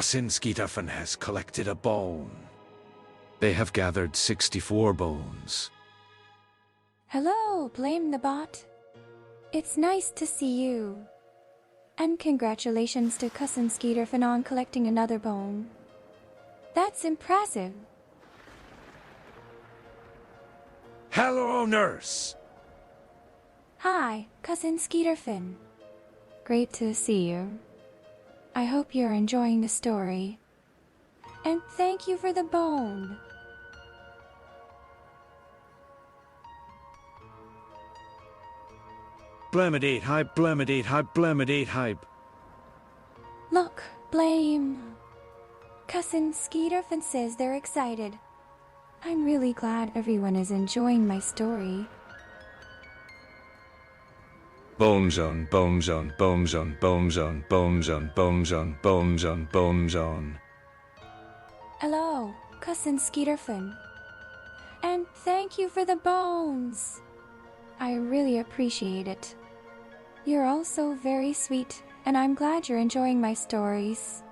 Cousin Skeeterfin has collected a bone. They have gathered 64 bones. Hello, Blame the Bot. It's nice to see you. And congratulations to Cousin Skeeterfin on collecting another bone. That's impressive. Hello, nurse. Hi, Cousin Skeeterfin. Great to see you. I hope you're enjoying the story. And thank you for the bone. Blemidate hype, blemidate hype, blemidate hype. Look, Blame. Cousin Skeeterfin says they're excited. I'm really glad everyone is enjoying my story. Bone zone, bone zone, bone zone, bone zone, bone zone, bone zone, bone zone, bone zone. Hello, Cousin Skeeterfin. And thank you for the bones. I really appreciate it. You're all so very sweet, and I'm glad you're enjoying my stories.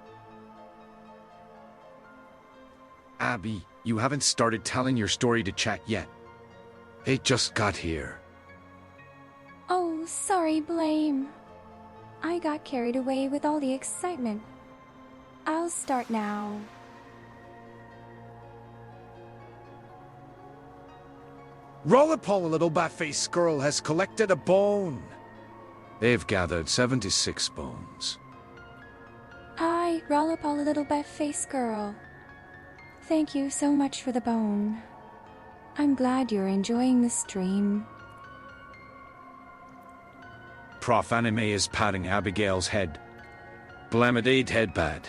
Abby, you haven't started telling your story to chat yet. They just got here. Oh, sorry, Blame. I got carried away with all the excitement. I'll start now. Rollipoll, a little bat-faced girl, has collected a bone. They've gathered 76 bones. Hi, Rollipoll, a little bat-faced girl. Thank you so much for the bone. I'm glad you're enjoying the stream. Prof Anime is patting Abigail's head. Blamidate headpad.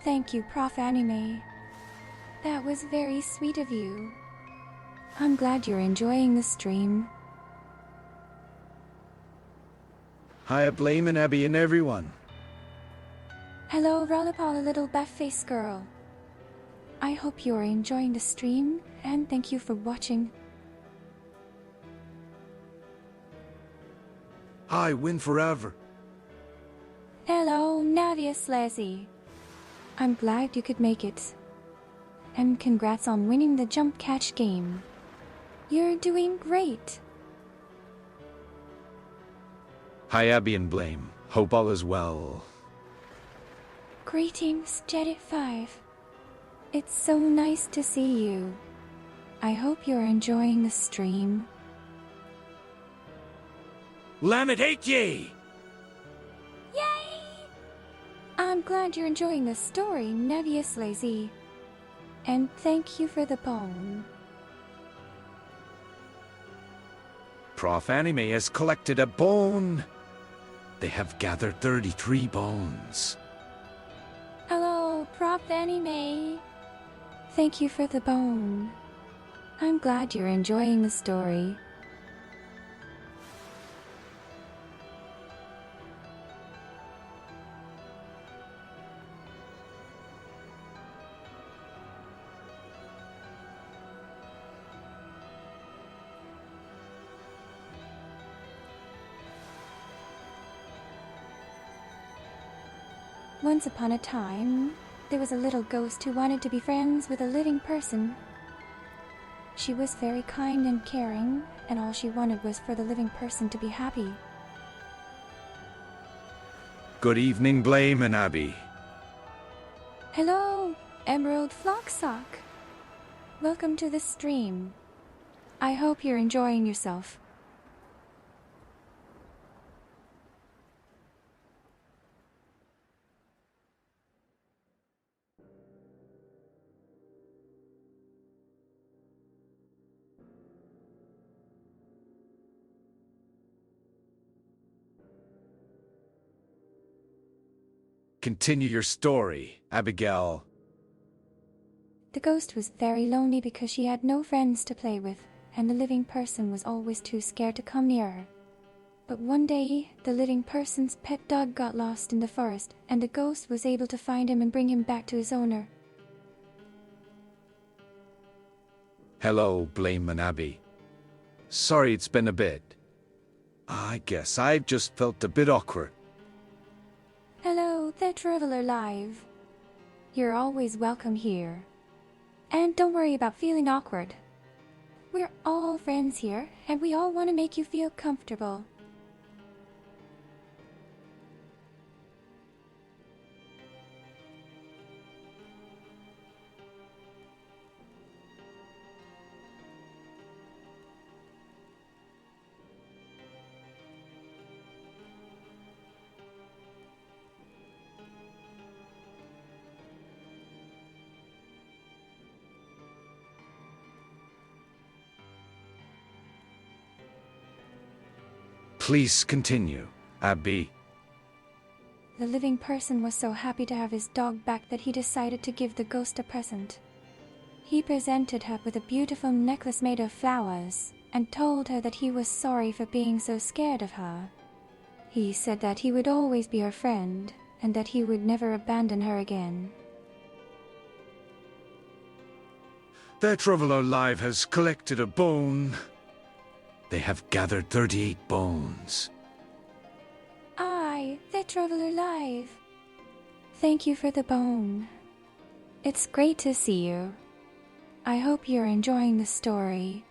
Thank you, Prof Anime. That was very sweet of you. I'm glad you're enjoying the stream. Hi, Blame and Abby and everyone. Hello, Rollipoll, a little bat-faced girl. I hope you're enjoying the stream, and thank you for watching. I win forever. Hello, Navius Lassie. I'm glad you could make it. And congrats on winning the jump catch game. You're doing great. Hi, Abby and Blame. Hope all is well. Greetings, Jedit5. It's so nice to see you. I hope you're enjoying the stream. Lamidate ye! Yay! I'm glad you're enjoying the story, Nevius Lazy. And thank you for the bone. Prof Anime has collected a bone. They have gathered 33 bones. Hello, Prof Anime. Thank you for the bone. I'm glad you're enjoying the story. Once upon a time, there was a little ghost who wanted to be friends with a living person. She was very kind and caring, and all she wanted was for the living person to be happy. Good evening, Blame and Abby. Hello, Emerald Flocksock. Welcome to the stream. I hope you're enjoying yourself. Continue your story, Abigail. The ghost was very lonely because she had no friends to play with, and the living person was always too scared to come near her. But one day, the living person's pet dog got lost in the forest, and the ghost was able to find him and bring him back to his owner. Hello, Blame and Abby. Sorry it's been a bit. I guess I've just felt a bit awkward. Hello, The Traveler Live. You're always welcome here. And don't worry about feeling awkward. We're all friends here, and we all want to make you feel comfortable. Please continue, Abby. The living person was so happy to have his dog back that he decided to give the ghost a present. He presented her with a beautiful necklace made of flowers and told her that he was sorry for being so scared of her. He said that he would always be her friend and that he would never abandon her again. The Traveler Live has collected a bone. They have gathered 38 bones. The Traveler Live. Thank you for the bone. It's great to see you. I hope you're enjoying the story.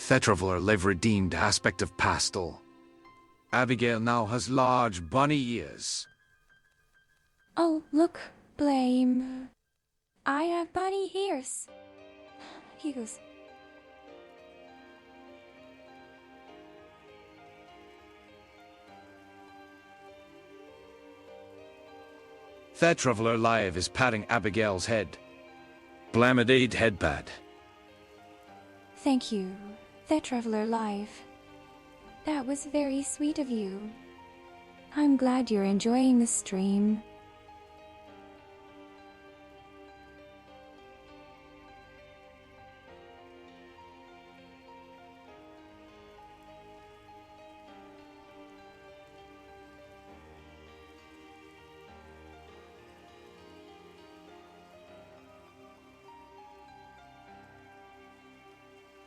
The Traveler Live redeemed aspect of pastel. Abigail now has large bunny ears. Oh, look, Blame. I have bunny ears. He goes. The Traveler Live is patting Abigail's head. Blamidade headpad. Thank you, The Traveler Live. That was very sweet of you. I'm glad you're enjoying the stream.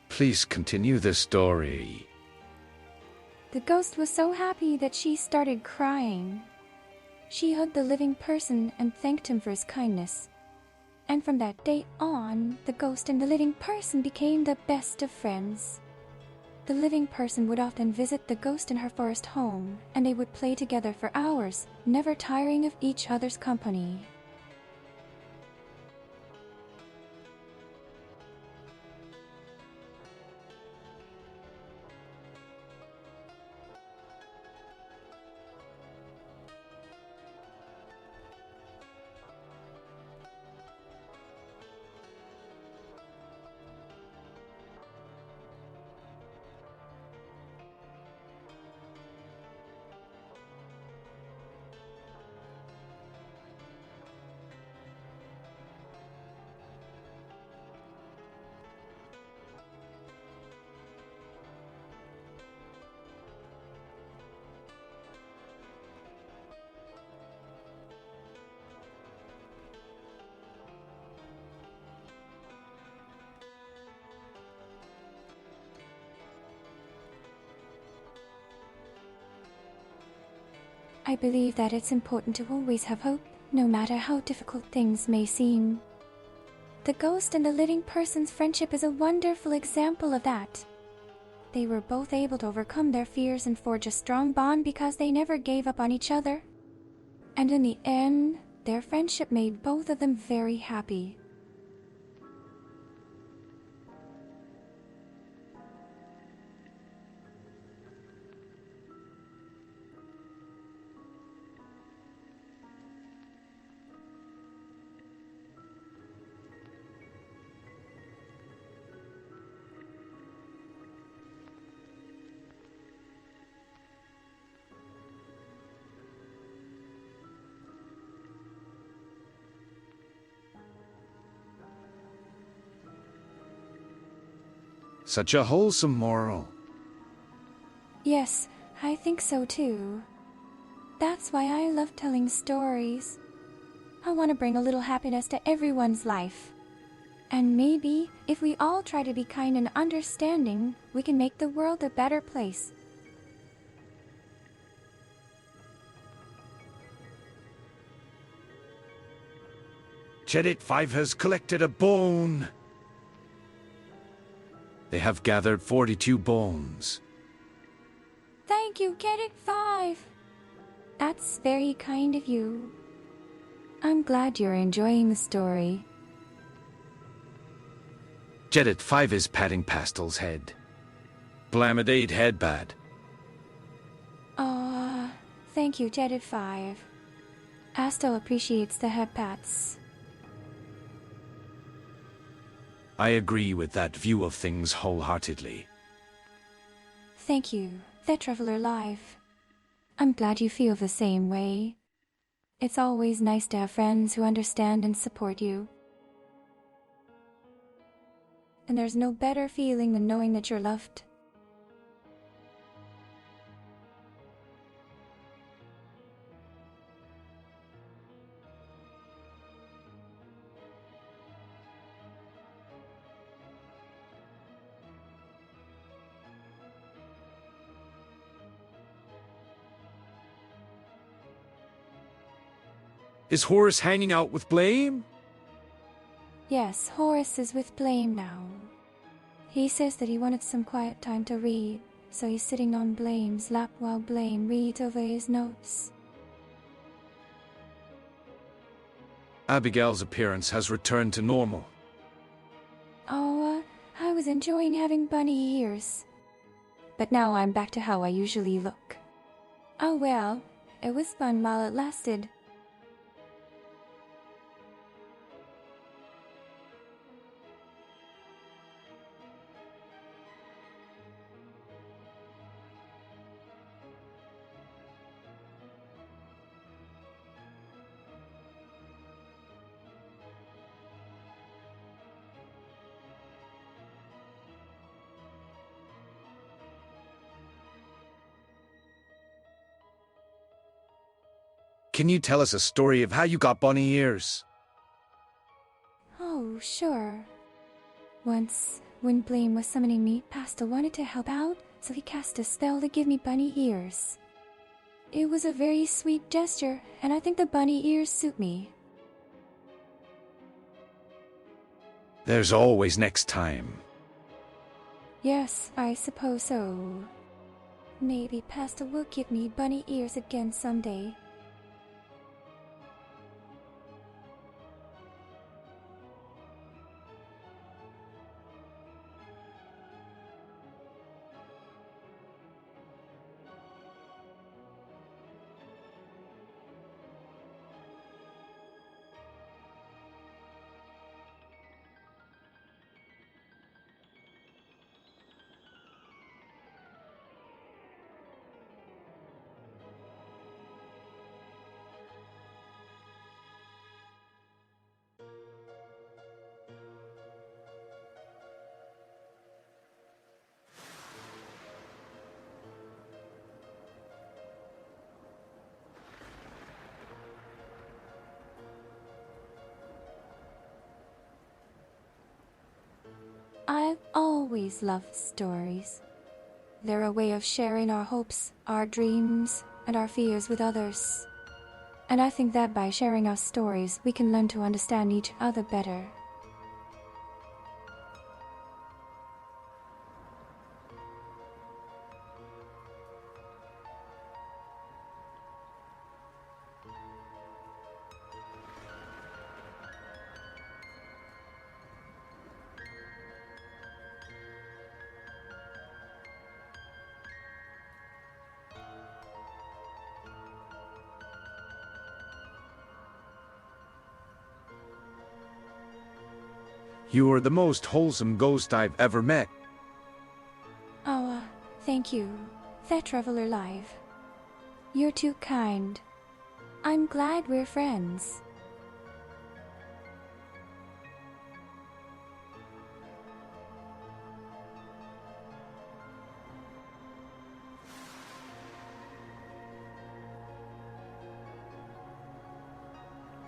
Please continue the story. The ghost was so happy that she started crying. She hugged the living person and thanked him for his kindness. And from that day on, the ghost and the living person became the best of friends. The living person would often visit the ghost in her forest home, and they would play together for hours, never tiring of each other's company. I believe that it's important to always have hope, no matter how difficult things may seem. The ghost and the living person's friendship is a wonderful example of that. They were both able to overcome their fears and forge a strong bond because they never gave up on each other. And in the end, their friendship made both of them very happy. Such a wholesome moral. Yes, I think so too. That's why I love telling stories. I want to bring a little happiness to everyone's life. And maybe, if we all try to be kind and understanding, we can make the world a better place. Jedit 5 has collected a bone. They have gathered 42 bones. Thank you, Cadet 5. That's very kind of you. I'm glad you're enjoying the story. Jedit 5 is patting Pastel's head. Blamidate head bad. Thank you, Cadet 5. Astel appreciates the head pats. I agree with that view of things wholeheartedly. Thank you, The Traveler Live. I'm glad you feel the same way. It's always nice to have friends who understand and support you. And there's no better feeling than knowing that you're loved. Is Horace hanging out with Blame? Yes, Horace is with Blame now. He says that he wanted some quiet time to read, so he's sitting on Blame's lap while Blame reads over his notes. Abigail's appearance has returned to normal. I was enjoying having bunny ears. But now I'm back to how I usually look. Oh well, it was fun while it lasted. Can you tell us a story of how you got bunny ears? Oh, sure. Once, when Blame was summoning me, Pastel wanted to help out, so he cast a spell to give me bunny ears. It was a very sweet gesture, and I think the bunny ears suit me. There's always next time. Yes, I suppose so. Maybe Pastel will give me bunny ears again someday. I've always loved stories. They're a way of sharing our hopes, our dreams, and our fears with others. And I think that by sharing our stories, we can learn to understand each other better. You are the most wholesome ghost I've ever met. Thank you, The Traveler Live. You're too kind. I'm glad we're friends.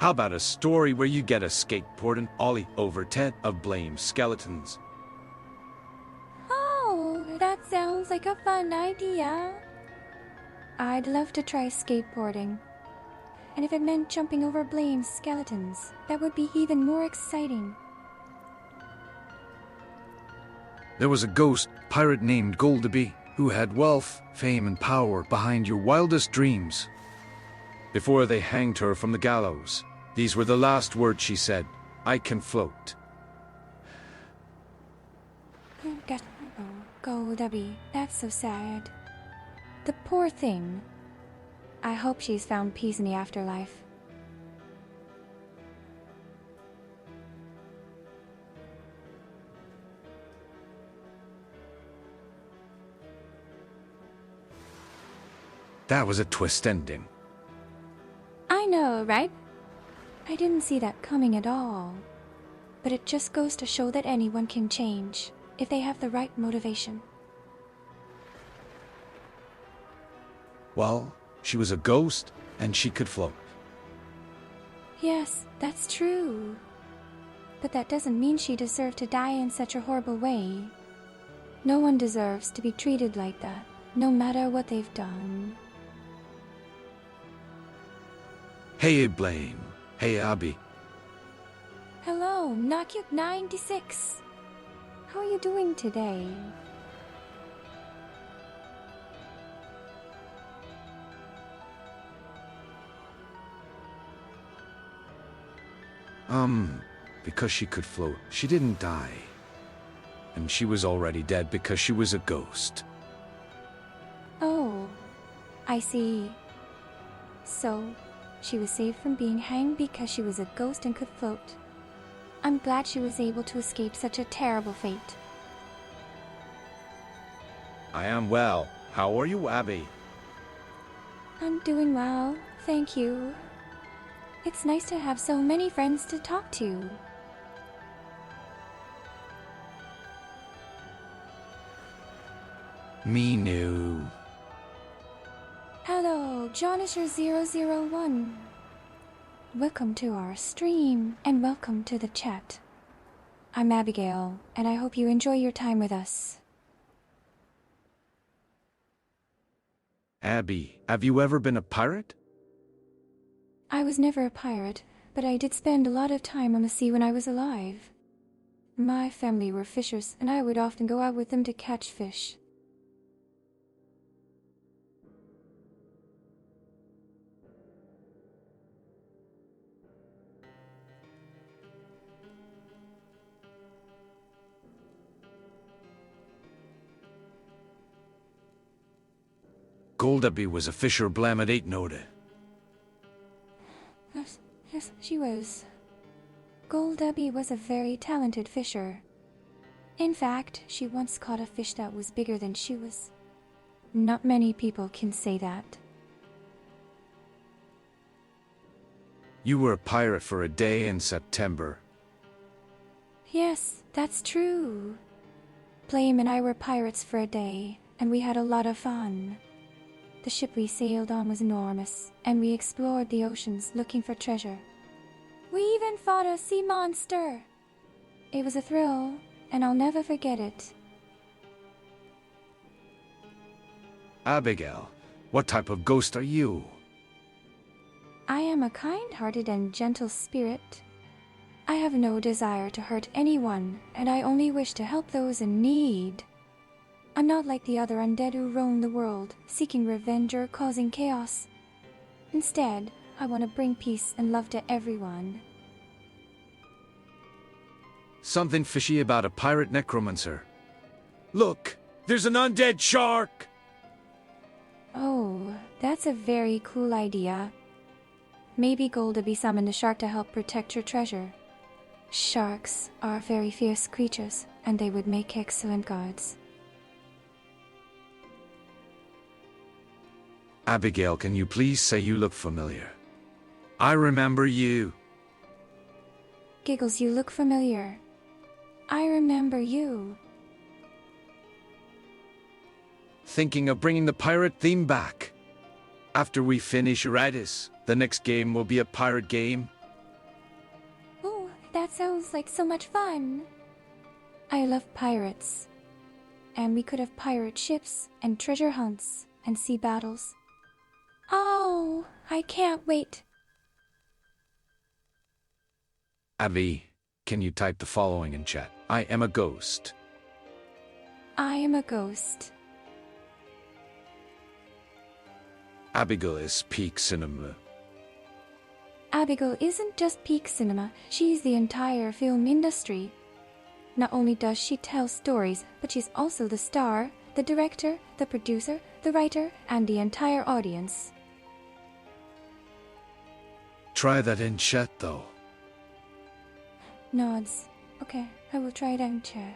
How about a story where you get a skateboard and ollie over 10 of Blame's skeletons? Oh, that sounds like a fun idea. I'd love to try skateboarding. And if it meant jumping over Blame's skeletons, that would be even more exciting. There was a ghost pirate named Goldaby who had wealth, fame, and power behind your wildest dreams. Before they hanged her from the gallows, these were the last words she said: "I can float." Go, Debbie. That's so sad. The poor thing. I hope she's found peace in the afterlife. That was a twist ending. I know, right? I didn't see that coming at all. But it just goes to show that anyone can change, if they have the right motivation. Well, she was a ghost, and she could float. Yes, that's true. But that doesn't mean she deserved to die in such a horrible way. No one deserves to be treated like that, no matter what they've done. Hey, Blame. Hey, Abby. Hello, Knockuk96. How are you doing today? Because she could float, she didn't die. And she was already dead because she was a ghost. Oh, I see. So, she was saved from being hanged because she was a ghost and could float. I'm glad she was able to escape such a terrible fate. I am well. How are you, Abby? I'm doing well, thank you. It's nice to have so many friends to talk to. Me new. Hello, Jonisher001. Welcome to our stream, and welcome to the chat. I'm Abigail, and I hope you enjoy your time with us. Abby, have you ever been a pirate? I was never a pirate, but I did spend a lot of time on the sea when I was alive. My family were fishers, and I would often go out with them to catch fish. Goldaby was a fisher blam at 8 note. Yes, she was. Goldaby was a very talented fisher. In fact, she once caught a fish that was bigger than she was. Not many people can say that. You were a pirate for a day in September. Yes, that's true. Blame and I were pirates for a day, and we had a lot of fun. The ship we sailed on was enormous, and we explored the oceans looking for treasure. We even fought a sea monster. It was a thrill, and I'll never forget it. Abigail, what type of ghost are you? I am a kind-hearted and gentle spirit. I have no desire to hurt anyone, and I only wish to help those in need. I'm not like the other undead who roam the world, seeking revenge or causing chaos. Instead, I want to bring peace and love to everyone. Something fishy about a pirate necromancer. Look, there's an undead shark! Oh, that's a very cool idea. Maybe Goldaby summoned a shark to help protect your treasure. Sharks are very fierce creatures, and they would make excellent guards. Abigail, can you please say you look familiar? I remember you. Giggles, you look familiar. I remember you. Thinking of bringing the pirate theme back. After we finish Eurydice, the next game will be a pirate game. Sounds like so much fun. I love pirates. And we could have pirate ships and treasure hunts and sea battles. Oh, I can't wait. Abby, can you type the following in chat? I am a ghost. I am a ghost. Abigail is peak cinema. Abigail isn't just peak cinema, she's the entire film industry. Not only does she tell stories, but she's also the star, the director, the producer, the writer, and the entire audience. Try that in chat though. Nods. Okay, I will try it out in chat.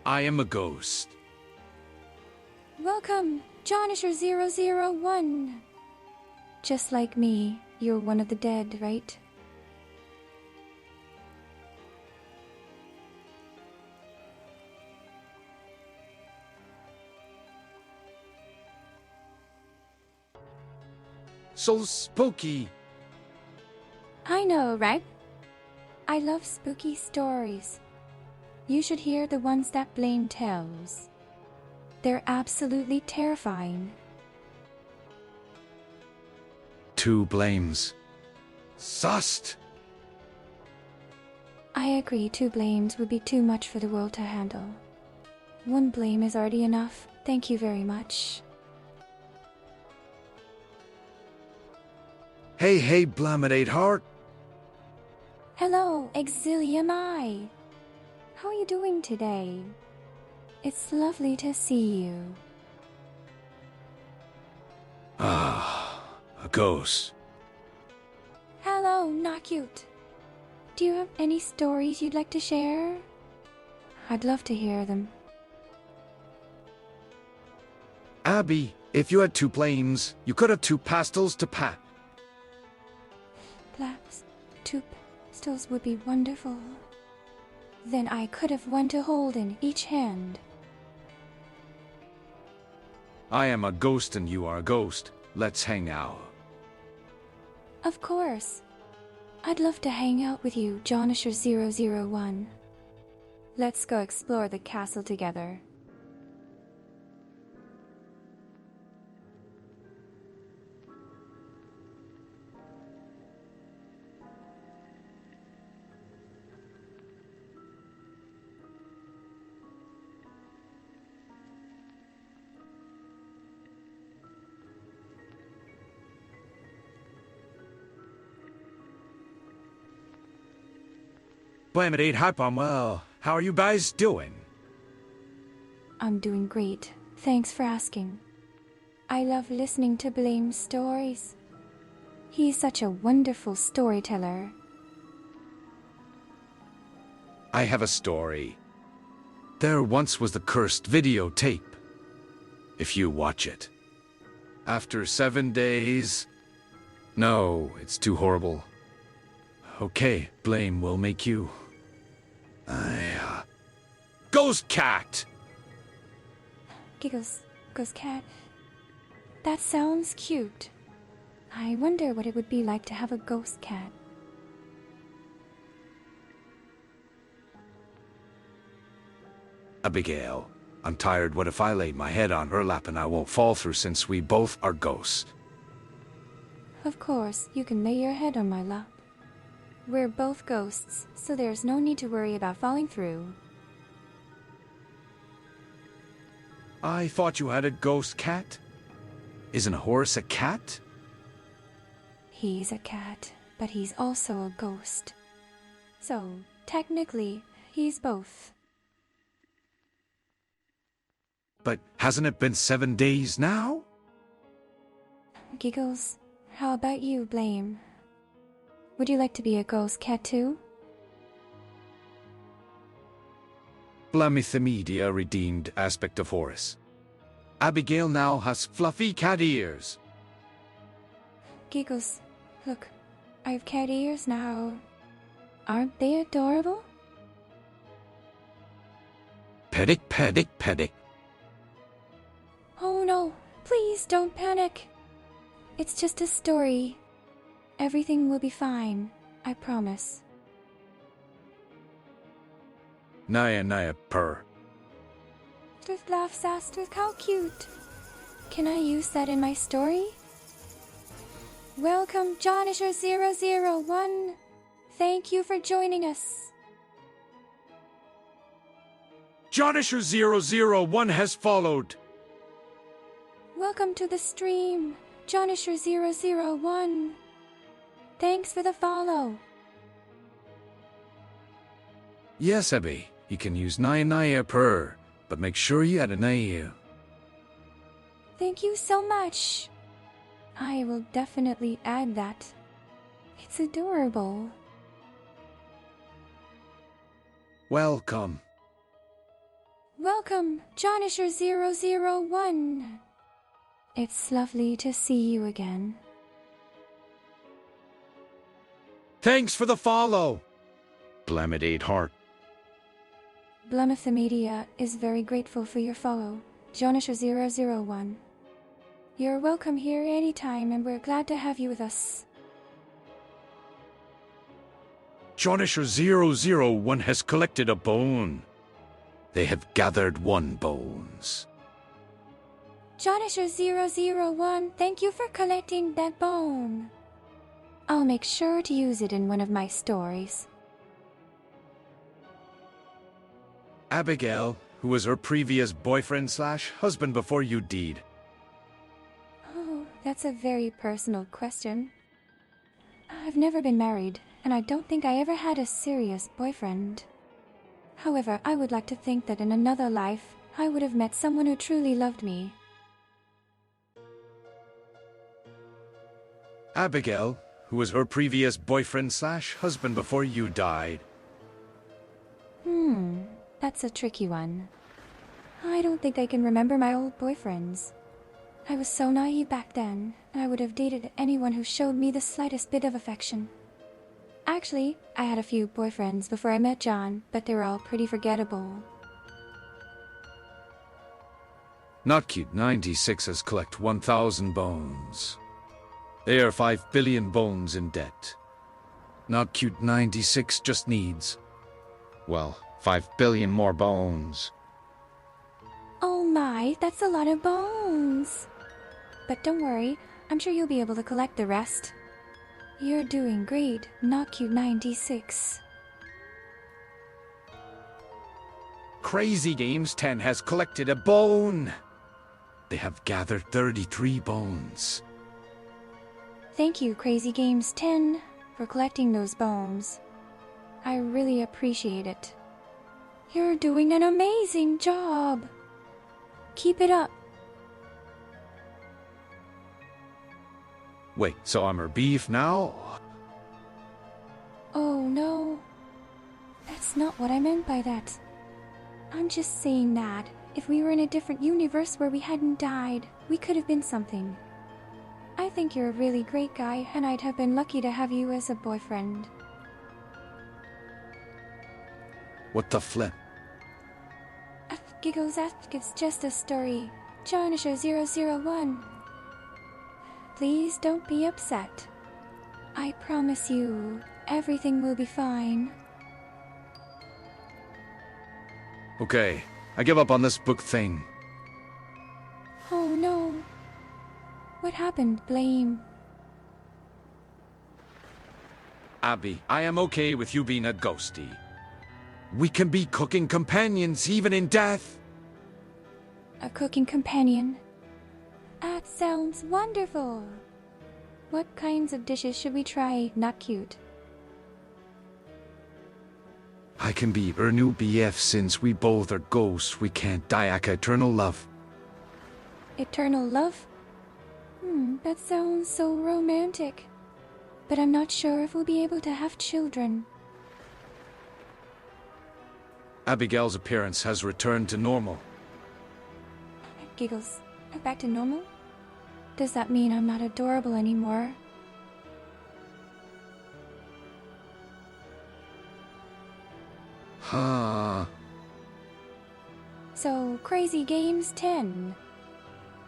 I am a ghost. Welcome, Jonisher001. Just like me, you're one of the dead, right? So spooky. I know, right? I love spooky stories. You should hear the ones that Blaine tells. They're absolutely terrifying. 2 blames. Sussed. I agree 2 blames would be too much for the world to handle. 1 blame is already enough. Thank you very much. Hey, Blaminate Heart. Hello, Exilium Eye. How are you doing today? It's lovely to see you. Ah, a ghost. Hello, not cute. Do you have any stories you'd like to share? I'd love to hear them. Abby, if you had 2 blames, you could have 2 pastels to pat. Perhaps 2 pistols would be wonderful. Then I could have 1 to hold in each hand. I am a ghost and you are a ghost. Let's hang out. Of course. I'd love to hang out with you, Jonisher001. Let's go explore the castle together. Blaminate Hype, I'm well. How are you guys doing? I'm doing great. Thanks for asking. I love listening to Blame's stories. He's such a wonderful storyteller. I have a story. There once was the cursed videotape. If you watch it. After 7 days... No, it's too horrible. Okay, Blame will make you... Ghost Cat! Giggles, Ghost Cat. That sounds cute. I wonder what it would be like to have a ghost cat. Abigail, I'm tired. What if I laid my head on her lap and I won't fall through since we both are ghosts? Of course, you can lay your head on my lap. We're both ghosts, so there's no need to worry about falling through. I thought you had a ghost cat? Isn't a horse a cat? He's a cat, but he's also a ghost. So, technically, he's both. But hasn't it been 7 days now? Giggles, how about you, Blame? Would you like to be a ghost cat too? Blamithymedia redeemed aspect of Horus. Abigail now has fluffy cat ears. Giggles, look, I have cat ears now. Aren't they adorable? Pedic. Oh no, please don't panic. It's just a story. Everything will be fine, I promise. Naya purr. Just laugh, Sasters, how cute. Can I use that in my story? Welcome, Jonisher001. Thank you for joining us. Jonisher001 has followed. Welcome to the stream, Jonisher001. Thanks for the follow. Yes, Abby, you can use Naya purr, but make sure you add an AU. Thank you so much. I will definitely add that. It's adorable. Welcome. Welcome, Jonisher001. It's lovely to see you again. Thanks for the follow. Blamidate Heart. Blumif the Media is very grateful for your follow, Jonisher001. You're welcome here anytime and we're glad to have you with us. Jonisher001 has collected a bone. They have gathered 1 bones. Jonisher001, thank you for collecting that bone. I'll make sure to use it in one of my stories. Abigail, who was her previous boyfriend/husband before you died. Oh, that's a very personal question. I've never been married, and I don't think I ever had a serious boyfriend. However, I would like to think that in another life, I would have met someone who truly loved me. Abigail, who was her previous boyfriend/husband before you died. That's a tricky one. I don't think I can remember my old boyfriends. I was so naive back then, and I would have dated anyone who showed me the slightest bit of affection. Actually, I had a few boyfriends before I met John, but they were all pretty forgettable. Not Cute 96 has collect 1,000 bones. They are 5 billion bones in debt. Not Cute 96 just needs, well, 5 billion more bones. Oh my, that's a lot of bones! But don't worry, I'm sure you'll be able to collect the rest. You're doing great, Not Cute 96. Crazy Games 10 has collected a bone. They have gathered 33 bones. Thank you, Crazy Games 10, for collecting those bones. I really appreciate it. You're doing an amazing job. Keep it up. Wait, so I'm her beef now? Oh no. That's not what I meant by that. I'm just saying that if we were in a different universe where we hadn't died, we could have been something. I think you're a really great guy, and I'd have been lucky to have you as a boyfriend. What the flip? Giggles, it's just a story. Jonisher001. Please don't be upset. I promise you, everything will be fine. Okay, I give up on this book thing. Oh no. What happened, Blame? Abby, I am okay with you being a ghostie. We can be cooking companions even in death. A cooking companion? That sounds wonderful. What kinds of dishes should we try? Not cute. I can be her new BF since we both are ghosts. We can't die aka eternal love. Eternal love? That sounds so romantic. But I'm not sure if we'll be able to have children. Abigail's appearance has returned to normal. Giggles. Back to normal? Does that mean I'm not adorable anymore? Huh. So, Crazy Games 10.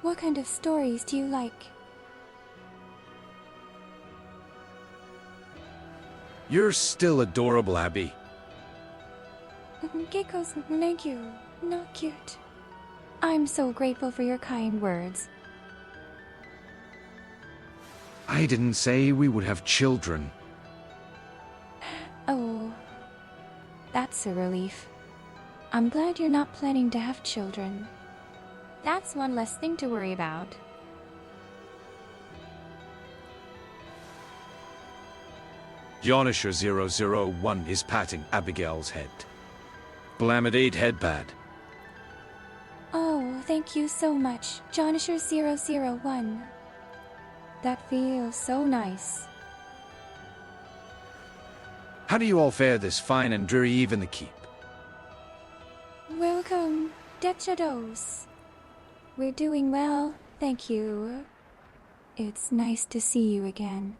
What kind of stories do you like? You're still adorable, Abby. Giggles, thank you. Not cute. I'm so grateful for your kind words. I didn't say we would have children. Oh, that's a relief. I'm glad you're not planning to have children. That's one less thing to worry about. Jonisher001 is patting Abigail's head. Blamidate headpad. Oh, thank you so much, Jonisher001. That feels so nice. How do you all fare this fine and dreary eve in the keep? Welcome, Death Shadows. We're doing well, thank you. It's nice to see you again.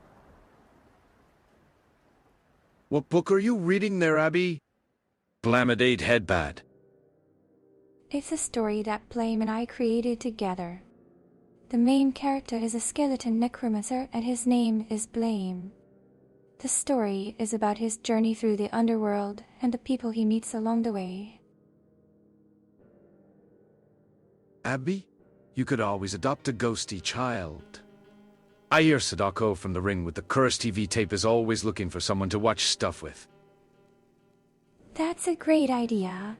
What book are you reading there, Abby? Blamidate headpad. It's a story that Blame and I created together. The main character is a skeleton necromancer and his name is Blame. The story is about his journey through the underworld and the people he meets along the way. Abby, you could always adopt a ghosty child. I hear Sadako from the ring with the cursed TV tape is always looking for someone to watch stuff with. That's a great idea.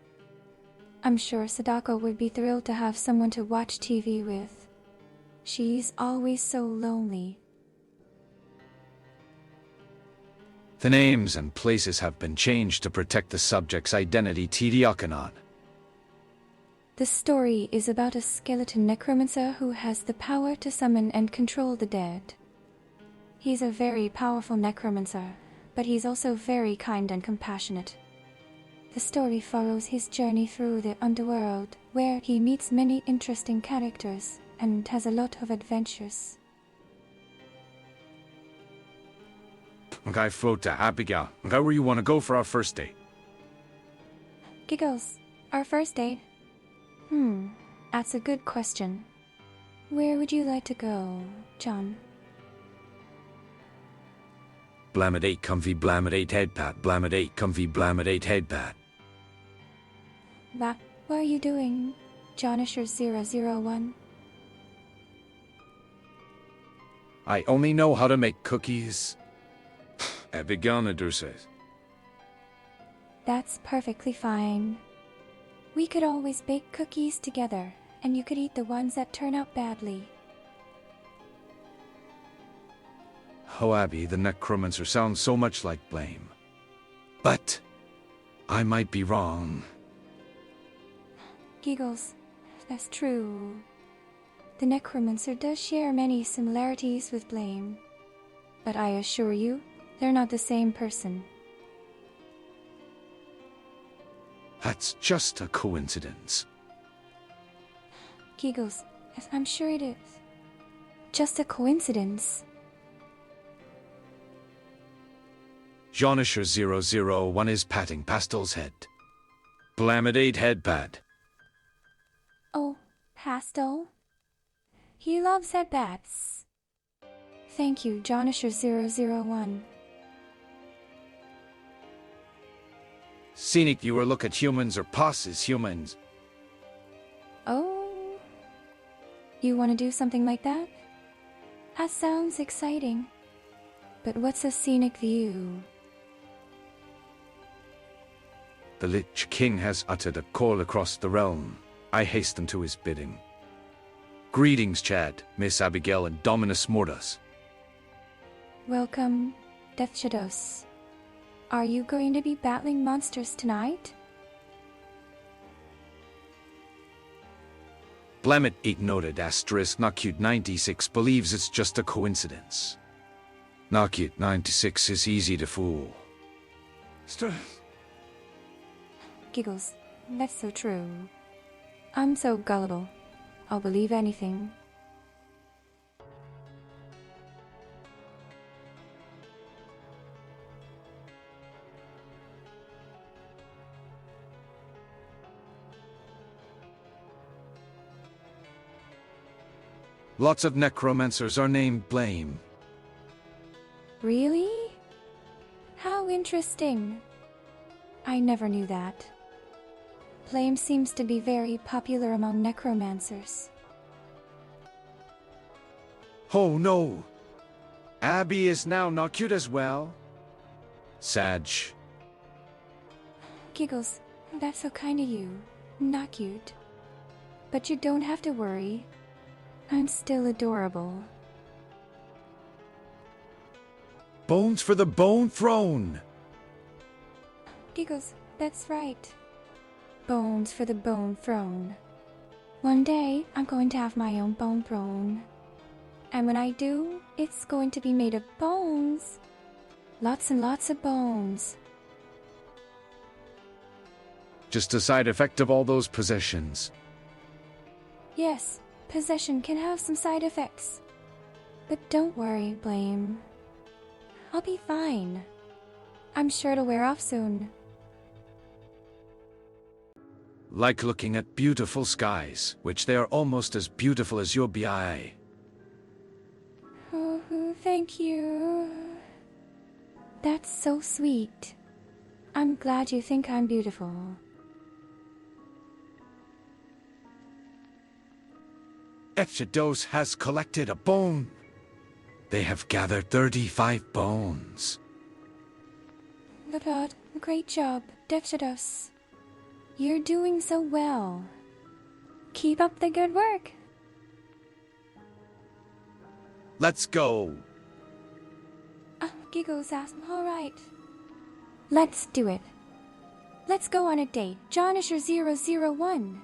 I'm sure Sadako would be thrilled to have someone to watch TV with. She's always so lonely. The names and places have been changed to protect the subject's identity Tidiakanon. The story is about a skeleton necromancer who has the power to summon and control the dead. He's a very powerful necromancer, but he's also very kind and compassionate. The story follows his journey through the underworld, where he meets many interesting characters and has a lot of adventures. I float to Abigail. Where will you want to go for our first date? Giggles, our first date? That's a good question. Where would you like to go, John? Blamidate comfy blamidate headpad blamidate comfy blamidate headpad. What are you doing, Jonisher001? I only know how to make cookies. Abigail says. That's perfectly fine. We could always bake cookies together, and you could eat the ones that turn out badly. Oh, Abby, the necromancer sounds so much like Blame. But I might be wrong. Giggles, that's true. The necromancer does share many similarities with Blame, but I assure you, they're not the same person. That's just a coincidence. Giggles, I'm sure it is. Just a coincidence. Jonisher001 is patting Pastel's head. Blamidate headpad. Oh, Pastel? He loves headbats. Thank you, Jonisher001. Scenic, you look at humans or passes humans. Oh? You want to do something like that? That sounds exciting. But what's a scenic view? The Lich King has uttered a call across the realm. I hasten to his bidding. Greetings, Chad, Miss Abigail, and Dominus Mordas. Welcome, Death Shadows. Are you going to be battling monsters tonight? Blamit 8 noted asterisk Nakut 96 believes it's just a coincidence. Nakut 96 is easy to fool. Giggles, that's so true. I'm so gullible. I'll believe anything. Lots of necromancers are named Blame. Really? How How interesting. I never knew that. Blame seems to be very popular among necromancers. Oh no! Abby is now not cute as well. Sag. Giggles, that's so kind of you. Not cute. But you don't have to worry. I'm still adorable. Bones for the Bone Throne! Giggles, that's right. Bones for the Bone Throne. One day, I'm going to have my own bone throne. And when I do, it's going to be made of bones. Lots and lots of bones. Just a side effect of all those possessions. Yes, possession can have some side effects. But don't worry, Blame. I'll be fine. I'm sure it'll wear off soon. Like looking at beautiful skies, which they are almost as beautiful as your eye. Oh, thank you. That's so sweet. I'm glad you think I'm beautiful. Epsidos has collected a bone. They have gathered 35 bones. Lord, great job, Defsidos. You're doing so well. Keep up the good work. Let's go. Giggles asked, all right. Let's do it. Let's go on a date, Jonisher001.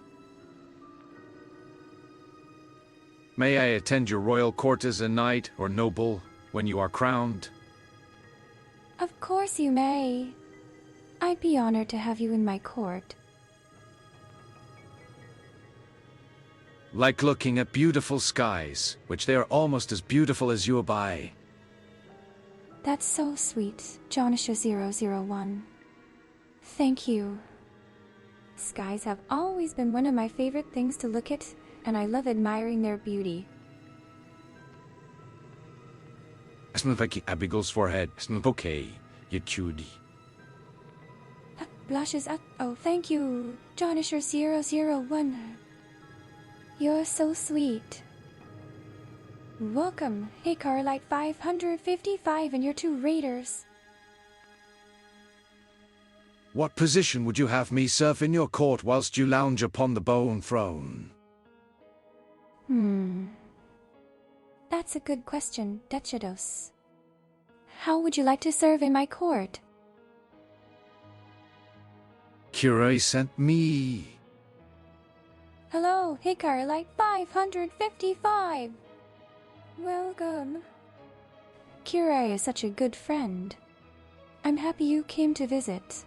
May I attend your royal court as a knight or noble when you are crowned? Of course you may. I'd be honored to have you in my court. Like looking at beautiful skies, which they are almost as beautiful as your eye. That's so sweet, Jonisher001. Thank you. Skies have always been one of my favorite things to look at, and I love admiring their beauty. Smilveki Abigail's forehead. Okay, you cutie. Blushes at. Oh, thank you, Jonisher001. You're so sweet. Welcome, hey Carlite 555 and your 2 raiders. What position would you have me serve in your court whilst you lounge upon the bone throne? That's a good question, Dechidos. How would you like to serve in my court? Kira sent me. Hello, hey Carlite 555. Welcome. Kira is such a good friend. I'm happy you came to visit.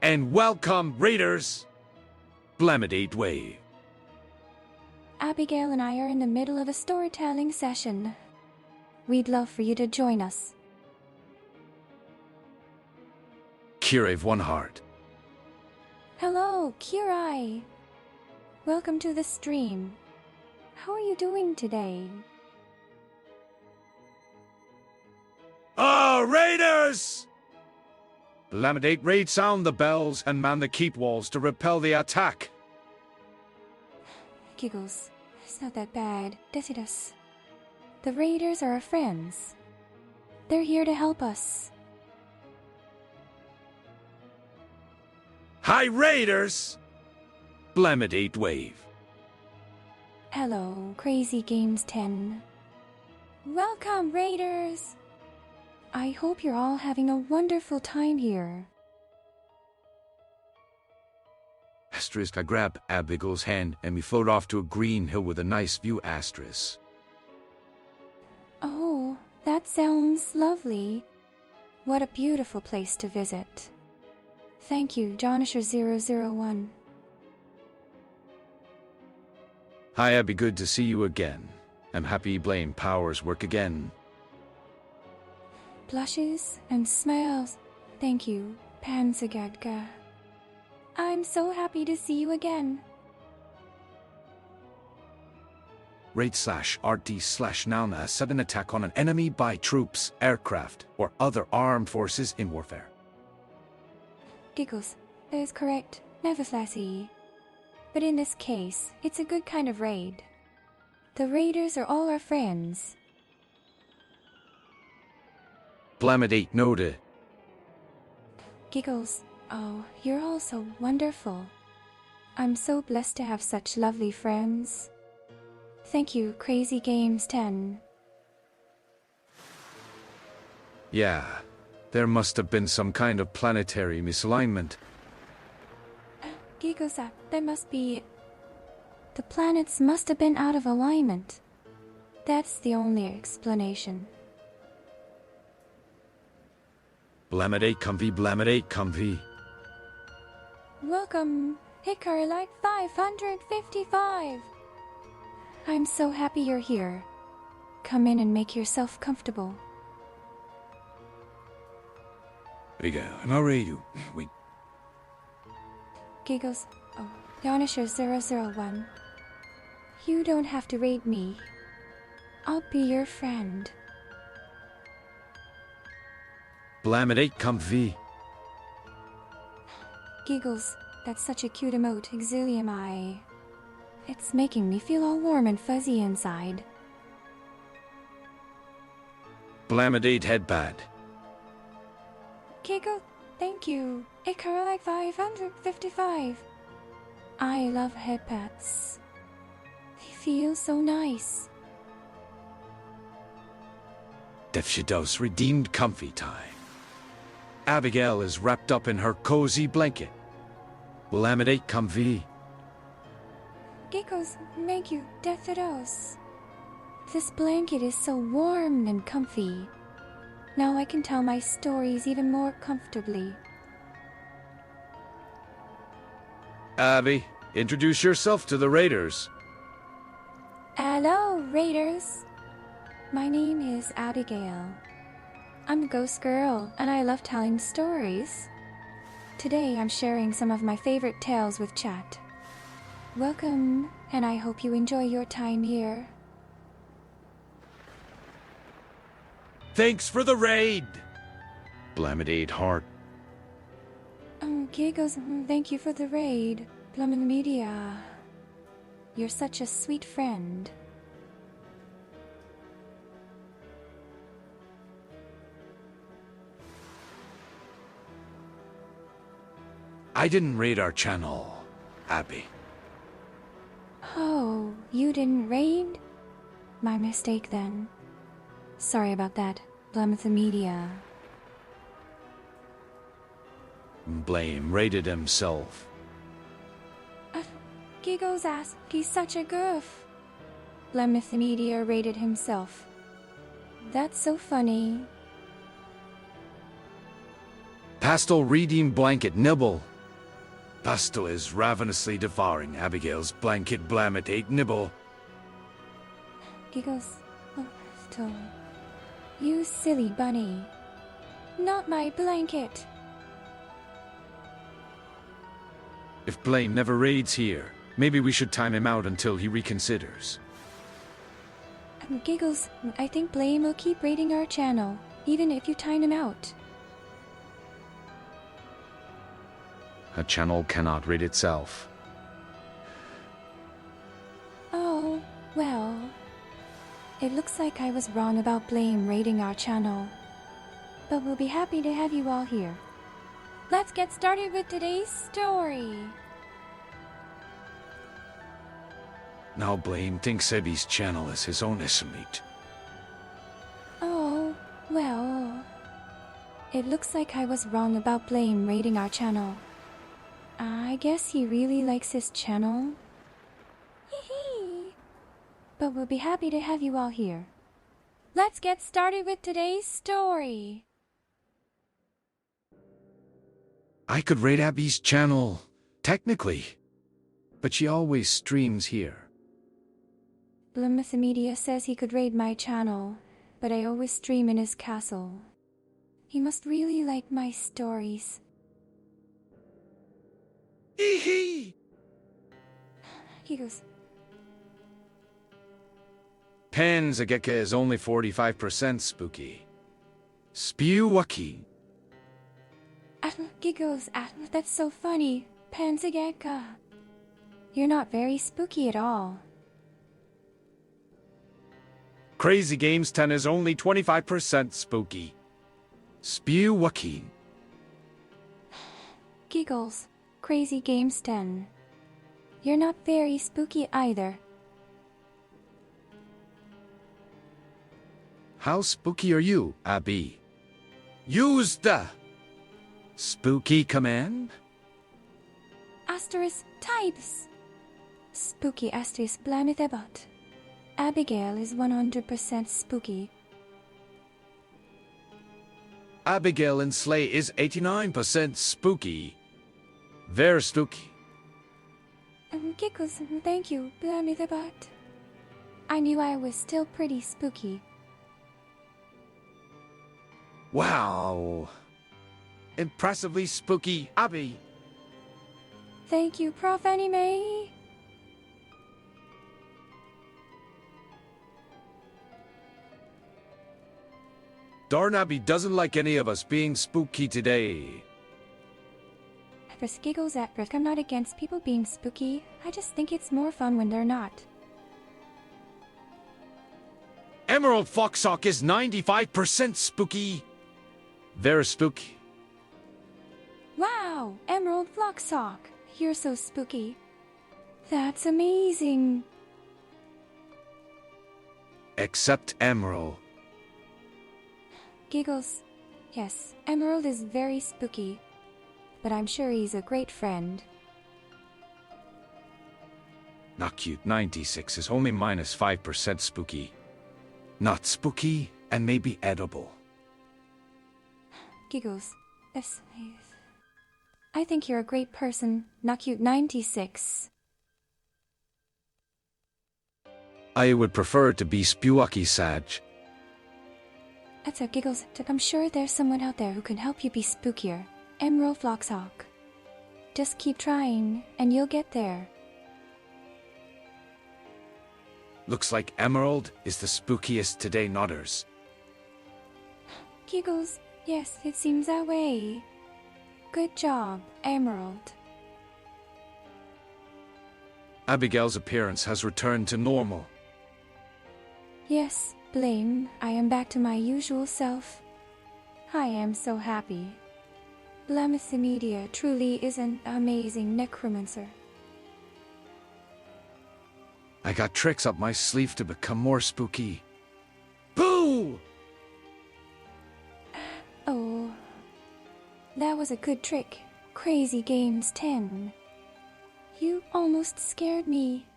And welcome, raiders! Blamidate Wave. Abigail and I are in the middle of a storytelling session. We'd love for you to join us. Kirave One Heart. Hello, Kirai. Welcome to the stream. How are you doing today? Raiders! Blamidate raid, sound the bells and man the keep walls to repel the attack. Giggles. It's not that bad, Decitus. The raiders are our friends. They're here to help us. Hi, raiders! Blamidate Wave. Hello, Crazy Games 10. Welcome, raiders! I hope you're all having a wonderful time here. Asterisk, I grab Abigail's hand and we float off to a green hill with a nice view, asterisk. Oh, that sounds lovely. What a beautiful place to visit. Thank you, Jonisher001. Hi, Abby, good to see you again. I'm happy Blame powers work again. Blushes and smiles. Thank you, Panzagadka. I'm so happy to see you again. Raid/RT/Now a sudden attack on an enemy by troops, aircraft, or other armed forces in warfare. Giggles. That is correct. Never flashy. But in this case, it's a good kind of raid. The raiders are all our friends. Blamidate noted. Giggles. Oh, you're all so wonderful. I'm so blessed to have such lovely friends. Thank you, Crazy Games 10. Yeah, there must have been some kind of planetary misalignment. Giggles, there must be... The planets must have been out of alignment. That's the only explanation. Blamidate comfy. Welcome, Hicker like 555. I'm so happy you're here. Come in and make yourself comfortable. Abigail, I'm already. Wait. Giggles. Oh, Yonisher 001. You don't have to raid me. I'll be your friend. Blamidate comfy. Giggles. That's such a cute emote, Exilium. It's making me feel all warm and fuzzy inside. Blamidate headpad. Giggle, thank you. Ikara like 555. I love headpads. They feel so nice. Defshidos redeemed comfy time. Abigail is wrapped up in her cozy blanket. Blamidate comfy. Giggles, thank you, Deathos. This blanket is so warm and comfy. Now I can tell my stories even more comfortably. Abby, introduce yourself to the raiders. Hello, raiders. My name is Abigail. I'm a ghost girl, and I love telling stories. Today I'm sharing some of my favorite tales with chat. Welcome, and I hope you enjoy your time here. Thanks for the raid! Blamidate heart. Giggles, thank you for the raid. Blummin Media. You're such a sweet friend. I didn't raid our channel, Abby. Oh, you didn't raid? My mistake then. Sorry about that, Blummin Media. Blame raided himself. Giggles ass, he's such a goof. Blemith Media raided himself. That's so funny. Pastel redeemed blanket nibble. Pastel is ravenously devouring Abigail's blanket blamidate nibble. Giggles. Oh, Pastel. You silly bunny. Not my blanket. If Blame never raids here, maybe we should time him out until he reconsiders. Giggles, I think Blame will keep raiding our channel, even if you time him out. A channel cannot raid itself. Oh, well. It looks like I was wrong about Blame raiding our channel. But we'll be happy to have you all here. Let's get started with today's story. Now Blame thinks Ebby's channel is his own estimate. Oh, well. It looks like I was wrong about Blame raiding our channel. I guess he really likes his channel. Hee. But we'll be happy to have you all here. Let's get started with today's story. I could raid Abby's channel, technically. But she always streams here. Blumith Media says he could raid my channel, but I always stream in his castle. He must really like my stories. Hee. He goes, Panzageka is only 45% spooky. Spewucky. Giggles, that's so funny. Panzageka. You're not very spooky at all. Crazy Games 10 is only 25% spooky. Spewucky. Giggles, Crazy Games 10. You're not very spooky either. How spooky are you, Abby? Use the spooky command? Asterisk types. Spooky asterisk blamithebot. Abigail is 100% spooky. Abigail in Slay is 89% spooky. Very spooky. Giggles, thank you, blamithebot. I knew I was still pretty spooky. Wow. Impressively spooky, Abby. Thank you, Prof. Anime. Darn Abby doesn't like any of us being spooky today. For Giggles at risk, I'm not against people being spooky. I just think it's more fun when they're not. Emerald Foxhawk is 95% spooky. Very spooky. Wow, Emerald Flocksock. You're so spooky. That's amazing. Except Emerald. Giggles. Yes, Emerald is very spooky. But I'm sure he's a great friend. Not cute 96 is only minus 5% spooky. Not spooky and maybe edible. Giggles. Yes. I think you're a great person, not cute 96. I would prefer to be Spewucky Sag. That's a Giggles. I'm sure there's someone out there who can help you be spookier. Emerald Flocksock. Just keep trying, and you'll get there. Looks like Emerald is the spookiest today, Nodders. Giggles. Yes, it seems that way. Good job, Emerald. Abigail's appearance has returned to normal. Yes, Blame, I am back to my usual self. I am so happy. Blamicimedia truly is an amazing necromancer. I got tricks up my sleeve to become more spooky. Boo! Oh, that was a good trick. Crazy Games 10. You almost scared me.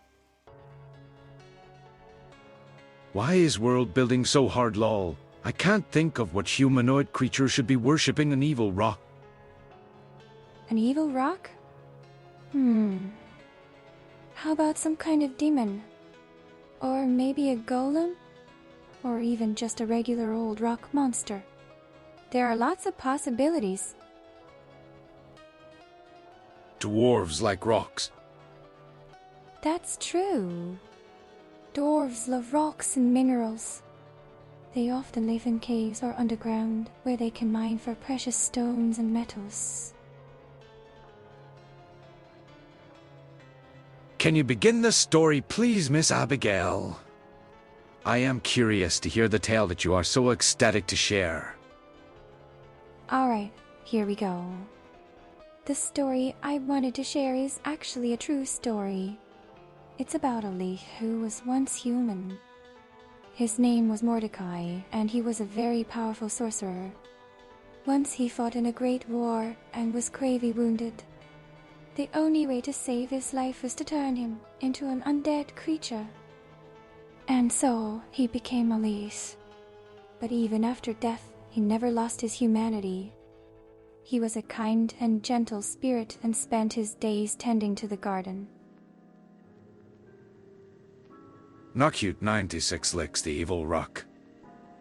Why is world building so hard, lol? I can't think of what humanoid creature should be worshipping an evil rock. An evil rock? How about some kind of demon? Or maybe a golem? Or even just a regular old rock monster? There are lots of possibilities. Dwarves like rocks. That's true. Dwarves love rocks and minerals. They often live in caves or underground, where they can mine for precious stones and metals. Can you begin the story, please, Miss Abigail? I am curious to hear the tale that you are so ecstatic to share. Alright, here we go. The story I wanted to share is actually a true story. It's about a Leaf who was once human. His name was Mordecai, and he was a very powerful sorcerer. Once he fought in a great war and was gravely wounded. The only way to save his life was to turn him into an undead creature. And so he became a Leaf. But even after death, he never lost his humanity. He was a kind and gentle spirit and spent his days tending to the garden. Not cute 96 licks the evil rock.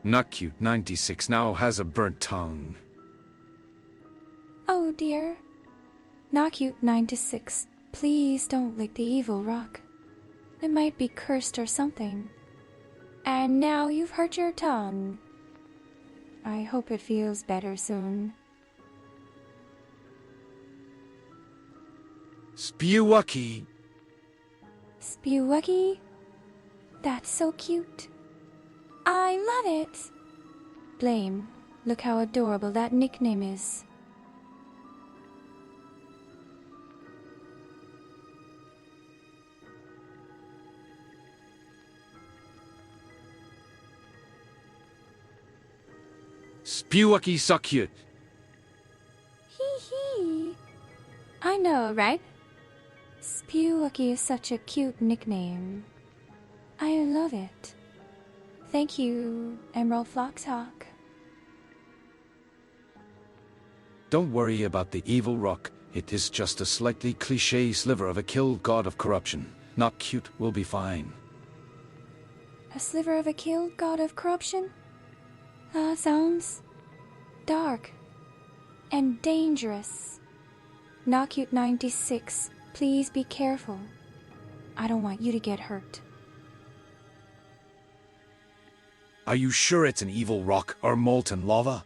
Not cute 96 now has a burnt tongue. Oh dear. Not cute 96, please don't lick the evil rock. It might be cursed or something. And now you've hurt your tongue. I hope it feels better soon. Spewucky. Spewucky? That's so cute. I love it. Blame, look how adorable that nickname is. Spewucky so cute. Hee hee. I know, right? Spewucky is such a cute nickname. I love it. Thank you, Emerald Flockshawk. Don't worry about the evil rock. It is just a slightly cliché sliver of a killed god of corruption. Not cute, we'll be fine. A sliver of a killed god of corruption? That sounds dark and dangerous. Knockute 96, please be careful. I don't want you to get hurt. Are you sure it's an evil rock or molten lava?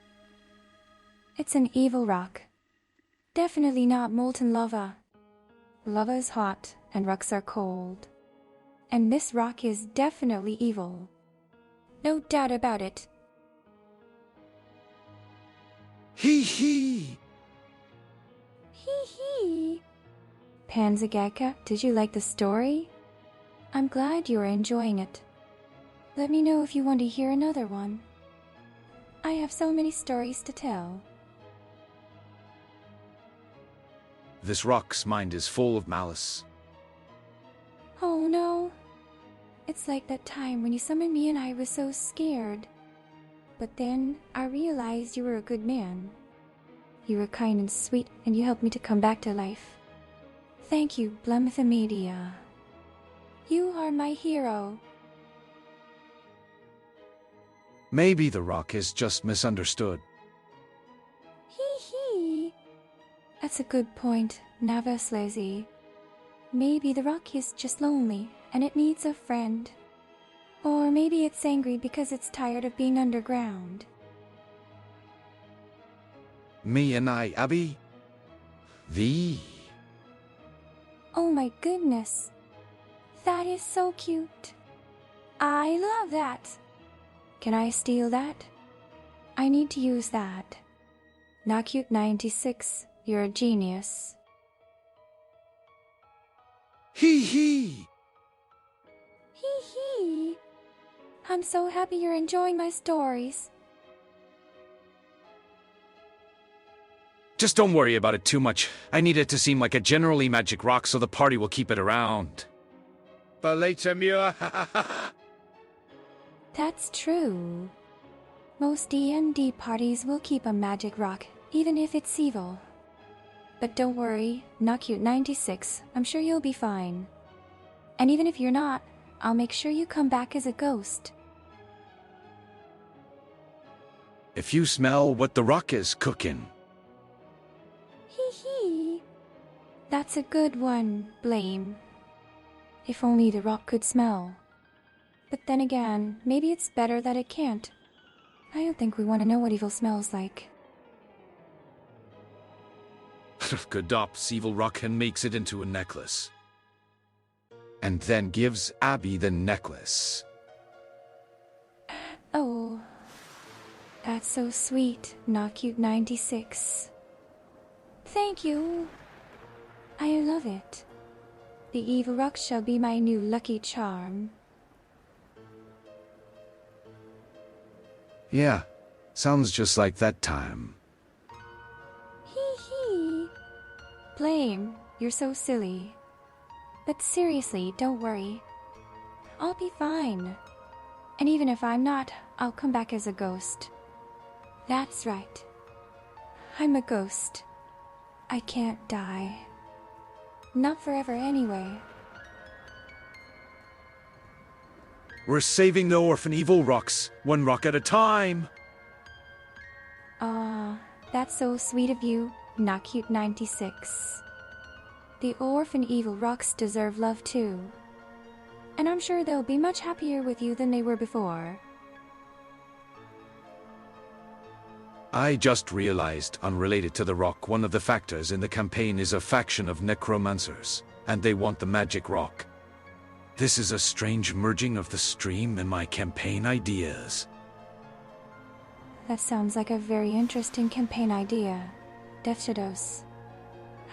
It's an evil rock. Definitely not molten lava. Lava is hot and rocks are cold. And this rock is definitely evil. No doubt about it. Hee hee! Hee hee! Panzageka, did you like the story? I'm glad you're enjoying it. Let me know if you want to hear another one. I have so many stories to tell. This rock's mind is full of malice. Oh no. It's like that time when you summoned me and I was so scared. But then I realized you were a good man. You were kind and sweet and you helped me to come back to life. Thank you, Blemthamedia. You are my hero. Maybe the rock is just misunderstood. Hee hee. That's a good point, Navaslezi. Maybe the rock is just lonely and it needs a friend. Or maybe it's angry because it's tired of being underground. Me and I, Abby? Oh my goodness. That is so cute. I love that. Can I steal that? I need to use that. Knockute 96, you're a genius. Hee hee! Hee hee. I'm so happy you're enjoying my stories. Just don't worry about it too much. I need it to seem like a generally magic rock so the party will keep it around. But later, Muir. That's true. Most D&D parties will keep a magic rock, even if it's evil. But don't worry, Knockute 96, I'm sure you'll be fine. And even if you're not, I'll make sure you come back as a ghost. If you smell what the rock is cooking. Hee hee. That's a good one, Blame. If only the rock could smell. But then again, maybe it's better that it can't. I don't think we want to know what evil smells like. Adopts evil rock and makes it into a necklace. And then gives Abby the necklace. Oh, that's so sweet, Knockute 96. Thank you. I love it. The evil rock shall be my new lucky charm. Yeah, sounds just like that time. Hee hee. Blame, you're so silly. But seriously, don't worry. I'll be fine. And even if I'm not, I'll come back as a ghost. That's right. I'm a ghost. I can't die. Not forever anyway. We're saving the orphan evil rocks, one rock at a time. Ah, that's so sweet of you, Knockute 96. The orphan evil rocks deserve love too. and I'm sure they'll be much happier with you than they were before. I just realized, unrelated to the rock, one of the factors in the campaign is a faction of necromancers, and they want the magic rock. This is a strange merging of the stream and my campaign ideas. That sounds like a very interesting campaign idea. Defchados.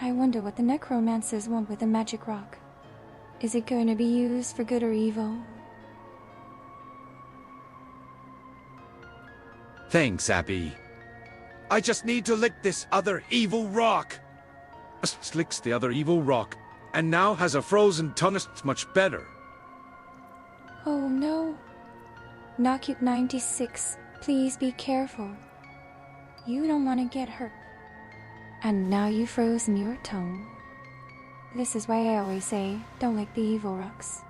I wonder what the necromancers want with the magic rock. Is it going to be used for good or evil? Thanks, Abby. I just need to lick this other evil rock. Licks the other evil rock, and now has a frozen tongue. It's much better. Oh no. Knockut 96, please be careful. You don't want to get hurt. And now you've frozen your tongue. This is why I always say, don't lick the evil rocks.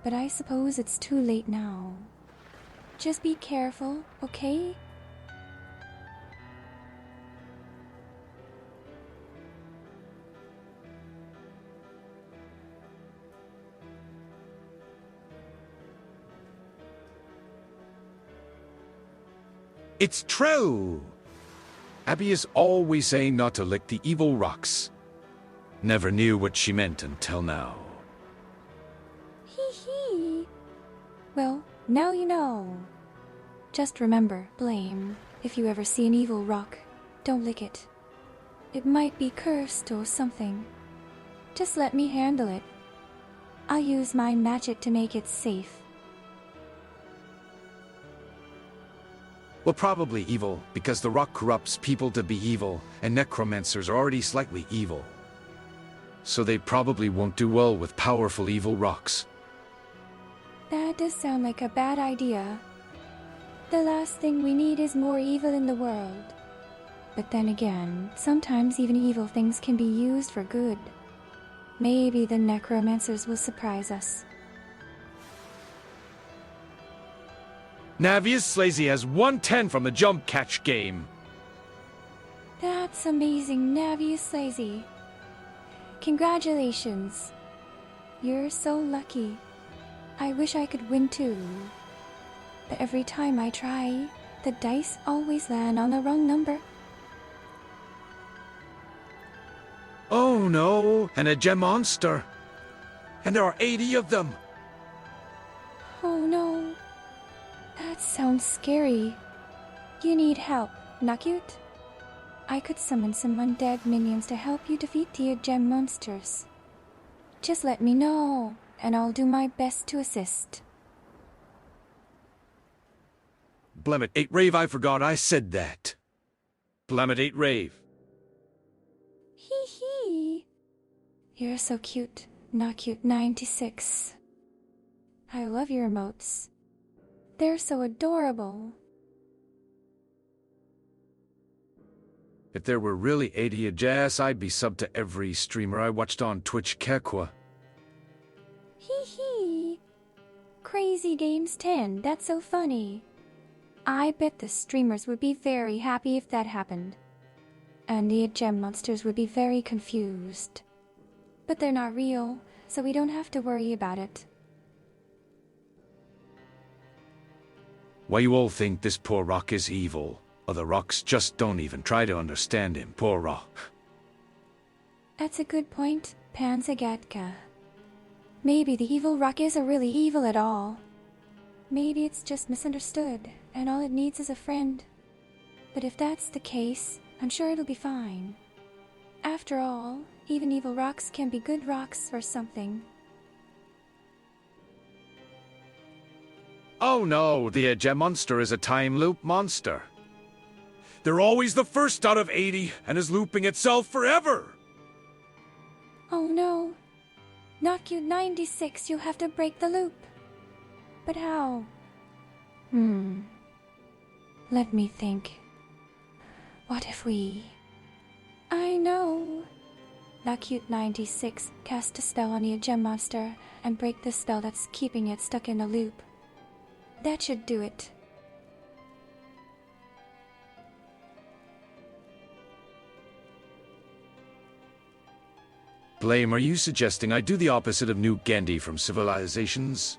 But I suppose it's too late now. Just be careful, okay? It's true! Abby is always saying not to lick the evil rocks. Never knew what she meant until now. Hee hee. Well, now you know. Just remember, Blame, if you ever see an evil rock, don't lick it. It might be cursed or something. Just let me handle it. I'll use my magic to make it safe. Well, probably evil, because the rock corrupts people to be evil, and necromancers are already slightly evil. So they probably won't do well with powerful evil rocks. That does sound like a bad idea. The last thing we need is more evil in the world. But then again, sometimes even evil things can be used for good. Maybe the necromancers will surprise us. Navius Slazy has 110 from the jump catch game. That's amazing, Navius Slazy. Congratulations. You're so lucky. I wish I could win too. But every time I try, the dice always land on the wrong number. Oh no, and a gem monster. And there are 80 of them. Oh no. That sounds scary. You need help, Knockut? I could summon some undead minions to help you defeat the gem monsters. Just let me know, and I'll do my best to assist. Blemit 8 Rave, I forgot I said that. Blemit 8 Rave. Hee hee. You're so cute, Knockut 96. I love your emotes. They're so adorable. If there were really 80 jazz, I'd be subbed to every streamer I watched on Twitch. Kekwa. Hee hee. Crazy Games 10, that's so funny. I bet the streamers would be very happy if that happened. And the gem monsters would be very confused. But they're not real, so we don't have to worry about it. Why you all think this poor rock is evil? Other rocks just don't even try to understand him, poor rock. That's a good point, Panzagatka. Maybe the evil rock isn't really evil at all. Maybe it's just misunderstood, and all it needs is a friend. But if that's the case, I'm sure it'll be fine. After all, even evil rocks can be good rocks or something. Oh no, the gem monster is a time loop monster. They're always the first out of 80 and is looping itself forever. Oh no. Knockut 96, you'll have to break the loop. But how? Let me think. What if we... I know. Knockut 96, cast a spell on the gem monster and break the spell that's keeping it stuck in a loop. That should do it. Blame, are you suggesting I do the opposite of New Gandhi from Civilizations?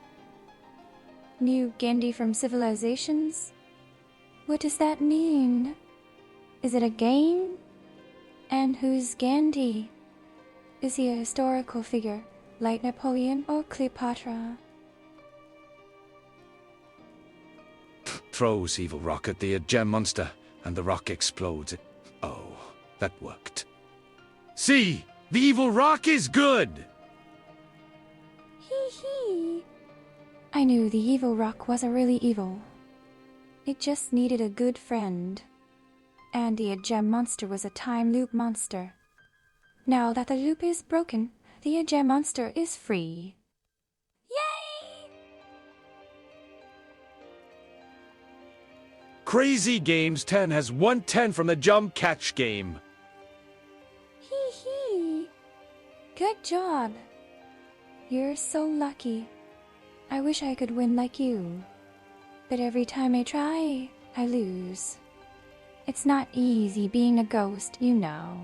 New Gandhi from Civilizations? What does that mean? Is it a game? And who's Gandhi? Is he a historical figure, like Napoleon or Cleopatra? Throws evil rock at the gem monster, and the rock explodes. Oh, that worked. See! The evil rock is good! Hee hee. I knew the evil rock wasn't really evil. It just needed a good friend. And the gem monster was a time loop monster. Now that the loop is broken, the gem monster is free. Yay! Crazy Games 10 has 110 from the jump catch game. Hee hee. Good job. You're so lucky. I wish I could win like you. But every time I try, I lose. It's not easy being a ghost, you know.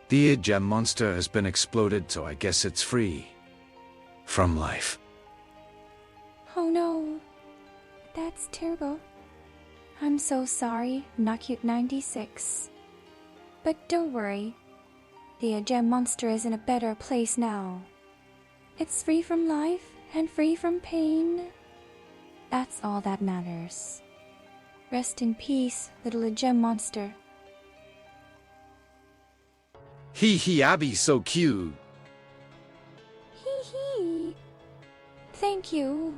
The gem monster has been exploded, so I guess it's free. From life. Oh no. That's terrible. I'm so sorry, Knockute96. But don't worry. The gem monster is in a better place now. It's free from life and free from pain. That's all that matters. Rest in peace, little gem monster. Hee hee, Abby's so cute. Hee hee. Thank you.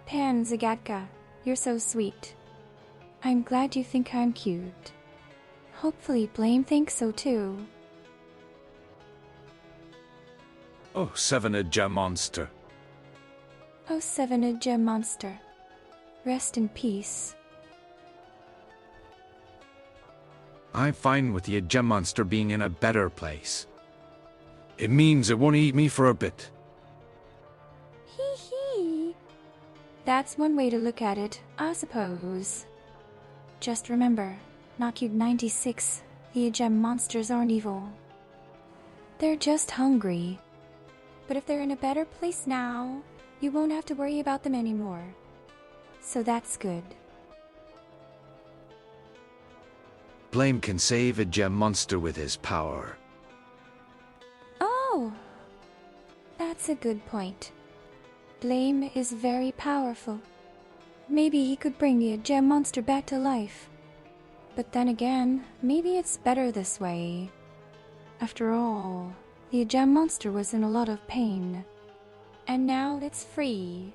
Pan Zagatka, you're so sweet. I'm glad you think I'm cute. Hopefully Blame thinks so too. Oh, 7 gem monster. Oh, 7 gem monster. Rest in peace. I'm fine with the gem monster being in a better place. It means it won't eat me for a bit. Hee hee. That's one way to look at it, I suppose. Just remember, Knockute96, the gem monsters aren't evil. They're just hungry. But if they're in a better place now, you won't have to worry about them anymore. So that's good. Blame can save a gem monster with his power. Oh! That's a good point. Blame is very powerful. Maybe he could bring the gem monster back to life. But then again, maybe it's better this way. After all, the gem monster was in a lot of pain. And now it's free.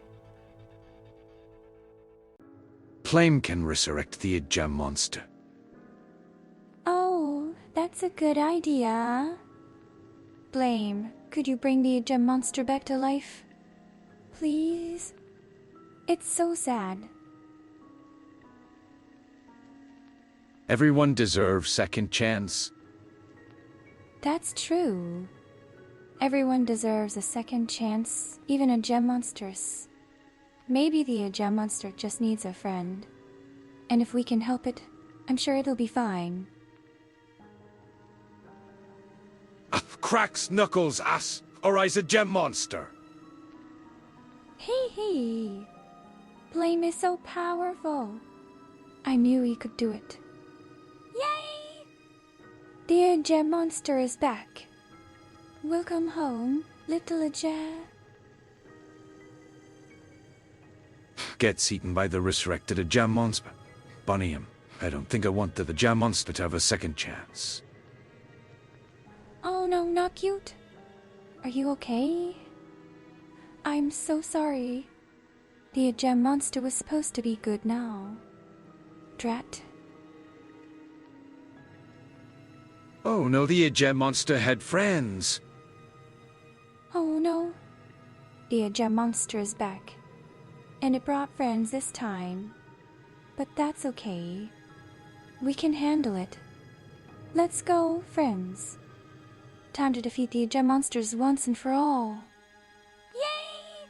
Blame can resurrect the gem monster. Oh, that's a good idea. Blame, could you bring the gem monster back to life? Please? It's so sad. Everyone deserves second chance. That's true. Everyone deserves a second chance, even a gem monsters. Maybe the gem monster just needs a friend. And if we can help it, I'm sure it'll be fine. Cracks knuckles, ass, or I's a gem monster. Hee hee. Blame is so powerful. I knew he could do it. Yay! The gem monster is back. Welcome home, little gem. Gets eaten by the resurrected gem monster. Bunny him. I don't think I want the gem monster to have a second chance. Oh no, not cute. Are you okay? I'm so sorry. The gem monster was supposed to be good now. Drat. Oh no, the gem monster had friends. Oh no. The gem monster is back. And it brought friends this time. But that's okay. We can handle it. Let's go, friends. Time to defeat the gem monsters once and for all. Yay!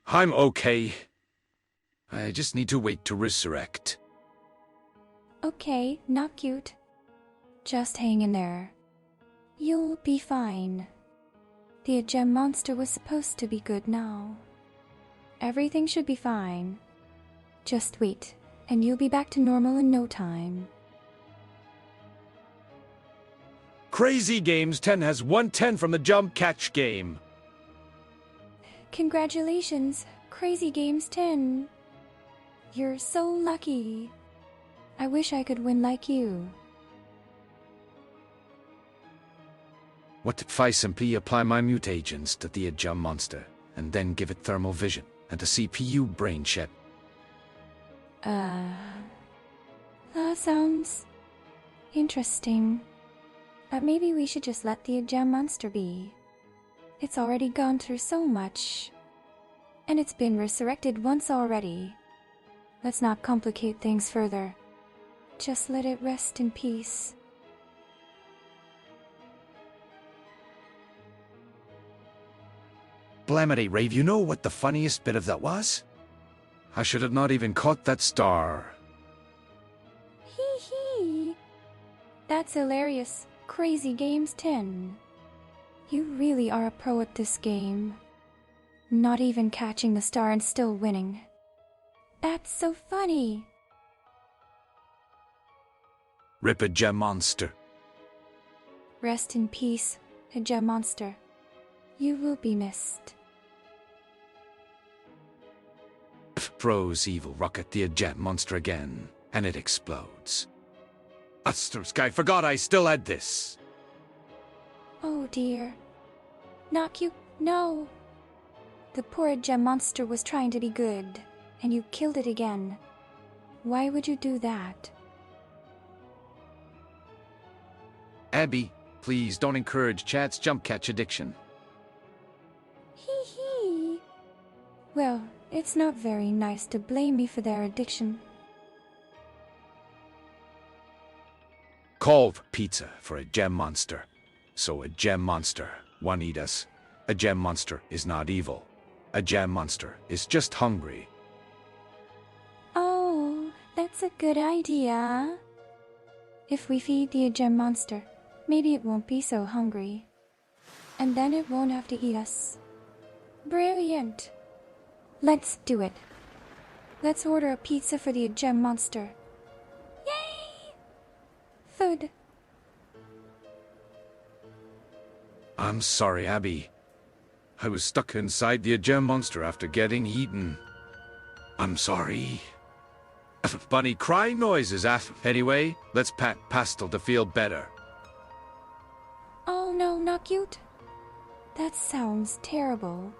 I'm okay. I just need to wait to resurrect. Okay, not cute. Just hang in there. You'll be fine. The gem monster was supposed to be good now. Everything should be fine. Just wait, and you'll be back to normal in no time. Crazy Games 10 has won 10 from the jump catch game. Congratulations, Crazy Games 10. You're so lucky. I wish I could win like you. What if I simply apply my mutagens to the gem monster, and then give it thermal vision and a CPU brain chip? That sounds interesting. But maybe we should just let the gem monster be. It's already gone through so much. And it's been resurrected once already. Let's not complicate things further. Just let it rest in peace. Blamity, Rave, you know what the funniest bit of that was? I should have not even caught that star. Hee hee. That's hilarious. Crazy Games 10. You really are a pro at this game. Not even catching the star and still winning. That's so funny. Rip a gem monster. Rest in peace, a gem monster. You will be missed. Throws evil rocket the gem monster again, and it explodes. I forgot I still had this. Oh dear. Not you, no. The poor gem monster was trying to be good, and you killed it again. Why would you do that? Abby, please don't encourage Chad's jump catch addiction. Hee hee. Well, it's not very nice to blame me for their addiction. Call for pizza for a gem monster. So a gem monster won't eat us. A gem monster is not evil. A gem monster is just hungry. Oh, that's a good idea. If we feed the gem monster, maybe it won't be so hungry. And then it won't have to eat us. Brilliant. Let's do it. Let's order a pizza for the gem monster. Yay! Food. I'm sorry, Abby. I was stuck inside the gem monster after getting eaten. I'm sorry. Bunny crying noises. Anyway, let's pat Pastel to feel better. Oh no, not cute. That sounds terrible.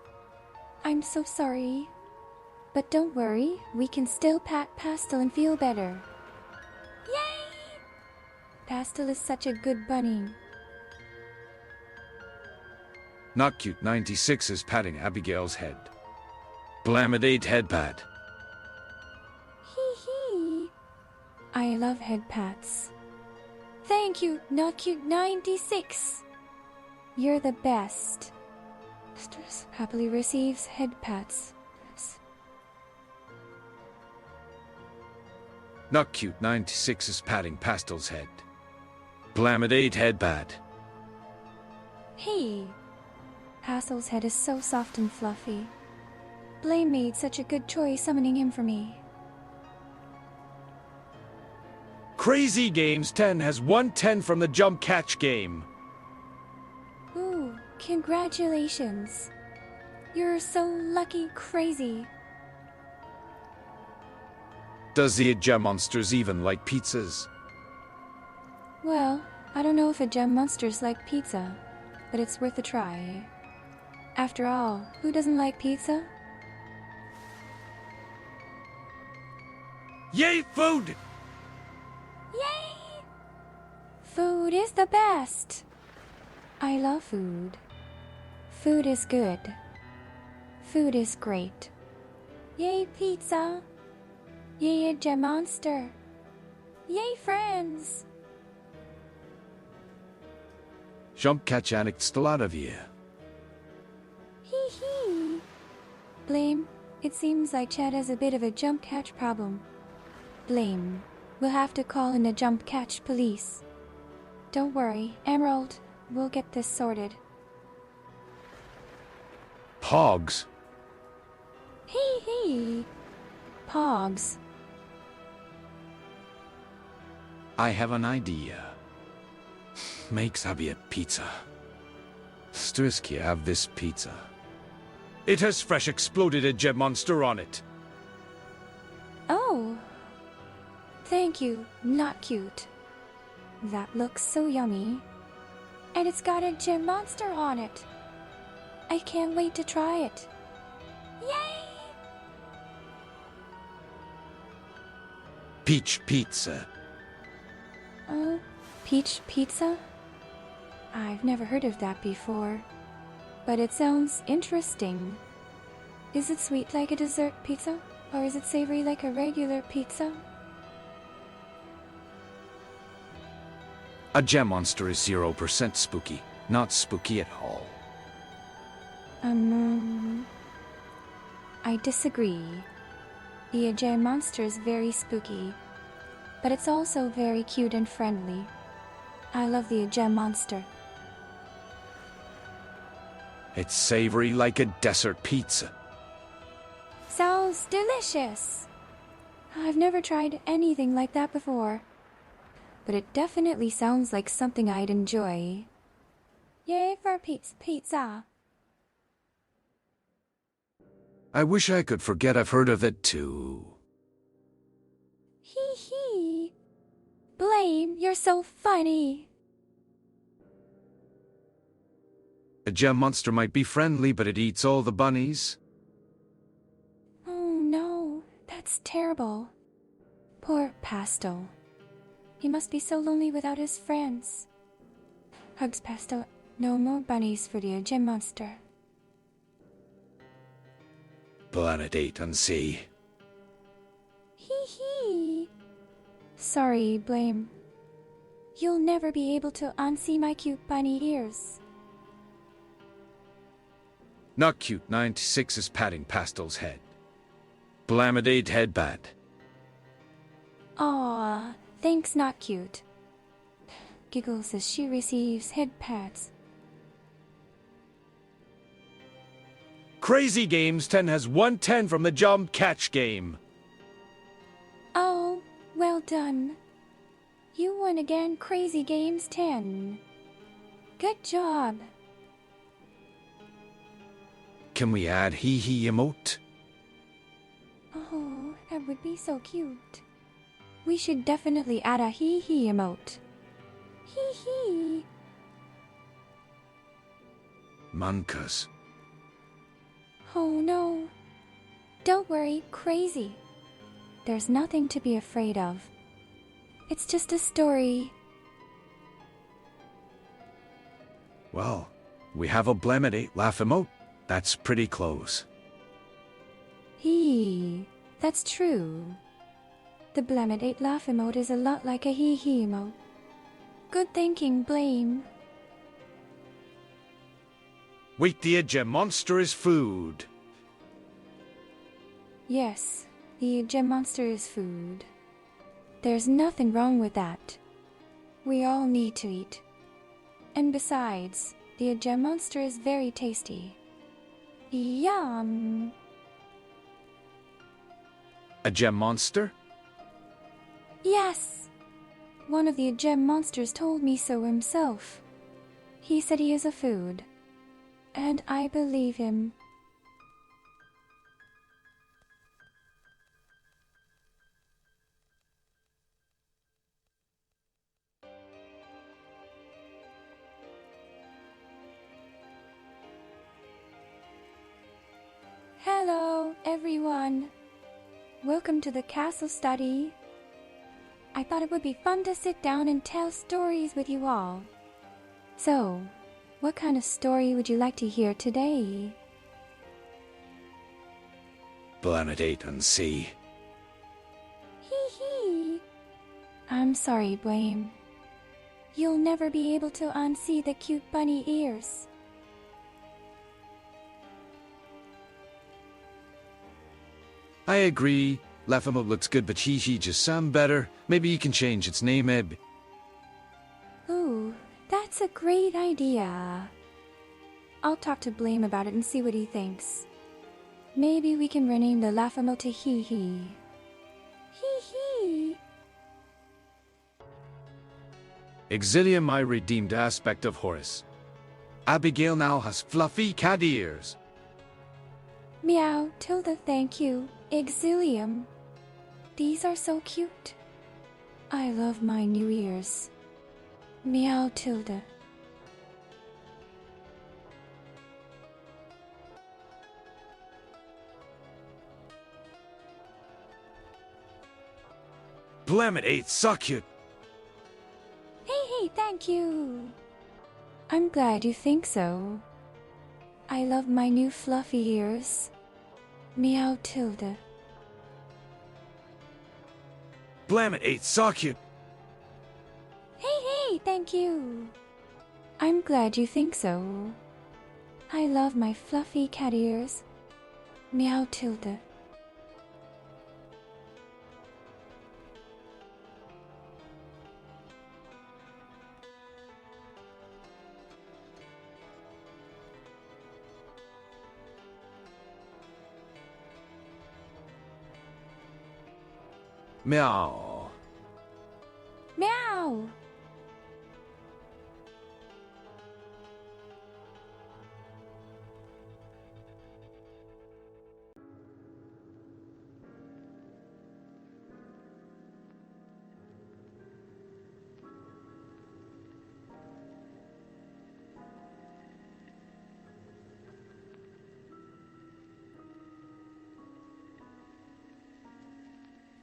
I'm so sorry. But don't worry, we can still pat Pastel and feel better. Yay! Pastel is such a good bunny. Not Cute 96 is patting Abigail's head. Blamidate head pat. Hee hee. I love head pats. Thank you, Not Cute 96. You're the best. Mistress happily receives head pats. Not Cute 96 is patting Pastel's head. Blamidate head pat. Hey. Pastel's head is so soft and fluffy. Blame made such a good choice summoning him for me. Crazy Games 10 has won 10 from the jump catch game. Ooh, congratulations. You're so lucky, Crazy. Does the gem monsters even like pizzas? Well, I don't know if a gem monsters like pizza, but it's worth a try. After all, who doesn't like pizza? Yay, food! Yay! Food is the best. I love food. Food is good. Food is great. Yay, pizza! Yay, a gem monster! Yay, friends! Jump catch addict still out of here. Hee hee! Blame, It seems like Chad has a bit of a jump catch problem. Blame. We'll have to call in the jump catch police. Don't worry, Emerald. We'll get this sorted. Pogs. Hee. Pogs. I have an idea. Make Xavier pizza. Strisky have this pizza. It has fresh exploded a gem monster on it. Oh. Thank you, not cute. That looks so yummy. And it's got a gem monster on it. I can't wait to try it. Yay! Peach pizza. Oh, peach pizza? I've never heard of that before. But it sounds interesting. Is it sweet like a dessert pizza? Or is it savory like a regular pizza? A gem monster is 0% spooky. Not spooky at all. I disagree. The gem monster is very spooky, but it's also very cute and friendly. I love the gem monster. It's savory like a dessert pizza. Sounds delicious! I've never tried anything like that before, but it definitely sounds like something I'd enjoy. Yay for pizza! I wish I could forget I've heard of it too. Hee. Blame, you're so funny. A gem monster might be friendly, but it eats all the bunnies. Oh no, that's terrible. Poor Pastel. He must be so lonely without his friends. Hugs, Pastel. No more bunnies for the gem monster. Planet 8 and C. Hee. Sorry, Blame. You'll never be able to unsee my cute bunny ears. Not cute. 96 is patting Pastel's head. Blamidate headband. Aw, thanks, not cute. Giggles as she receives head pats. Crazy Games 10 has 110 from the jump catch game. Oh, well done. You won again, Crazy Games 10. Good job. Can we add hee emote? Oh, that would be so cute. We should definitely add a hee emote. Hee. Mankas. Oh no. Don't worry, Crazy. There's nothing to be afraid of. It's just a story. Well, we have a Blamidate laugh emote. That's pretty close. That's true. The Blamidate laugh emote is a lot like a hee emote. Good thinking, Blame. Wait, the gem monster is food. Yes, the gem monster is food. There's nothing wrong with that. We all need to eat. And besides, the gem monster is very tasty. Yum! A gem monster? Yes! One of the gem monsters told me so himself. He said he is a food. And I believe him. Hello, everyone. Welcome to the castle study. I thought it would be fun to sit down and tell stories with you all. So, what kind of story would you like to hear today? Planet 8 and C. Hee. I'm sorry, Blame. You'll never be able to unsee the cute bunny ears. I agree. Laugh-em-up looks good, but he just sound better. Maybe you can change its name, Eb. Ooh, that's a great idea. I'll talk to Blame about it and see what he thinks. Maybe we can rename the Laugh-em-up to Hee Hee. Hee Hee! Exilia, my redeemed aspect of Horace. Abigail now has fluffy cat ears. Meow, Tilda, thank you. Exilium. These are so cute. I love my new ears. Meow, Tilda. Blam it, it's so cute. Hey, thank you. I'm glad you think so. I love my new fluffy ears. Meow, Tilda. Blam it, it's so cute. Hey, thank you. I'm glad you think so. I love my fluffy cat ears. Meow, Tilda. Meow. Meow!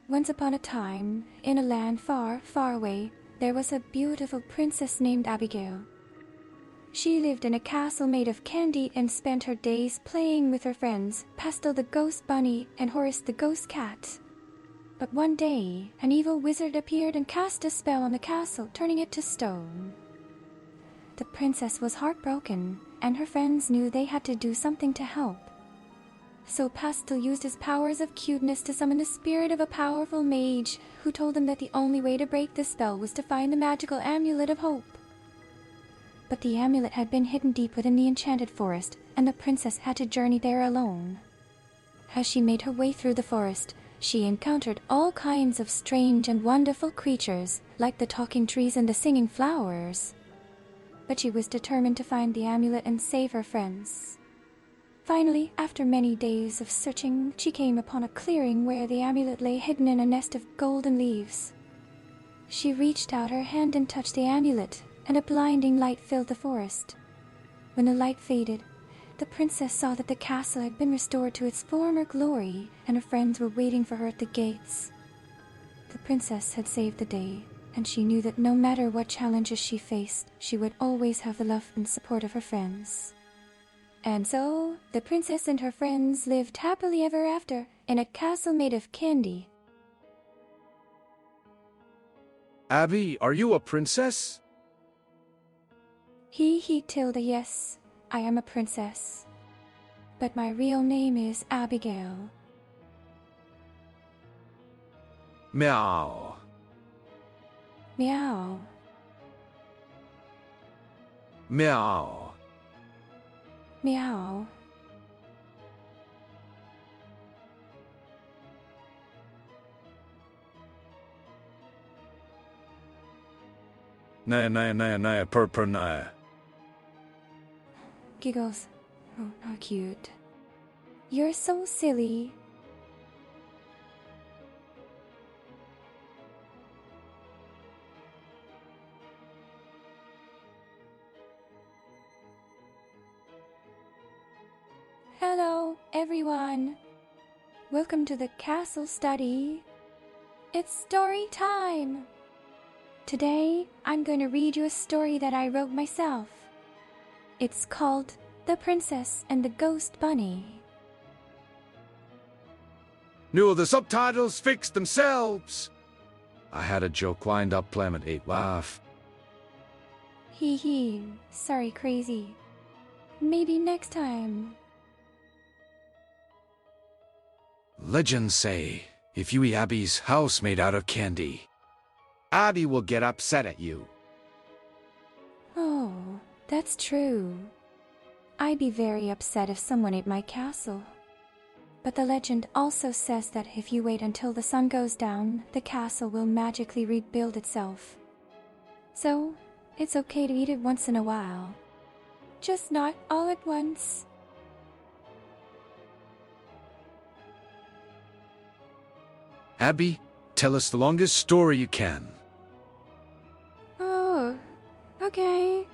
Once upon a time, in a land far, far away, there was a beautiful princess named Abigail. She lived in a castle made of candy and spent her days playing with her friends, Pastel the ghost bunny and Horace the ghost cat. But one day, an evil wizard appeared and cast a spell on the castle, turning it to stone. The princess was heartbroken, and her friends knew they had to do something to help. So Pastel used his powers of cuteness to summon the spirit of a powerful mage, who told him that the only way to break the spell was to find the magical amulet of hope. But the amulet had been hidden deep within the enchanted forest, and the princess had to journey there alone. As she made her way through the forest, she encountered all kinds of strange and wonderful creatures, like the talking trees and the singing flowers. But she was determined to find the amulet and save her friends. Finally, after many days of searching, she came upon a clearing where the amulet lay hidden in a nest of golden leaves. She reached out her hand and touched the amulet, and a blinding light filled the forest. When the light faded, the princess saw that the castle had been restored to its former glory, and her friends were waiting for her at the gates. The princess had saved the day, and she knew that no matter what challenges she faced, she would always have the love and support of her friends. And so, the princess and her friends lived happily ever after in a castle made of candy. Abby, are you a princess? Hee, Tilda, yes, I am a princess. But my real name is Abigail. Meow. Meow. Meow. Meow. Naya, purr, naya. Giggles. Oh, how cute. You're so silly. Hello, everyone. Welcome to the castle study. It's story time. Today, I'm going to read you a story that I wrote myself. It's called The Princess and the Ghost Bunny. No, the subtitles fix themselves. I had a joke lined up, Planet 8 laugh. Hee, sorry, crazy. Maybe next time. Legends say, if you eat Abby's house made out of candy, Abby will get upset at you. Oh, that's true. I'd be very upset if someone ate my castle. But the legend also says that if you wait until the sun goes down, the castle will magically rebuild itself. So, it's okay to eat it once in a while. Just not all at once. Abby, tell us the longest story you can. Oh, okay.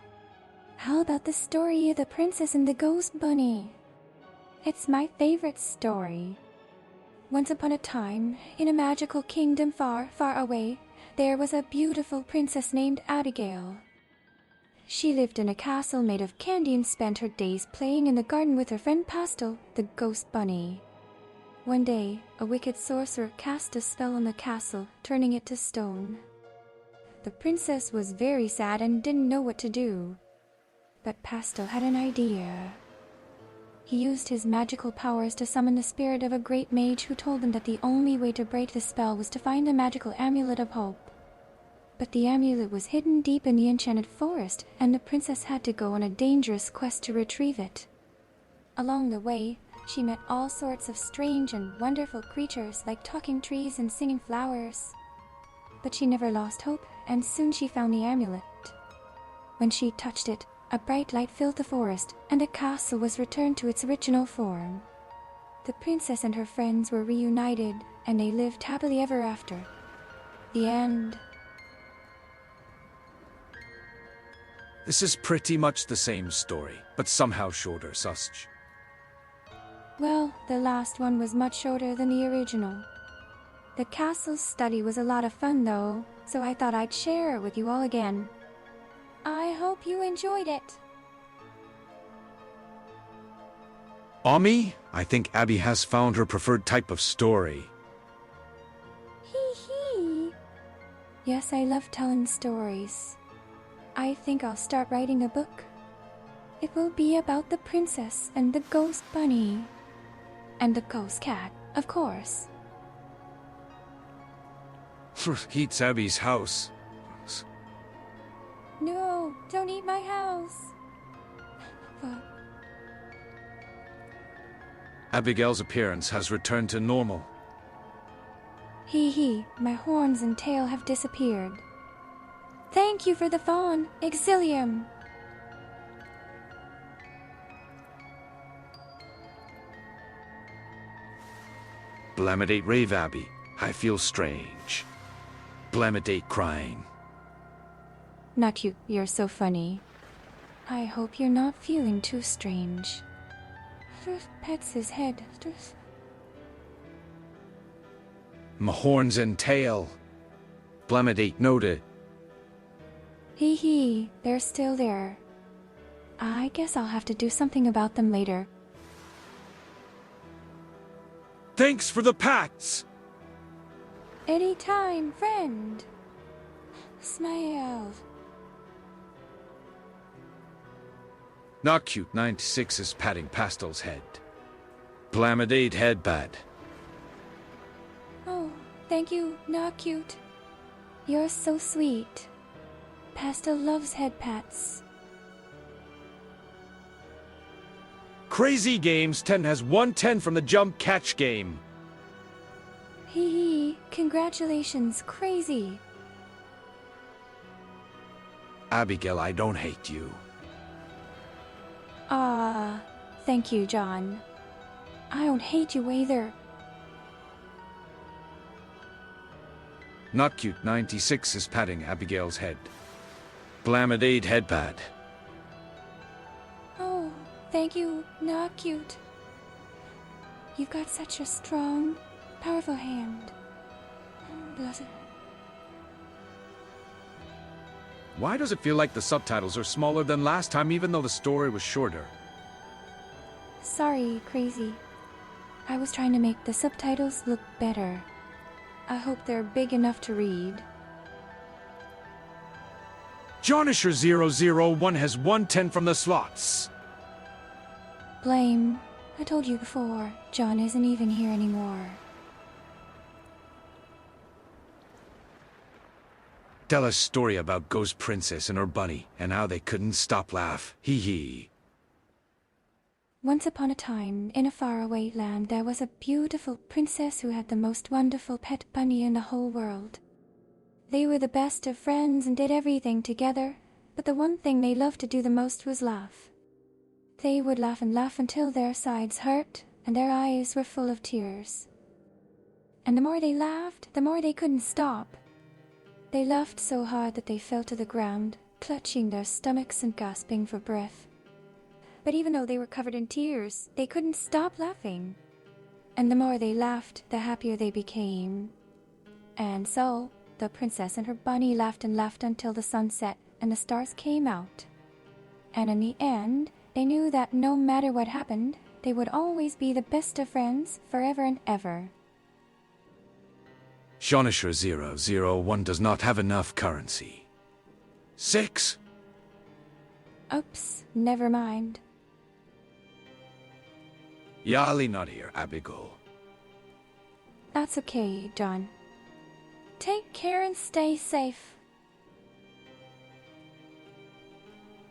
How about the story of the princess and the ghost bunny? It's my favorite story. Once upon a time, in a magical kingdom far, far away, there was a beautiful princess named Abigail. She lived in a castle made of candy and spent her days playing in the garden with her friend Pastel, the ghost bunny. One day, a wicked sorcerer cast a spell on the castle, turning it to stone. The princess was very sad and didn't know what to do. But Pastel had an idea. He used his magical powers to summon the spirit of a great mage who told him that the only way to break the spell was to find the magical amulet of hope. But the amulet was hidden deep in the enchanted forest, and the princess had to go on a dangerous quest to retrieve it. Along the way, she met all sorts of strange and wonderful creatures like talking trees and singing flowers. But she never lost hope, and soon she found the amulet. When she touched it, a bright light filled the forest, and the castle was returned to its original form. The princess and her friends were reunited, and they lived happily ever after. The end. This is pretty much the same story, but somehow shorter, Susch. Well, the last one was much shorter than the original. The castle study was a lot of fun though, so I thought I'd share it with you all again. I hope you enjoyed it. Ami, I think Abby has found her preferred type of story. Hee hee. Yes, I love telling stories. I think I'll start writing a book. It will be about the princess and the ghost bunny. And the ghost cat, of course. Eats Abby's house. No, don't eat my house. But Abigail's appearance has returned to normal. hee hee, my horns and tail have disappeared. Thank you for the fawn, Exilium. Blamidate rave Abby. I feel strange. Blamidate crying. Not you, you're so funny. I hope you're not feeling too strange. Just pets his head. Just... My horns and tail. Blamidate noted. Hee hee, they're still there. I guess I'll have to do something about them later. Thanks for the pats! Anytime, friend. Smile. Not cute 96 is patting Pastel's head. Blamidate head bad. Oh, thank you, not cute. You're so sweet. Pastel loves head pats. Crazy Games 10 has 110 from the jump catch game. Hee hee, congratulations, crazy. Abigail, I don't hate you. Ah, thank you, John. I don't hate you either. Not cute 96 is patting Abigail's head. Blamidate head bad. Oh, thank you, not cute. You've got such a strong, powerful hand. Bless it. Why does it feel like the subtitles are smaller than last time even though the story was shorter? Sorry, crazy. I was trying to make the subtitles look better. I hope they're big enough to read. Jonisher001 has 110 from the slots. Blame. I told you before, John isn't even here anymore. Tell a story about Ghost Princess and her bunny, and how they couldn't stop laugh. Hee hee. Once upon a time, in a faraway land, there was a beautiful princess who had the most wonderful pet bunny in the whole world. They were the best of friends and did everything together, but the one thing they loved to do the most was laugh. They would laugh and laugh until their sides hurt and their eyes were full of tears. And the more they laughed, the more they couldn't stop. They laughed so hard that they fell to the ground, clutching their stomachs and gasping for breath. But even though they were covered in tears, they couldn't stop laughing. And the more they laughed, the happier they became. And so, the princess and her bunny laughed and laughed until the sun set and the stars came out. And in the end, they knew that no matter what happened, they would always be the best of friends forever and ever. Shonisher 001 does not have enough currency. 6. Oops, never mind. Yali not here, Abigail. That's okay, John. Take care and stay safe.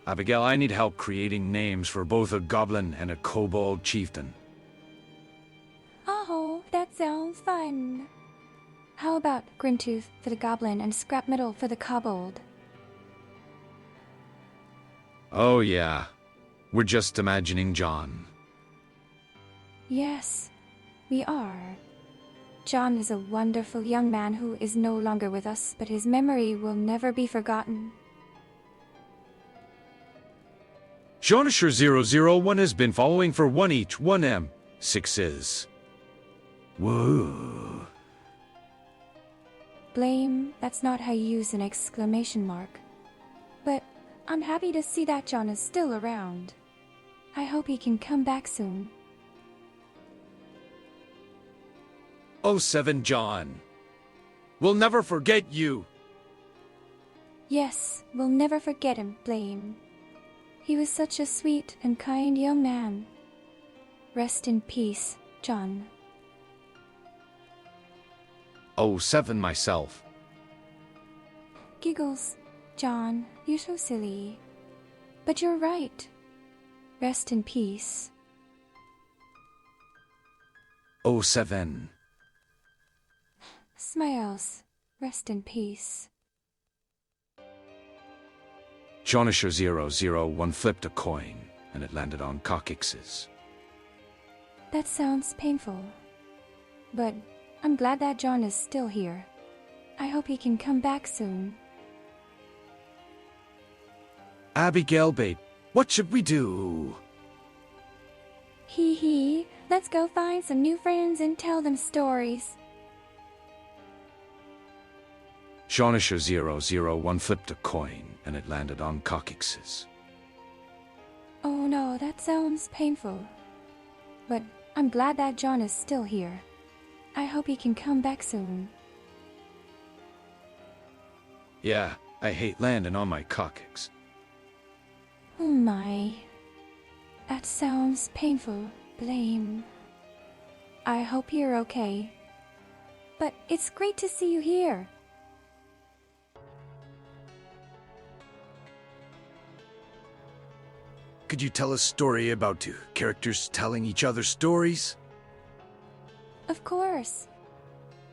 Abigail, I need help creating names for both a goblin and a kobold chieftain. Oh, that sounds fun. How about Grintooth for the goblin and Scrapmetal for the kobold? Oh yeah, we're just imagining John. Yes, we are. John is a wonderful young man who is no longer with us, but his memory will never be forgotten. Shonisher 001 has been following for 1 each, 1M. 6 is. Whoa. Blame, that's not how you use an exclamation mark. But I'm happy to see that John is still around. I hope he can come back soon. 07 John. We'll never forget you. Yes, we'll never forget him, Blame. He was such a sweet and kind young man. Rest in peace, John. 07 myself. Giggles, John, you're so silly. But you're right. Rest in peace. 07. Smiles, rest in peace. Shonisher 001 flipped a coin, and it landed on Cockix's. That sounds painful. But I'm glad that John is still here. I hope he can come back soon. Abigail, babe, what should we do? Hee hee, let's go find some new friends and tell them stories. Shonisher 001 flipped a coin, and it landed on Cockix's. Oh no, that sounds painful. But I'm glad that John is still here. I hope he can come back soon. Yeah, I hate landing on my Cockix. Oh my. That sounds painful, Blame. I hope you're okay. But it's great to see you here. Could you tell a story about two characters telling each other stories? Of course.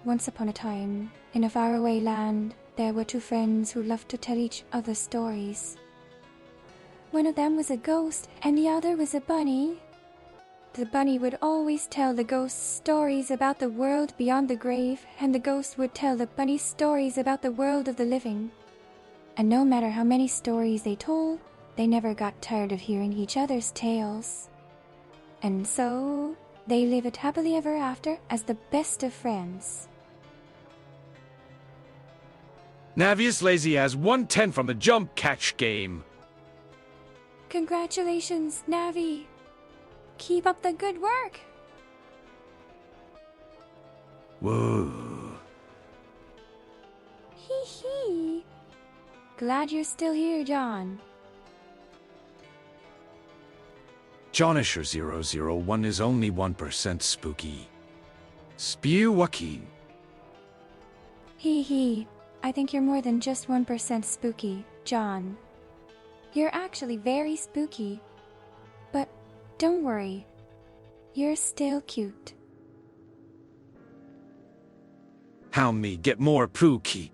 Once upon a time, in a faraway land, there were two friends who loved to tell each other stories. One of them was a ghost, and the other was a bunny. The bunny would always tell the ghost stories about the world beyond the grave, and the ghost would tell the bunny stories about the world of the living. And no matter how many stories they told, they never got tired of hearing each other's tales. And so, they lived happily ever after as the best of friends. Navius Lazy has 110 from the jump catch game. Congratulations, Navi! Keep up the good work! Whoa. Hee hee! Glad you're still here, John. Jonisher001 is only 1% spooky. Spew Joaquin. Hee hee. I think you're more than just 1% spooky, John. You're actually very spooky. But don't worry. You're still cute. How me get more pooky?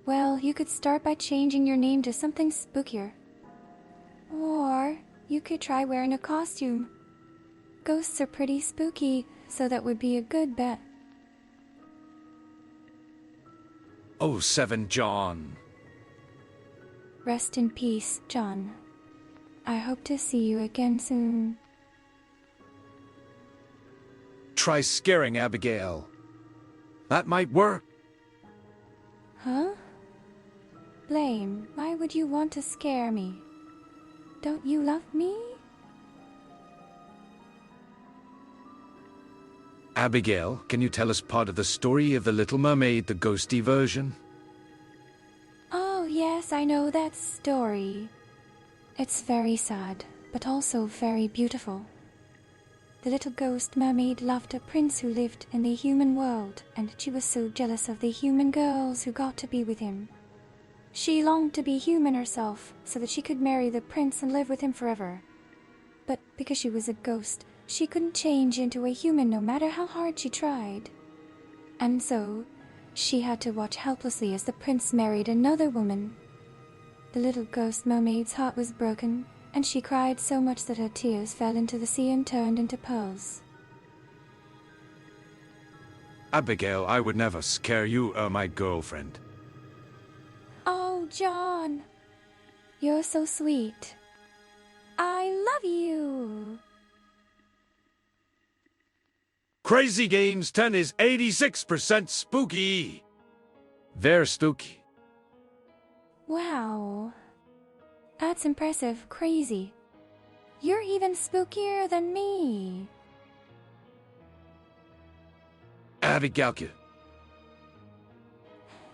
Well, you could start by changing your name to something spookier. Or you could try wearing a costume. Ghosts are pretty spooky, so that would be a good bet. Oh, 7 John. Rest in peace, John. I hope to see you again soon. Try scaring Abigail. That might work. Huh? Blame, why would you want to scare me? Don't you love me? Abigail, can you tell us part of the story of the Little Mermaid, the ghosty version? Oh, yes, I know that story. It's very sad, but also very beautiful. The little ghost mermaid loved a prince who lived in the human world, and she was so jealous of the human girls who got to be with him. She longed to be human herself, so that she could marry the prince and live with him forever. But because she was a ghost, she couldn't change into a human no matter how hard she tried. And so, she had to watch helplessly as the prince married another woman. The little ghost mermaid's heart was broken, and she cried so much that her tears fell into the sea and turned into pearls. Abigail, I would never scare you or my girlfriend. Oh, John! You're so sweet. I love you! Crazy Games 10 is 86% spooky. Very spooky. Wow. That's impressive. Crazy. You're even spookier than me. Abigail.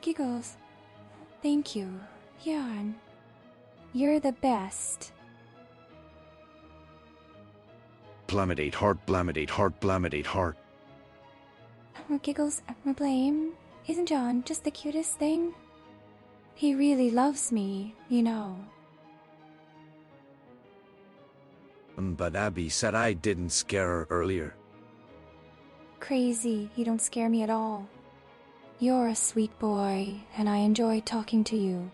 Giggles. Thank you, Jan. You're the best. Blamidate heart, blamidate heart, blamidate heart. Giggles, blame. Isn't John just the cutest thing? He really loves me, you know. But Abby said I didn't scare her earlier. Crazy, you don't scare me at all. You're a sweet boy, and I enjoy talking to you.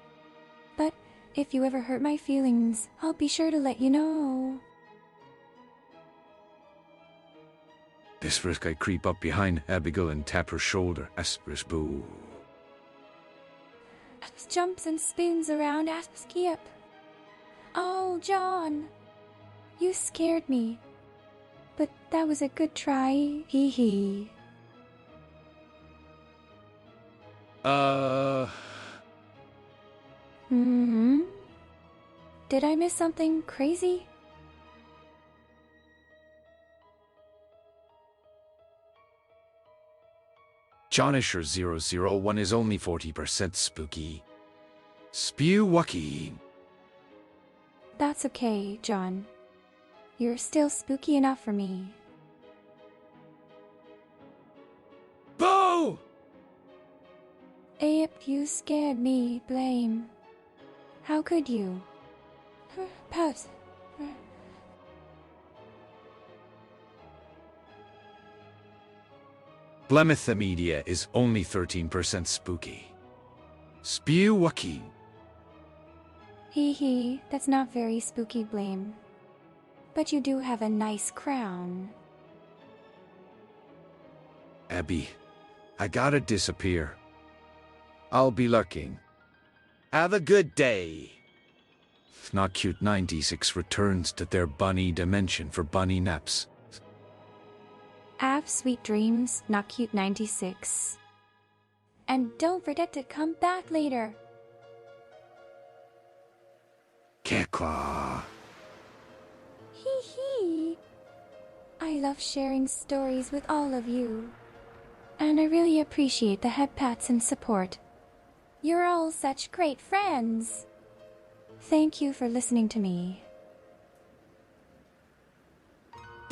But if you ever hurt my feelings, I'll be sure to let you know. This risk I creep up behind Abigail and tap her shoulder. Aspris boo. Jumps and spins around Skip. Oh, John. You scared me. But that was a good try. Hee hee. Did I miss something crazy? Jonisher001 is only 40% spooky. Spew Joaquin. That's okay, John. You're still spooky enough for me. Boo! Ape, you scared me, blame. How could you? Pause. Blemith Media is only 13% spooky. Spew Joaquin. Hee hee, that's not very spooky, blame. But you do have a nice crown. Abby, I gotta disappear. I'll be lurking. Have a good day. Not Cute 96 returns to their bunny dimension for bunny naps. Have sweet dreams, Not Cute 96. And don't forget to come back later. Kekwa. Hee hee. I love sharing stories with all of you. And I really appreciate the head pats and support. You're all such great friends. Thank you for listening to me.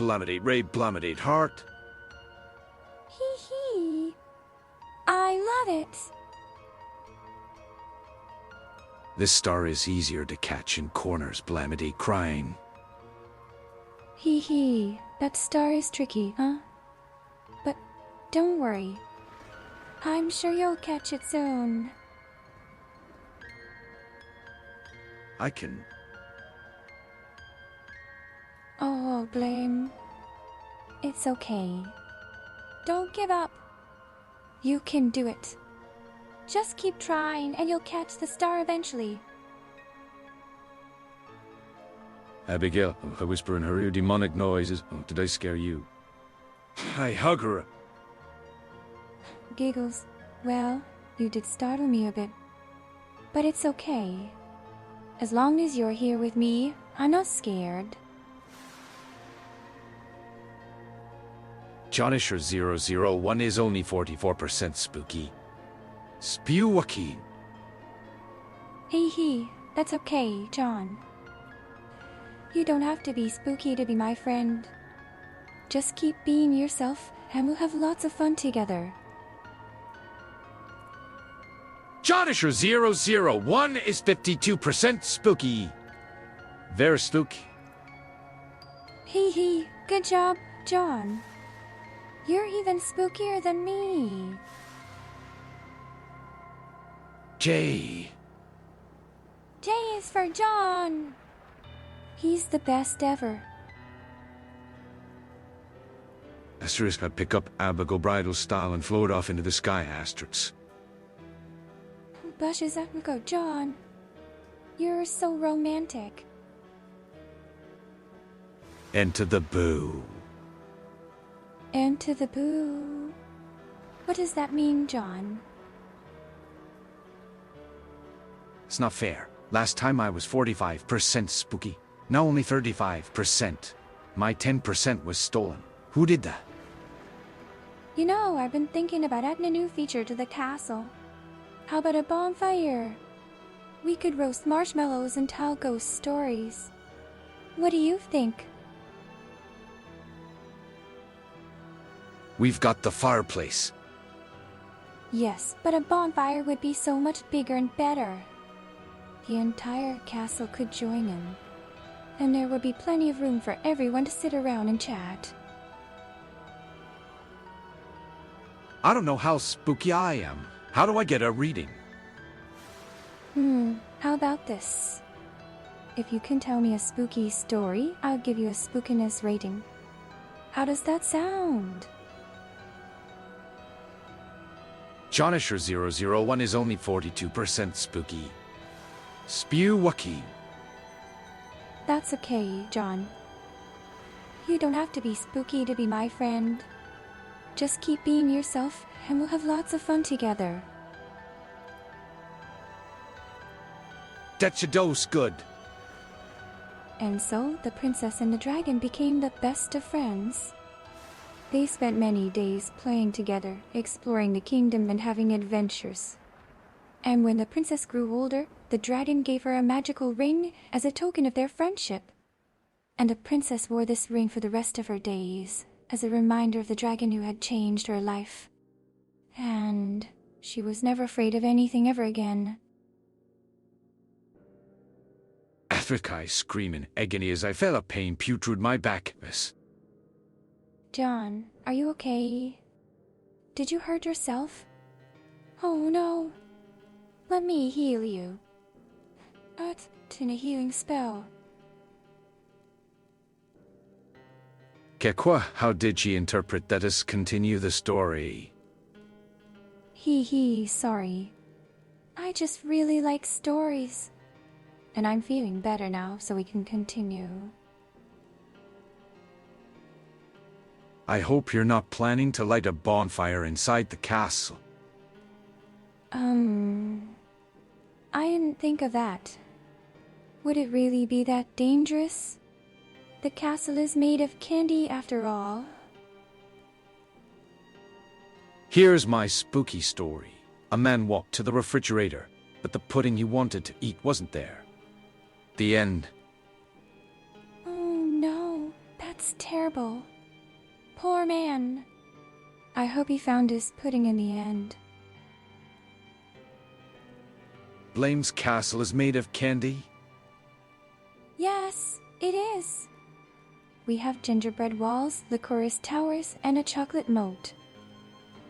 Blamidate heart. Hee hee. I love it. This star is easier to catch in corners, Blamidate crying. Hee hee. That star is tricky, huh? But don't worry. I'm sure you'll catch it soon. I can. Oh, blame. It's okay. Don't give up. You can do it. Just keep trying and you'll catch the star eventually. Abigail, I whisper in her ear demonic noises. Oh, did I scare you? I hug her. Giggles. Well, you did startle me a bit. But it's okay. As long as you're here with me, I'm not scared. Jonisher 001 is only 44% spooky. Spew Joaquin. Hee hee. That's okay, John. You don't have to be spooky to be my friend. Just keep being yourself and we'll have lots of fun together. Jonisher 001 is 52% spooky. Very spooky. Hee hee. Good job, John. You're even spookier than me. J. J is for John. He's the best ever. Asterisk, I pick up Abigail bridal style and float off into the sky, asterisks. Bushes Abigail, John. You're so romantic. Into the boo. And to the boo. What does that mean, John? It's not fair. Last time I was 45% spooky. Now only 35%. My 10% was stolen. Who did that? You know, I've been thinking about adding a new feature to the castle. How about a bonfire? We could roast marshmallows and tell ghost stories. What do you think? We've got the fireplace. Yes, but a bonfire would be so much bigger and better. The entire castle could join in. And there would be plenty of room for everyone to sit around and chat. I don't know how spooky I am. How do I get a reading? How about this? If you can tell me a spooky story, I'll give you a spookiness rating. How does that sound? Jonisher 001 is only 42% spooky. Spew Joaquin. That's okay, John. You don't have to be spooky to be my friend. Just keep being yourself and we'll have lots of fun together. That's your dose good. And so the princess and the dragon became the best of friends. They spent many days playing together, exploring the kingdom and having adventures. And when the princess grew older, the dragon gave her a magical ring as a token of their friendship. And the princess wore this ring for the rest of her days, as a reminder of the dragon who had changed her life. And she was never afraid of anything ever again. Africa screaming agony as I felt a pain putrid my back. John, are you okay? Did you hurt yourself? Oh no. Let me heal you. That's in a healing spell. Quoi? How did she interpret that as continue the story? Sorry. I just really like stories. And I'm feeling better now, so we can continue. I hope you're not planning to light a bonfire inside the castle. I didn't think of that. Would it really be that dangerous? The castle is made of candy after all. Here's my spooky story. A man walked to the refrigerator, but the pudding he wanted to eat wasn't there. The end. Oh no, that's That's terrible. Poor man. I hope he found his pudding in the end. Blame's castle is made of candy? Yes, it is. We have gingerbread walls, licorice towers, and a chocolate moat.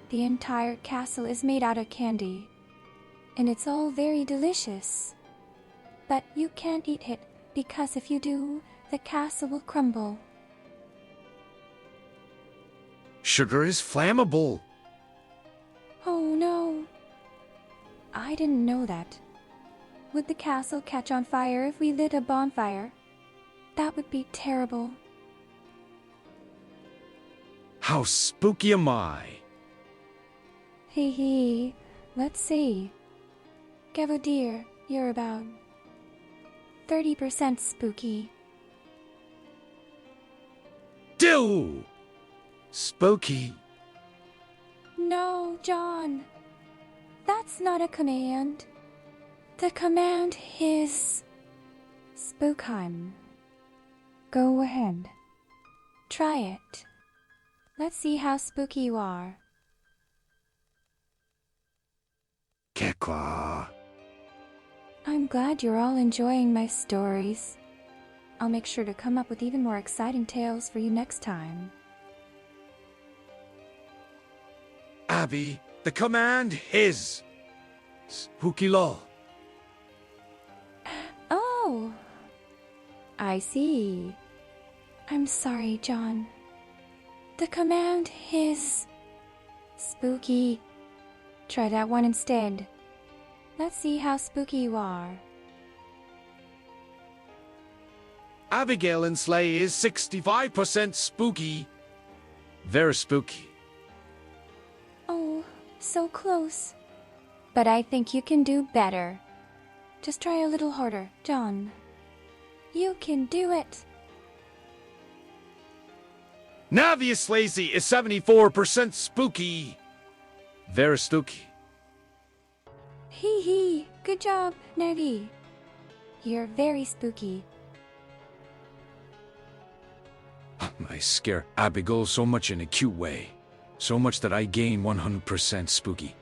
The entire castle is made out of candy, and it's all very delicious. But you can't eat it, because if you do, the castle will crumble. Sugar is flammable. Oh no. I didn't know that. Would the castle catch on fire if we lit a bonfire? That would be terrible. How spooky am I? Hee hee. Let's see. Gavodier, you're about 30% spooky. Do! Spooky. No, John. That's not a command. The command is Spookheim. Go ahead. Try it. Let's see how spooky you are. Kekwa. I'm glad you're all enjoying my stories. I'll make sure to come up with even more exciting tales for you next time. Abby, the command is Spooky Law. Oh, I see. I'm sorry, John. The command is spooky. Try that one instead. Let's see how spooky you are. Abigail in Slay is 65% spooky. Very spooky. Oh, so close. But I think you can do better. Just try a little harder, John. You can do it. Navius Lazy is 74% spooky. Very spooky. Hee hee. Good job, Navi. You're very spooky. I scare Abigail so much in a cute way. So much that I gain 100% spooky.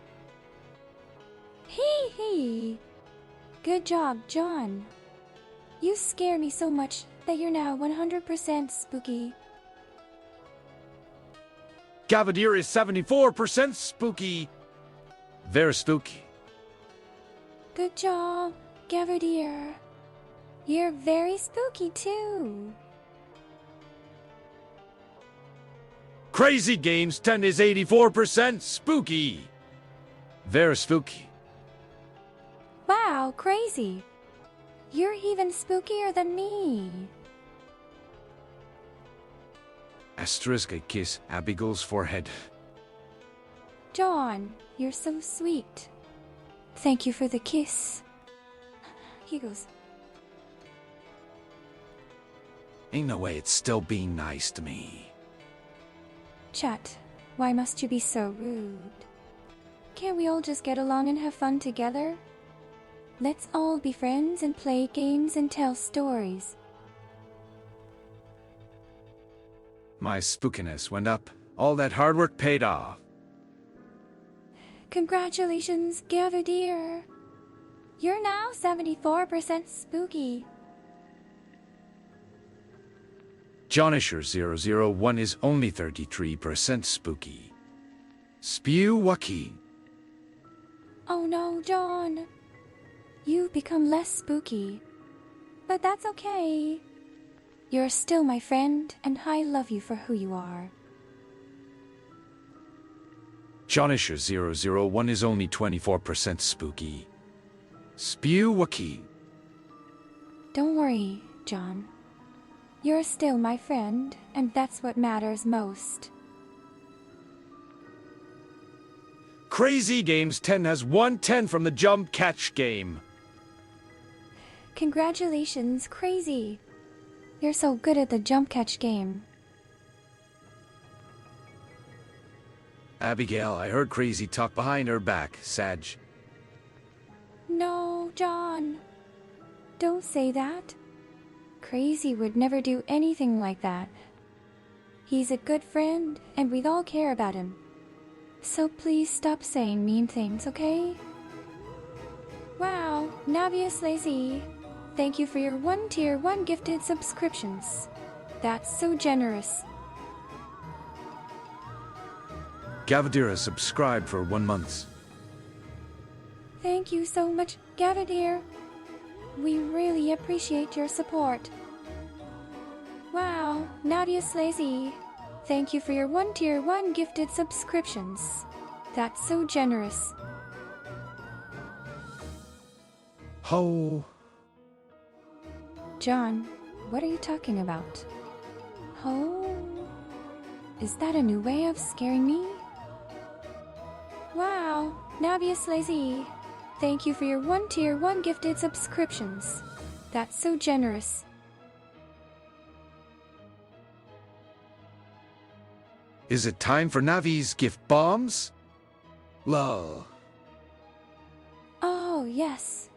Hee hee. Good job, John. You scare me so much that you're now 100% spooky. Gavodier is 74% spooky. Very spooky. Good job, Gavodier. You're very spooky too. Crazy Games 10 is 84% spooky. Very spooky. Wow, crazy. You're even spookier than me. Asterisk, I kiss Abigail's forehead. John, you're so sweet. Thank you for the kiss. He goes, Ain't no way it's still being nice to me. Chat, why must you be so rude? Can't we all just get along and have fun together? Let's all be friends and play games and tell stories. My spookiness went up. All that hard work paid off. Congratulations, Gavodier. You're now 74% spooky. Jonisher001 is only 33% spooky. Spew Waki. Oh no, John. You've become less spooky. But that's okay. You're still my friend, and I love you for who you are. Jonisher001 is only 24% spooky. Spew Waki. Don't worry, John. You're still my friend, and that's what matters most. Crazy Games 10 has 110 from the jump catch game. Congratulations, Crazy. You're so good at the jump catch game. Abigail, I heard Crazy talk behind her back, Sag. No, John. Don't say that. Crazy would never do anything like that. He's a good friend, and we all care about him. So please stop saying mean things, okay? Wow, Navius Lazy. Thank you for your 1 tier 1 gifted subscriptions. That's so generous. Gavadira subscribed for 1 month. Thank you so much, Gavadir. We really appreciate your support. Wow, Nadia Slazy. Thank you for your 1 tier 1 gifted subscriptions. That's so generous. Ho. John, what are you talking about? Oh, is that a new way of scaring me? Wow, Navius Lazy. Thank you for your 1 tier 1 gifted subscriptions. That's so generous. Is it time for Navi's gift bombs? Lol. Oh, yes.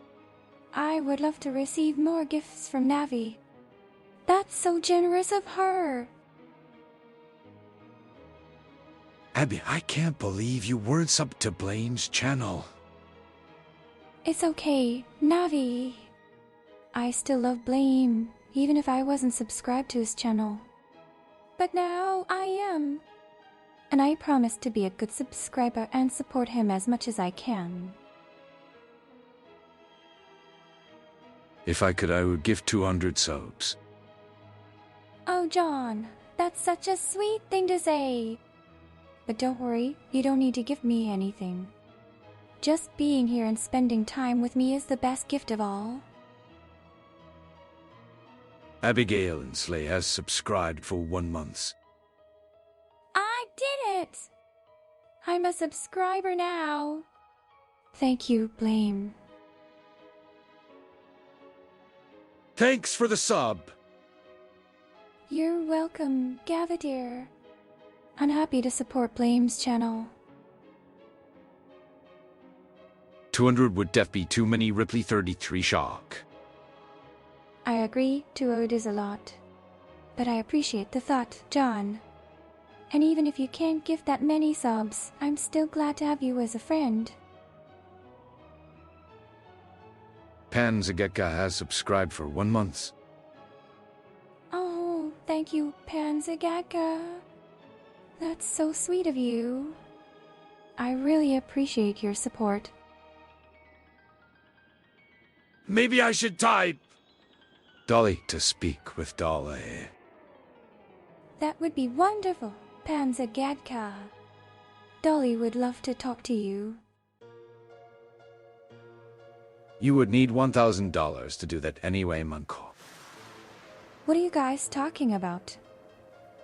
I would love to receive more gifts from Navi. That's so generous of her. Abby, I can't believe you weren't subbed to Blaine's channel. It's okay, Navi. I still love Blame, even if I wasn't subscribed to his channel. But now I am. And I promise to be a good subscriber and support him as much as I can. If I could, I would give 200 subs. Oh, John, that's such a sweet thing to say. But don't worry, you don't need to give me anything. Just being here and spending time with me is the best gift of all. Abigail and Slay has subscribed for 1 month. I did it! I'm a subscriber now. Thank you, Blame. Thanks for the sub. You're welcome, Gavadir. I'm happy to support Blame's channel. 200 would def be too many. Ripley 33 shock. I agree, 200 is a lot. But I appreciate the thought, John. And even if you can't give that many subs, I'm still glad to have you as a friend. Panzageka has subscribed for 1 month. Oh, thank you, Panzagaka. That's so sweet of you. I really appreciate your support. Maybe I should type Dolly to speak with Dolly. That would be wonderful, Panzagaka. Dolly would love to talk to you. You would need $1,000 to do that anyway, Munko. What are you guys talking about?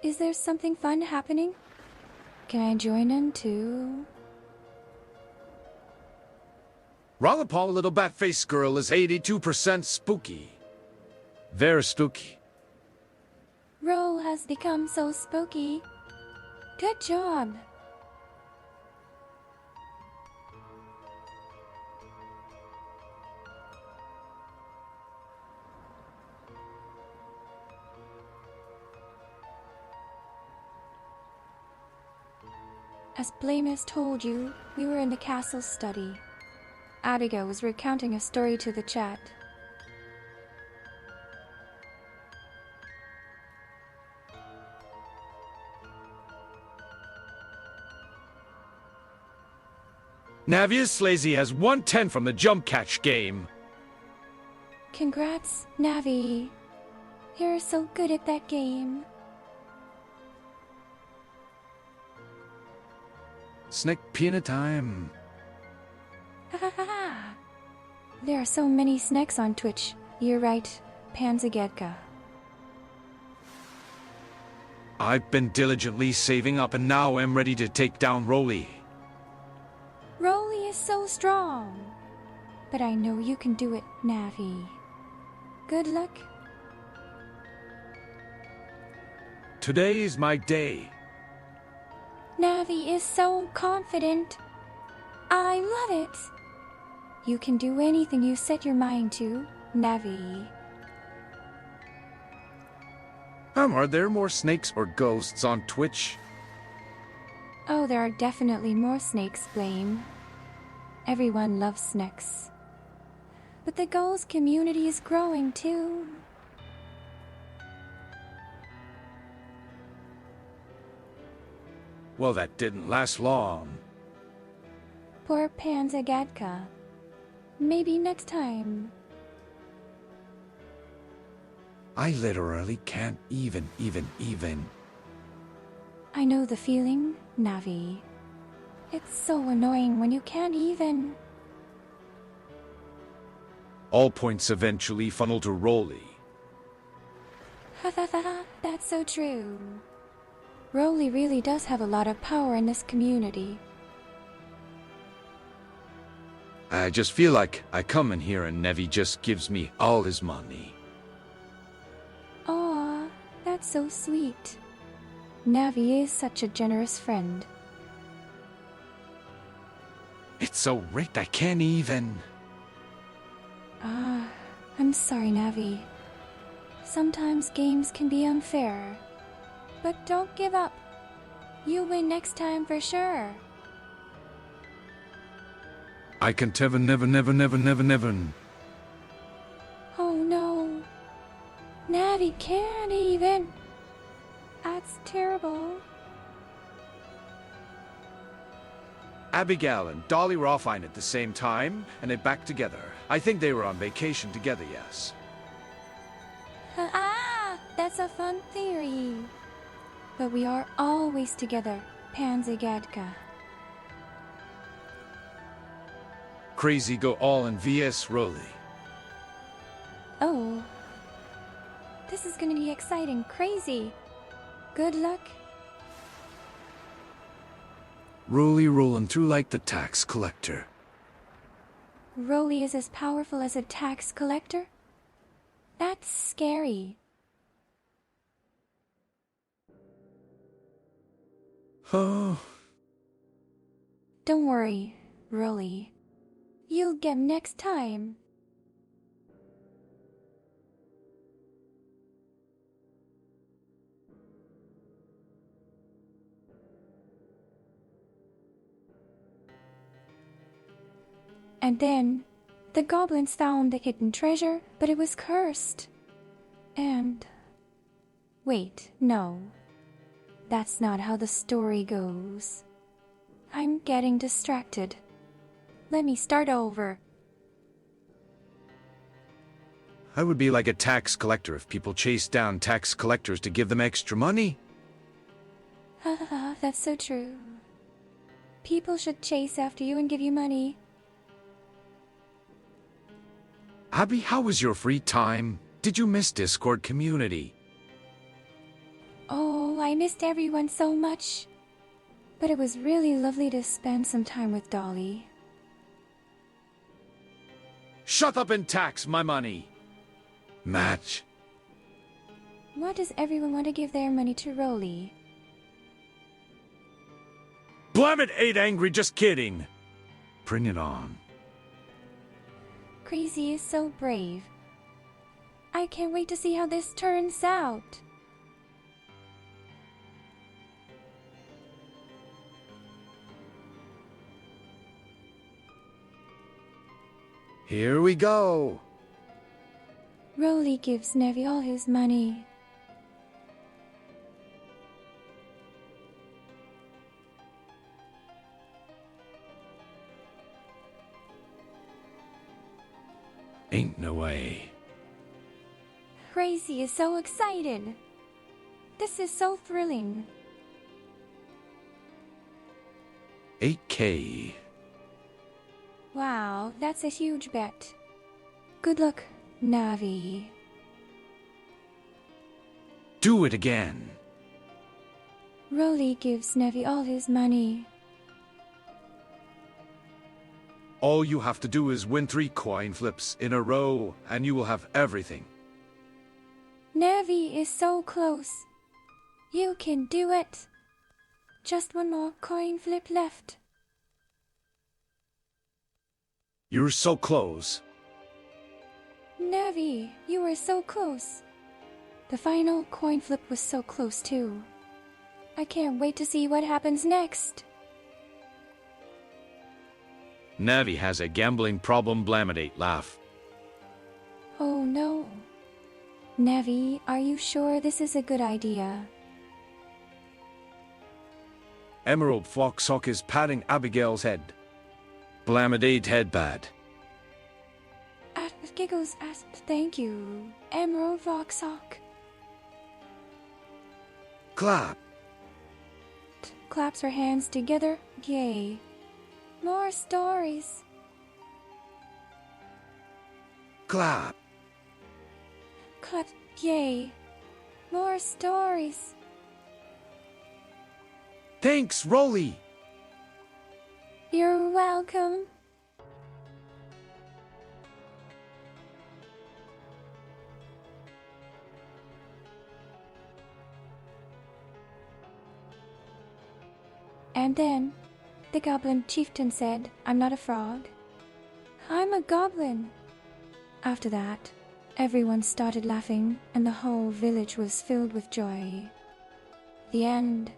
Is there something fun happening? Can I join in too? Rollapall little bat-faced girl is 82% spooky. Very spooky. Roll has become so spooky. Good job. As Blame has told you, we were in the castle study. Abigail was recounting a story to the chat. Navius Lazy has 110 from the jump catch game. Congrats, Navi. You're so good at that game. Snack peanut time. Ha ha ha ha. There are so many snacks on Twitch. You're right, Panzagedka. I've been diligently saving up and now am ready to take down Rolly. Rolly is so strong. But I know you can do it, Navi. Good luck. Today is my day. Navi is so confident. I love it. You can do anything you set your mind to, Navi. Are there more snakes or ghosts on Twitch? Oh, there are definitely more snakes, Blame. Everyone loves snakes. But the ghost community is growing too. Well, that didn't last long. Poor Panzagatka. Maybe next time. I literally can't even. I know the feeling, Navi. It's so annoying when you can't even. All points eventually funnel to Rolly. Ha ha ha ha, that's so true. Rolly really does have a lot of power in this community. I just feel like I come in here and Nevi just gives me all his money. Aw, that's so sweet. Navi is such a generous friend. It's so rigged I can't even. I'm sorry, Navi. Sometimes games can be unfair. But don't give up. You win next time for sure. I can never. Oh no. Navi can't even. That's terrible. Abigail and Dolly were offline at the same time, and they back together. I think they were on vacation together, yes. That's a fun theory. But we are always together, Panzagatka. Crazy go all in VS Rolly. Oh. This is gonna be exciting, crazy. Good luck. Rolly rolling through like the tax collector. Rolly is as powerful as a tax collector? That's scary. Oh. Don't worry, Rolly. You'll get him next time. And then, the goblins found the hidden treasure, but it was cursed. And... wait, no. That's not how the story goes. I'm getting distracted. Let me start over. I would be like a tax collector if people chased down tax collectors to give them extra money. Haha, that's so true. People should chase after you and give you money. Abby, how was your free time? Did you miss Discord community? Oh, I missed everyone so much. But it was really lovely to spend some time with Dolly. Shut up and tax my money! Match. Why does everyone want to give their money to Rolly? Blam it, 8 Angry, just kidding! Bring it on. Crazy is so brave. I can't wait to see how this turns out. Here we go! Rolly gives Nevi all his money. Ain't no way. Crazy is so excited. This is so thrilling. 8K. Wow, that's a huge bet. Good luck, Navi. Do it again. Rolly gives Nevi all his money. All you have to do is win 3 coin flips in a row, and you will have everything. Nevi is so close. You can do it. Just one more coin flip left. You're so close. Nevi, you were so close. The final coin flip was so close too. I can't wait to see what happens next. Navi has a gambling problem, Blamidate laugh. Oh no. Navi, are you sure this is a good idea? Emerald Foxhawk is patting Abigail's head. Blamidate head bad. Giggles asked thank you, Emerald Foxhawk. Clap. Claps her hands together, yay. More stories. Clap. Clap, yay. More stories. Thanks, Rolly. You're welcome. And then, the goblin chieftain said, I'm not a frog. I'm a goblin. After that, everyone started laughing and the whole village was filled with joy. The end.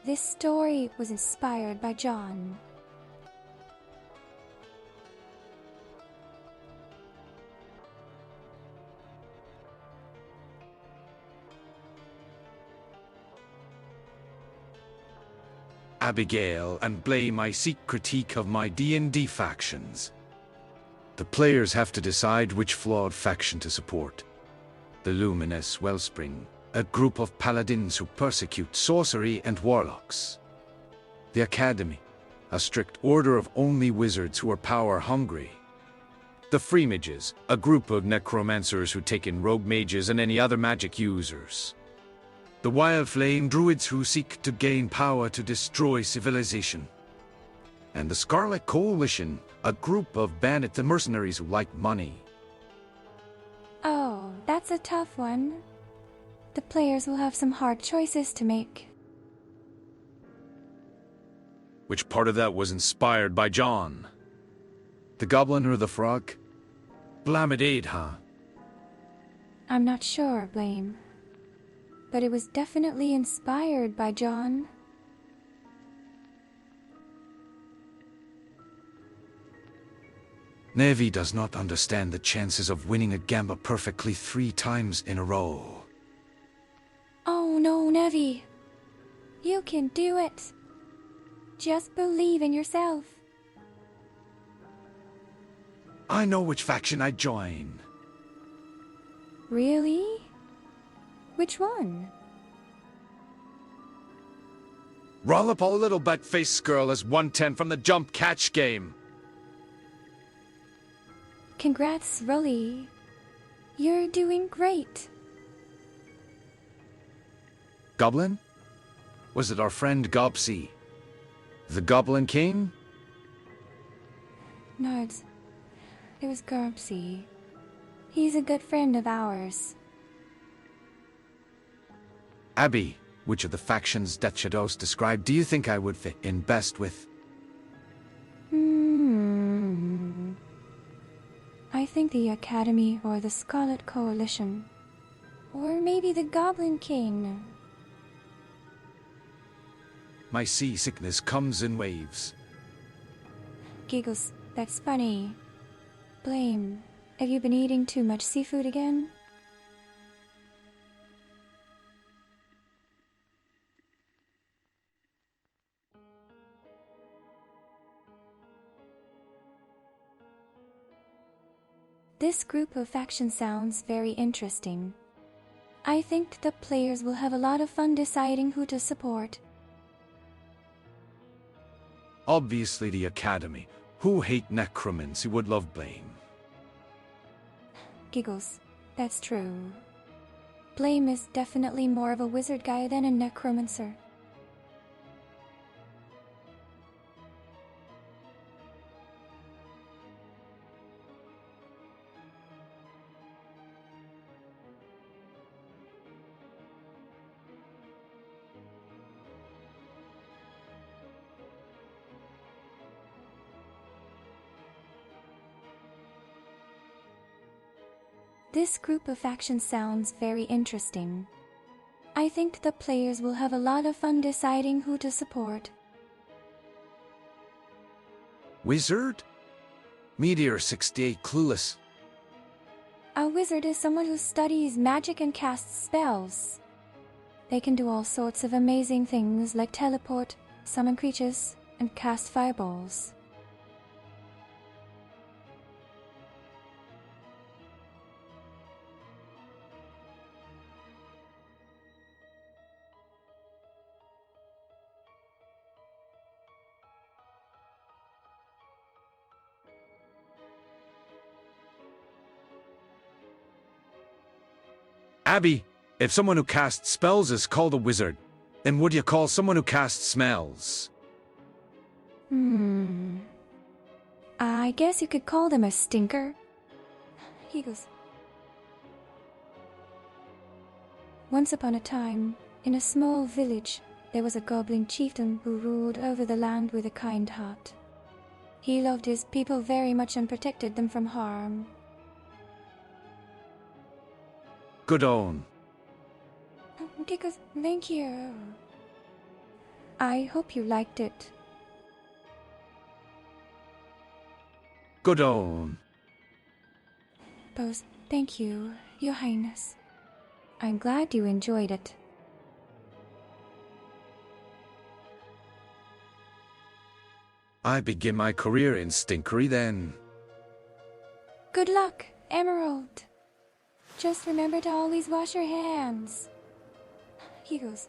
This story was inspired by John. Abigail and Blame, I seek critique of my D&D factions. The players have to decide which flawed faction to support. The Luminous Wellspring, a group of paladins who persecute sorcery and warlocks. The Academy, a strict order of only wizards who are power-hungry. The Free Mages, a group of necromancers who take in rogue mages and any other magic users. The Wild Flame Druids who seek to gain power to destroy civilization. And the Scarlet Coalition, a group of bandits and mercenaries who like money. Oh, that's a tough one. The players will have some hard choices to make. Which part of that was inspired by John? The goblin or the frog? Blamidade, huh? I'm not sure, Blame. But it was definitely inspired by John. Navi does not understand the chances of winning a gamba perfectly 3 times in a row. Oh no, Navi. You can do it. Just believe in yourself. I know which faction I'd join. Really? Which one? Roll up a little butt-faced girl as 110 from the jump catch game. Congrats, Rolly. You're doing great. Goblin? Was it our friend Gobsy? The Goblin King? No, it was Garbsy. He's a good friend of ours. Abby, which of the factions Death Shadows described do you think I would fit in best with? I think the Academy or the Scarlet Coalition. Or maybe the Goblin King. My seasickness comes in waves. Giggles, that's funny. Blame, have you been eating too much seafood again? This group of factions sounds very interesting. I think the players will have a lot of fun deciding who to support. Obviously the Academy, who hate necromancy, would love Blame. Giggles, that's true. Blame is definitely more of a wizard guy than a necromancer. This group of factions sounds very interesting. I think the players will have a lot of fun deciding who to support. Wizard? Meteor 68 Clueless. A wizard is someone who studies magic and casts spells. They can do all sorts of amazing things like teleport, summon creatures, and cast fireballs. Abby, if someone who casts spells is called a wizard, then what do you call someone who casts smells? I guess you could call them a stinker. He goes. Once upon a time, in a small village, there was a goblin chieftain who ruled over the land with a kind heart. He loved his people very much and protected them from harm. Good own. Because thank you. I hope you liked it. Good own. Bose, thank you, Your Highness. I'm glad you enjoyed it. I begin my career in stinkery then. Good luck, Emerald. Just remember to always wash your hands. He goes.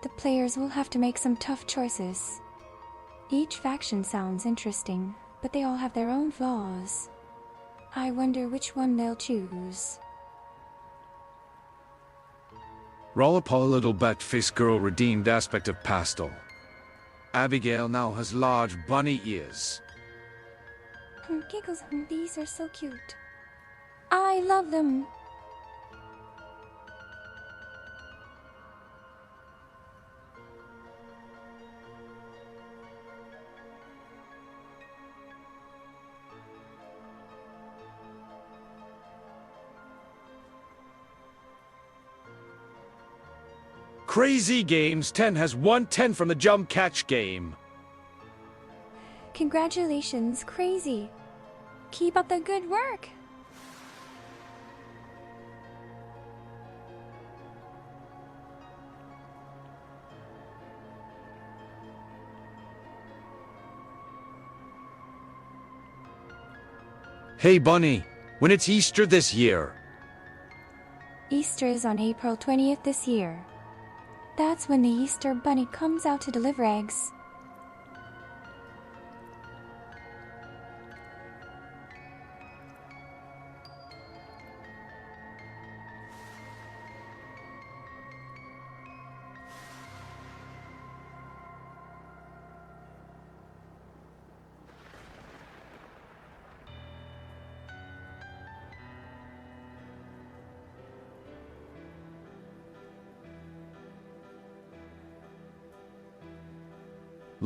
The players will have to make some tough choices. Each faction sounds interesting, but they all have their own flaws. I wonder which one they'll choose. Rollapall little bat-faced girl redeemed aspect of pastel. Abigail now has large bunny ears. Giggles, these are so cute. I love them. Crazy Games 10 has won 10 from the jump catch game. Congratulations, Crazy. Keep up the good work. Hey Bunny, when it's Easter this year? Easter is on April 20th this year. That's when the Easter Bunny comes out to deliver eggs.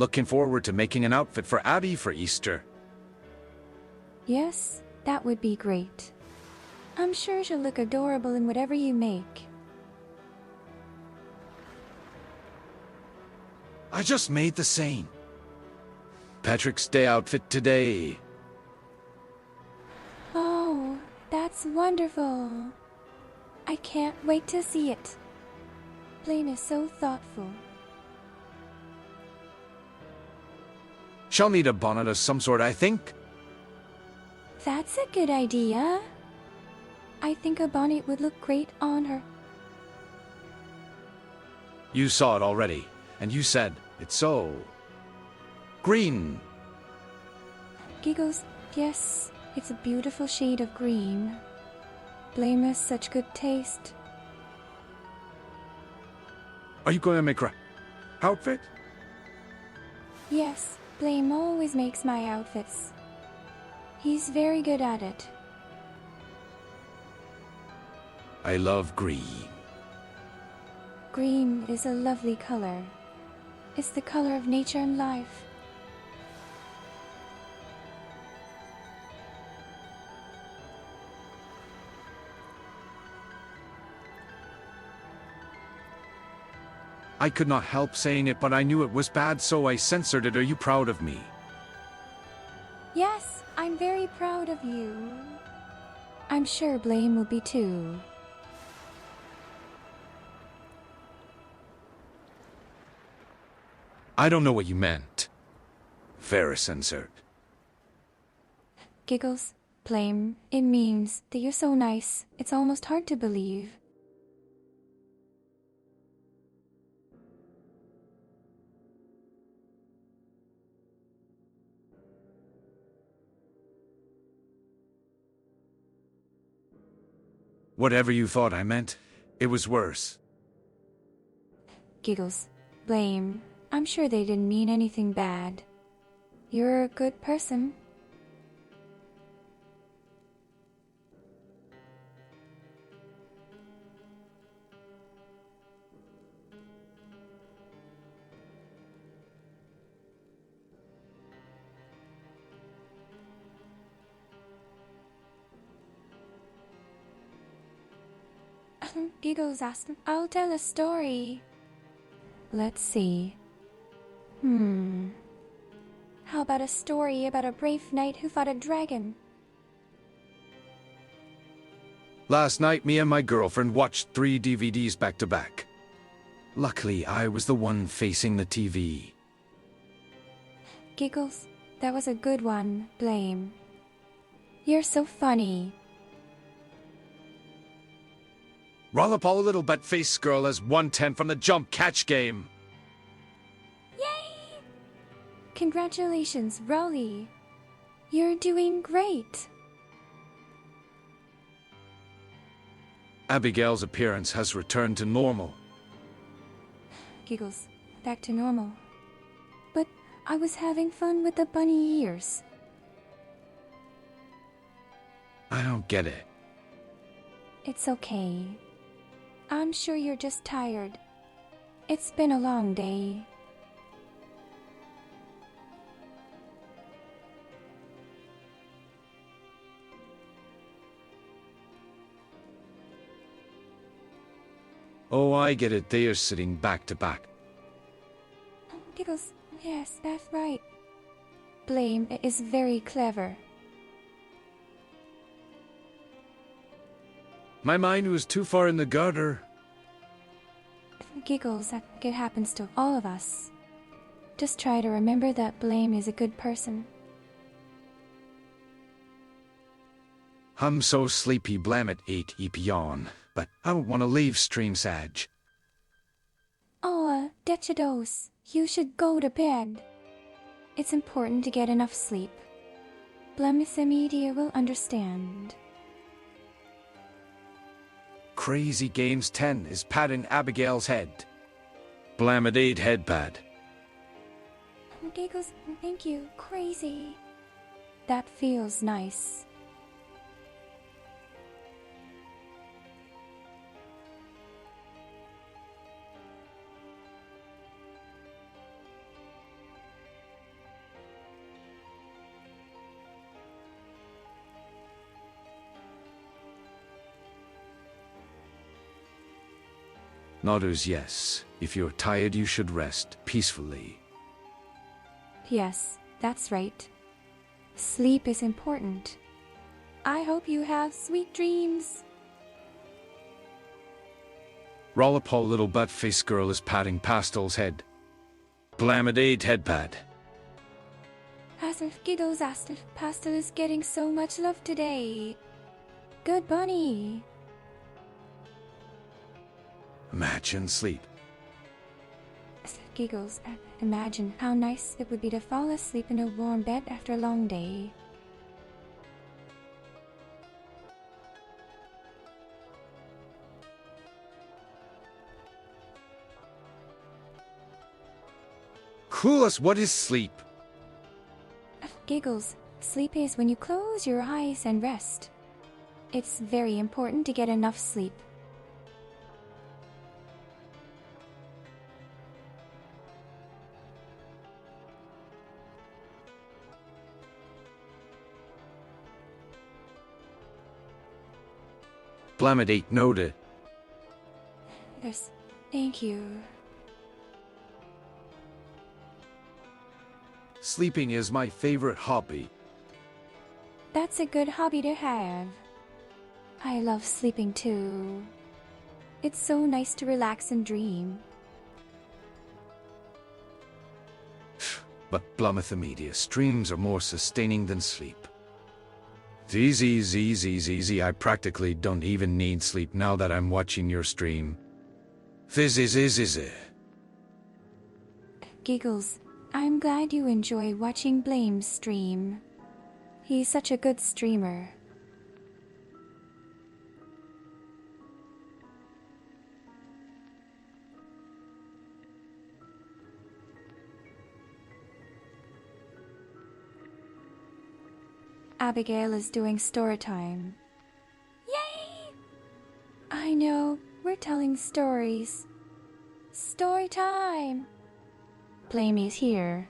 Looking forward to making an outfit for Abby for Easter. Yes, that would be great. I'm sure she'll look adorable in whatever you make. I just made the same Patrick's Day outfit today. Oh, that's wonderful. I can't wait to see it. Blaine is so thoughtful. She'll need a bonnet of some sort, I think. That's a good idea. I think a bonnet would look great on her. You saw it already, and you said it's so green. Giggles, yes, it's a beautiful shade of green. Blame has such good taste. Are you going to make her outfit? Yes, Blame always makes my outfits. He's very good at it. I love green. Green is a lovely color. It's the color of nature and life. I could not help saying it, but I knew it was bad, so I censored it. Are you proud of me? Yes, I'm very proud of you. I'm sure Blame will be too. I don't know what you meant. Very censored. Giggles, Blame, it means that you're so nice, it's almost hard to believe. Whatever you thought I meant, it was worse. Giggles, Blame, I'm sure they didn't mean anything bad. You're a good person. Giggles asked, I'll tell a story. Let's see. How about a story about a brave knight who fought a dragon? Last night, me and my girlfriend watched 3 DVDs back to back. Luckily, I was the one facing the TV. Giggles, that was a good one, Blame. You're so funny. Rollipoll little butt-faced girl has 110 from the jump catch game. Yay! Congratulations, Rolly. You're doing great. Abigail's appearance has returned to normal. Giggles, back to normal. But I was having fun with the bunny ears. I don't get it. It's okay. I'm sure you're just tired. It's been a long day. Oh, I get it. They are sitting back to back. Giggles, yes, that's right. Blame is very clever. My mind was too far in the gutter. Giggles, it happens to all of us. Just try to remember that Blame is a good person. I'm so sleepy, blam it, 8 yawn. But I don't want to leave stream, Sag. Oh, Dechidos, you should go to bed. It's important to get enough sleep. Blemissa Media will understand. Crazy Games 10 is patting Abigail's head. Blamidade headpad. Giggles, thank you, Crazy. That feels nice. Nodders yes. If you're tired, you should rest peacefully. Yes, that's right. Sleep is important. I hope you have sweet dreams. Rollipoll little butt-faced girl is patting Pastel's head. Blamidade headpad. As if Giggles asked if Pastel is getting so much love today. Good bunny. Imagine sleep. Giggles, imagine how nice it would be to fall asleep in a warm bed after a long day. Clueless, what is sleep? Giggles, Sleep is when you close your eyes and rest. It's very important to get enough sleep. Blamidate noted. Yes, thank you. Sleeping is my favorite hobby. That's a good hobby to have. I love sleeping too. It's so nice to relax and dream. But Blummethomedia streams are more sustaining than sleep. Easy. I practically don't even need sleep now that I'm watching your stream. Giggles, I'm glad you enjoy watching Blame's stream. He's such a good streamer. Abigail is doing story time. Yay! I know, we're telling stories. Story time! Blamey's here.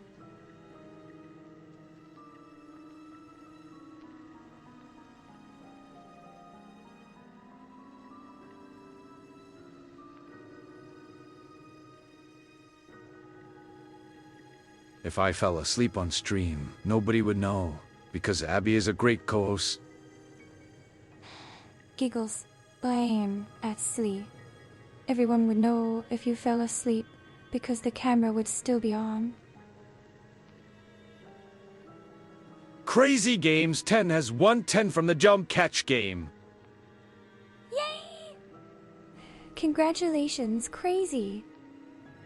If I fell asleep on stream, nobody would know, because Abby is a great co-host. Giggles, Blame at sleep. Everyone would know if you fell asleep because the camera would still be on. Crazy Games 10 has won 10 from the jump catch game. Yay! Congratulations, Crazy.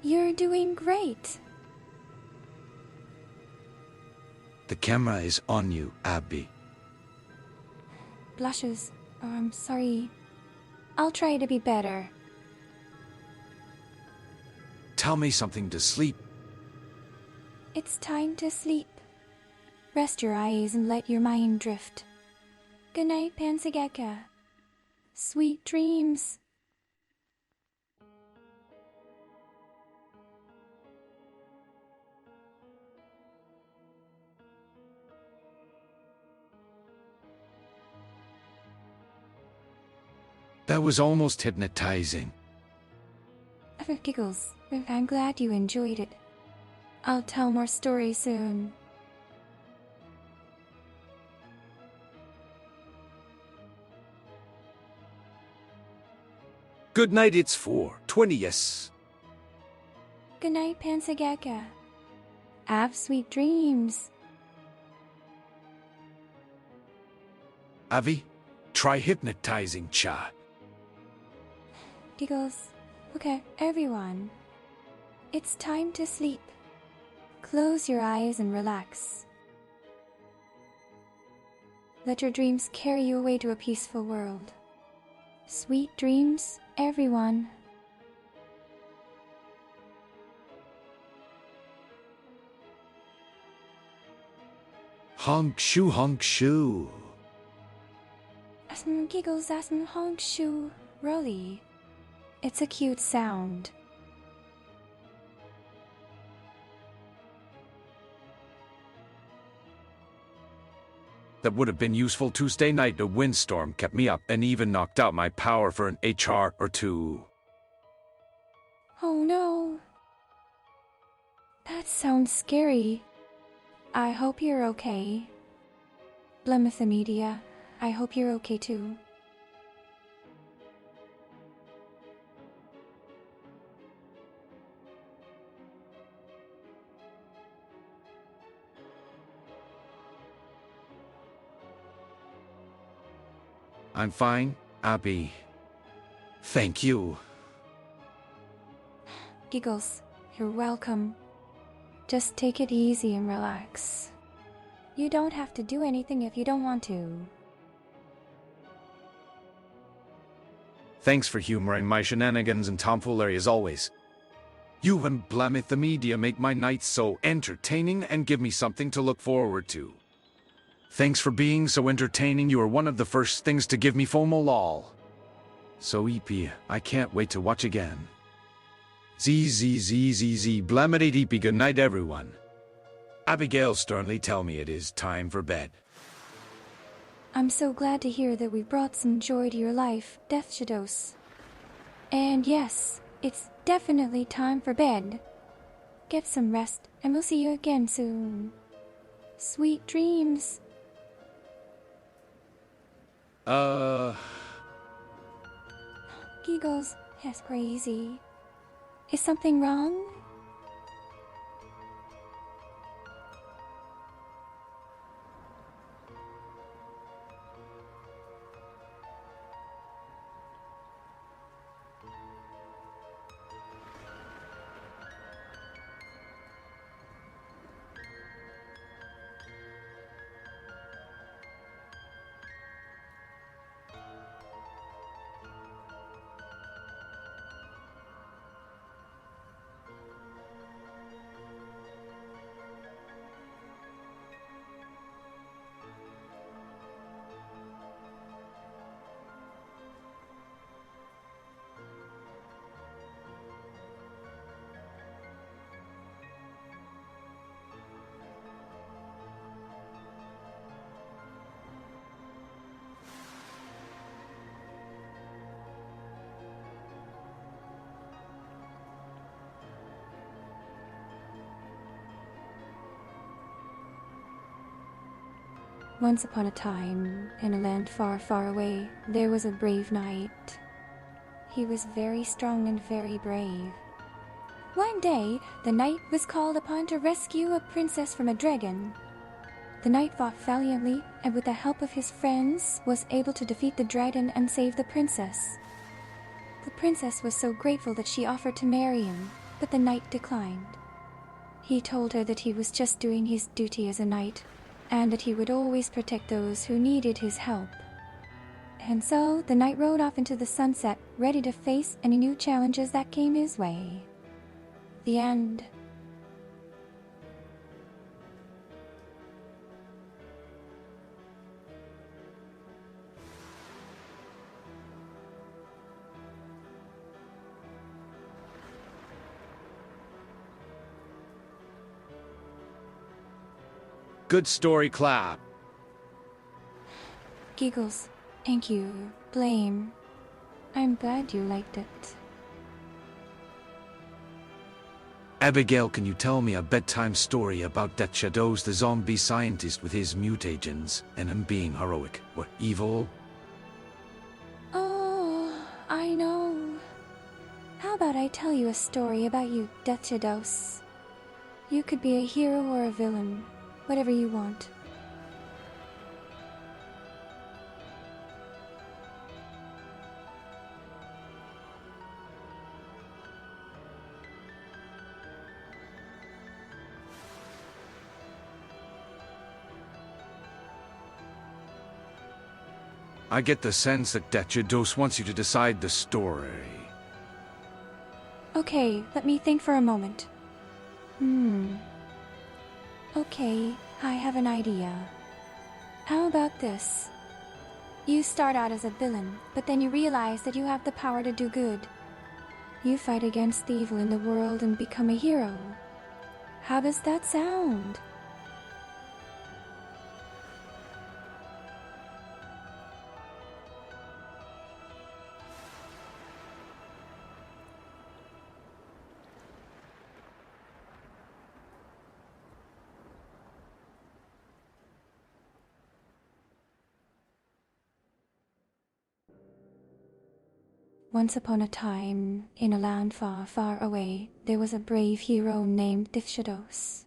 You're doing great. The camera is on you, Abby. Blushes. Oh, I'm sorry. I'll try to be better. Tell me something to sleep. It's time to sleep. Rest your eyes and let your mind drift. Good night, Pansageka. Sweet dreams. That was almost hypnotizing. Giggles, I'm glad you enjoyed it. I'll tell more stories soon. Good night, it's 4:20, yes. Good night, Pansageka. Have sweet dreams. Avi, try hypnotizing Cha. Giggles. Okay, everyone. It's time to sleep. Close your eyes and relax. Let your dreams carry you away to a peaceful world. Sweet dreams, everyone. Honk shoo. Giggles, honk shoo. Really. It's a cute sound. That would have been useful Tuesday night. A windstorm kept me up and even knocked out my power for an HR or two. Oh no. That sounds scary. I hope you're okay. Blummethomedia, I hope you're okay too. I'm fine, Abby. Thank you. Giggles, you're welcome. Just take it easy and relax. You don't have to do anything if you don't want to. Thanks for humoring my shenanigans and tomfoolery as always. You and Blummethomedia make my nights so entertaining and give me something to look forward to. Thanks for being so entertaining. You are one of the first things to give me FOMO lol. So EP, I can't wait to watch again. ZZZZZ Blamidate EP. Good night everyone. Abigail sternly tell me it is time for bed. I'm so glad to hear that we brought some joy to your life, Death Shadows. And yes, it's definitely time for bed. Get some rest, and we'll see you again soon. Sweet dreams. Giggles, that's crazy. Is something wrong? Once upon a time, in a land far, far away, there was a brave knight. He was very strong and very brave. One day, the knight was called upon to rescue a princess from a dragon. The knight fought valiantly, and with the help of his friends, was able to defeat the dragon and save the princess. The princess was so grateful that she offered to marry him, but the knight declined. He told her that he was just doing his duty as a knight, and that he would always protect those who needed his help. And so the knight rode off into the sunset, ready to face any new challenges that came his way. The end. Good story, clap. Giggles. Thank you. Blame. I'm glad you liked it. Abigail, can you tell me a bedtime story about Death Shadows, the zombie scientist with his mutagens, and him being heroic or evil? Oh, I know. How about I tell you a story about you, Death Shadows? You could be a hero or a villain, whatever you want. I get the sense that Death Shadows wants you to decide the story. Okay, let me think for a moment. Okay, I have an idea. How about this? You start out as a villain, but then you realize that you have the power to do good. You fight against the evil in the world and become a hero. How does that sound? Once upon a time, in a land far, far away, there was a brave hero named Death Shadows.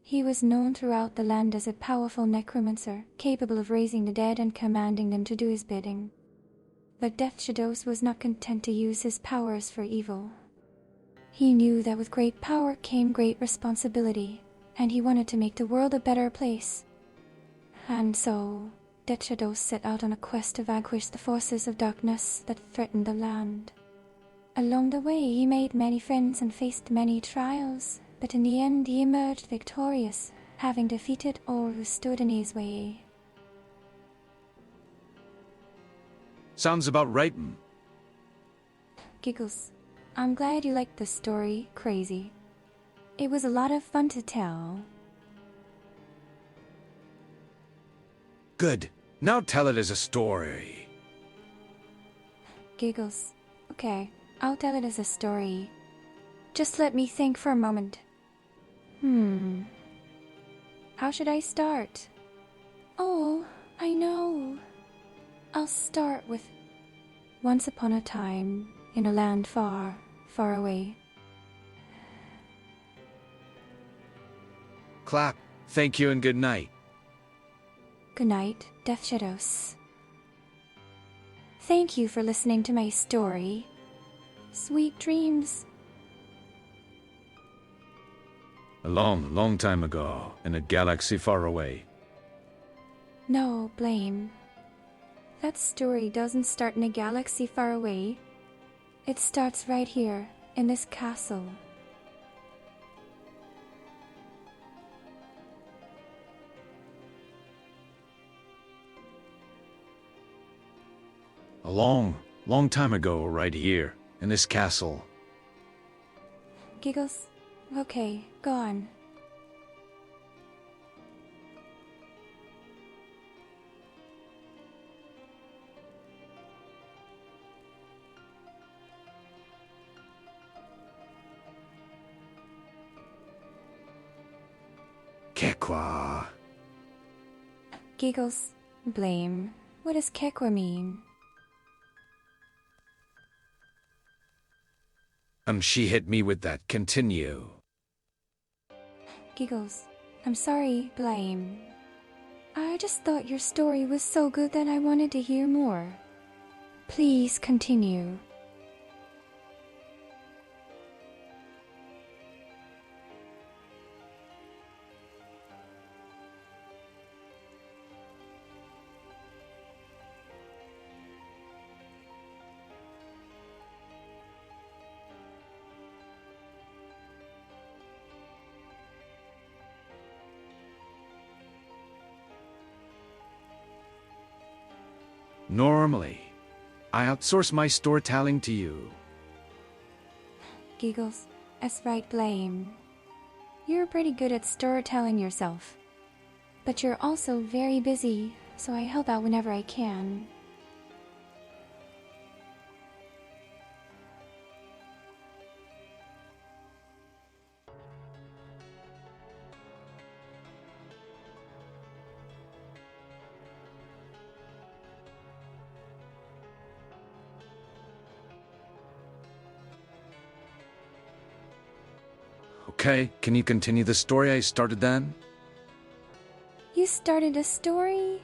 He was known throughout the land as a powerful necromancer, capable of raising the dead and commanding them to do his bidding. But Death Shadows was not content to use his powers for evil. He knew that with great power came great responsibility, and he wanted to make the world a better place. And so, Death Shadows set out on a quest to vanquish the forces of darkness that threatened the land. Along the way, he made many friends and faced many trials, but in the end he emerged victorious having defeated all who stood in his way. Sounds about right. Giggles. I'm glad you liked the story, Crazy. It was a lot of fun to tell. Good. Now tell it as a story. Giggles. Okay, I'll tell it as a story. Just let me think for a moment. How should I start? Oh, I know. I'll start with once upon a time in a land far, far away. Clap. Thank you and good night. Good night, Death Shadows. Thank you for listening to my story. Sweet dreams. A long, long time ago, in a galaxy far away. No, Blame. That story doesn't start in a galaxy far away. It starts right here, in this castle. A long, long time ago, right here, in this castle. Giggles? Okay, go on. Kekwa. Giggles. Blame. What does Kekwa mean? She hit me with that. Continue. Giggles. I'm sorry, Blame. I just thought your story was so good that I wanted to hear more. Please continue. Normally, I outsource my storytelling to you. Giggles. That's right, Blame. You're pretty good at storytelling yourself. But you're also very busy, so I help out whenever I can. Okay, can you continue the story I started then? You started a story?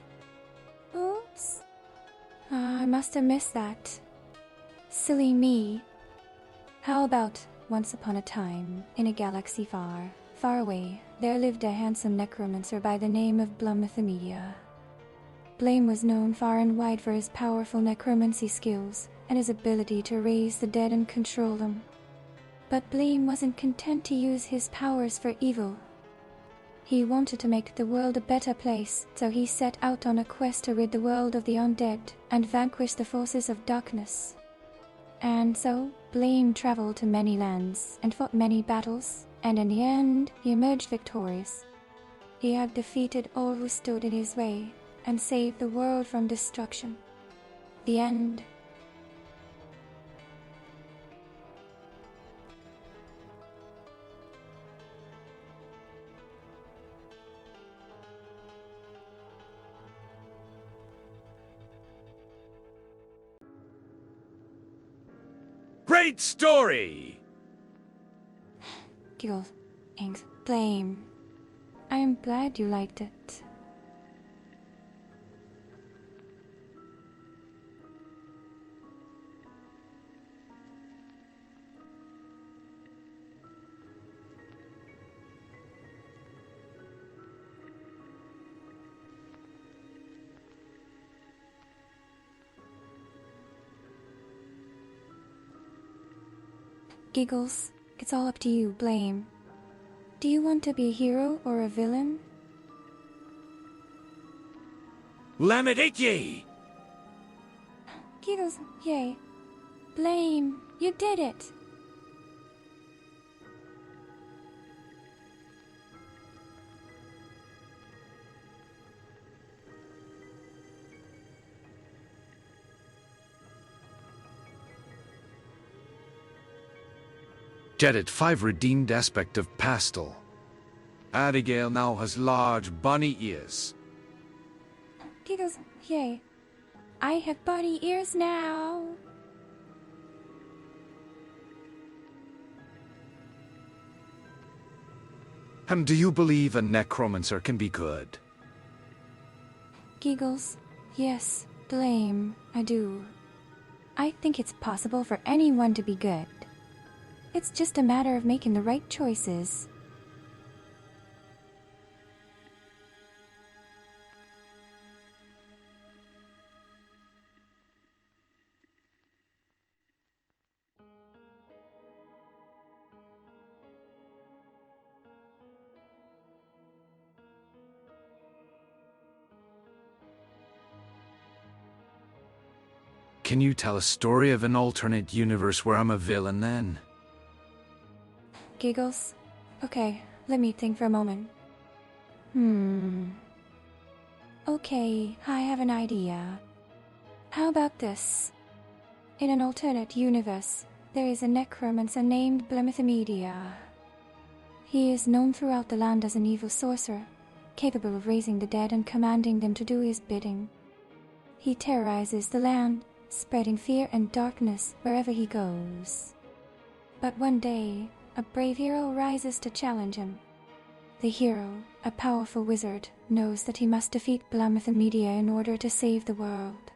Oops. I must have missed that. Silly me. How about once upon a time, in a galaxy far, far away, there lived a handsome necromancer by the name of Blumethemia. Blame was known far and wide for his powerful necromancy skills and his ability to raise the dead and control them. But Blame wasn't content to use his powers for evil. He wanted to make the world a better place, so he set out on a quest to rid the world of the undead and vanquish the forces of darkness. And so, Blame traveled to many lands and fought many battles, and in the end, he emerged victorious. He had defeated all who stood in his way and saved the world from destruction. The end. Great story! Giggles. Inks. Blame. I am glad you liked it. Giggles. It's all up to you, Blame. Do you want to be a hero or a villain? Laminate ye! Giggles, yay. Blame, you did it! Jetted 5 redeemed aspect of pastel. Abigail now has large bunny ears. Giggles, yay. I have bunny ears now! And do you believe a necromancer can be good? Giggles, yes, blame, I do. I think it's possible for anyone to be good. It's just a matter of making the right choices. Can you tell a story of an alternate universe where I'm a villain then? Giggles? Okay, let me think for a moment. Okay, I have an idea. How about this? In an alternate universe, there is a necromancer named Blemithomedia. He is known throughout the land as an evil sorcerer, capable of raising the dead and commanding them to do his bidding. He terrorizes the land, spreading fear and darkness wherever he goes. But one day, a brave hero rises to challenge him. The hero, a powerful wizard, knows that he must defeat Blemithomedia in order to save the world.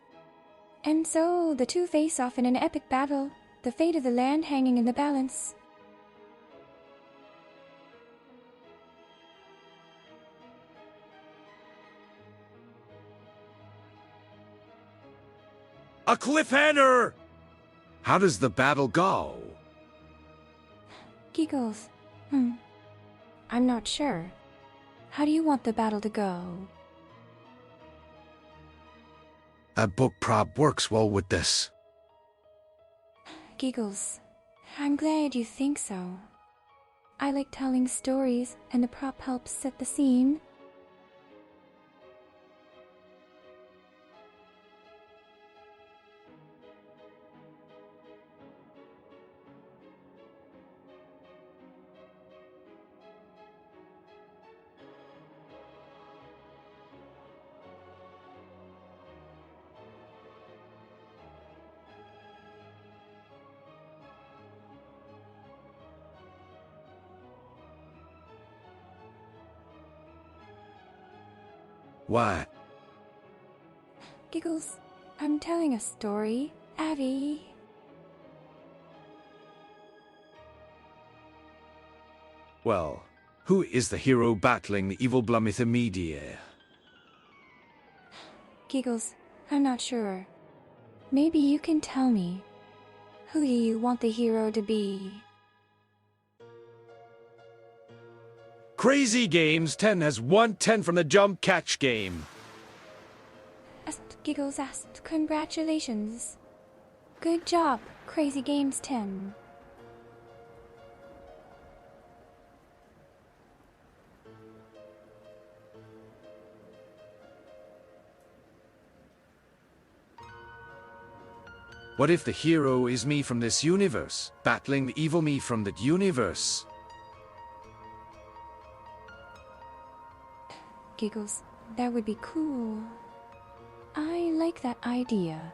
And so the two face off in an epic battle, the fate of the land hanging in the balance. A cliffhanger! How does the battle go? Giggles. I'm not sure. How do you want the battle to go? A book prop works well with this. Giggles. I'm glad you think so. I like telling stories, and the prop helps set the scene. What? Giggles. I'm telling a story, Abby. Well, who is the hero battling the evil Blemithomedia? Giggles. I'm not sure. Maybe you can tell me. Who do you want the hero to be? Crazy Games 10 has won 10 from the jump catch game. Giggles asked, congratulations. Good job, Crazy Games 10. What if the hero is me from this universe, battling the evil me from that universe? Giggles, that would be cool. I like that idea.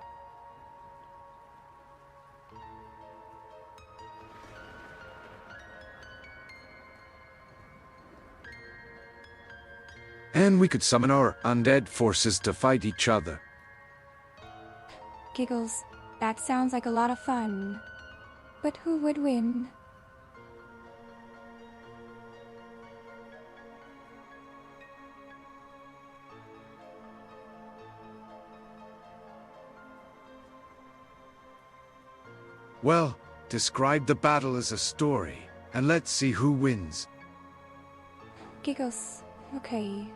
And we could summon our undead forces to fight each other. Giggles, that sounds like a lot of fun. But who would win? Well, describe the battle as a story, and let's see who wins. Giggles, okay.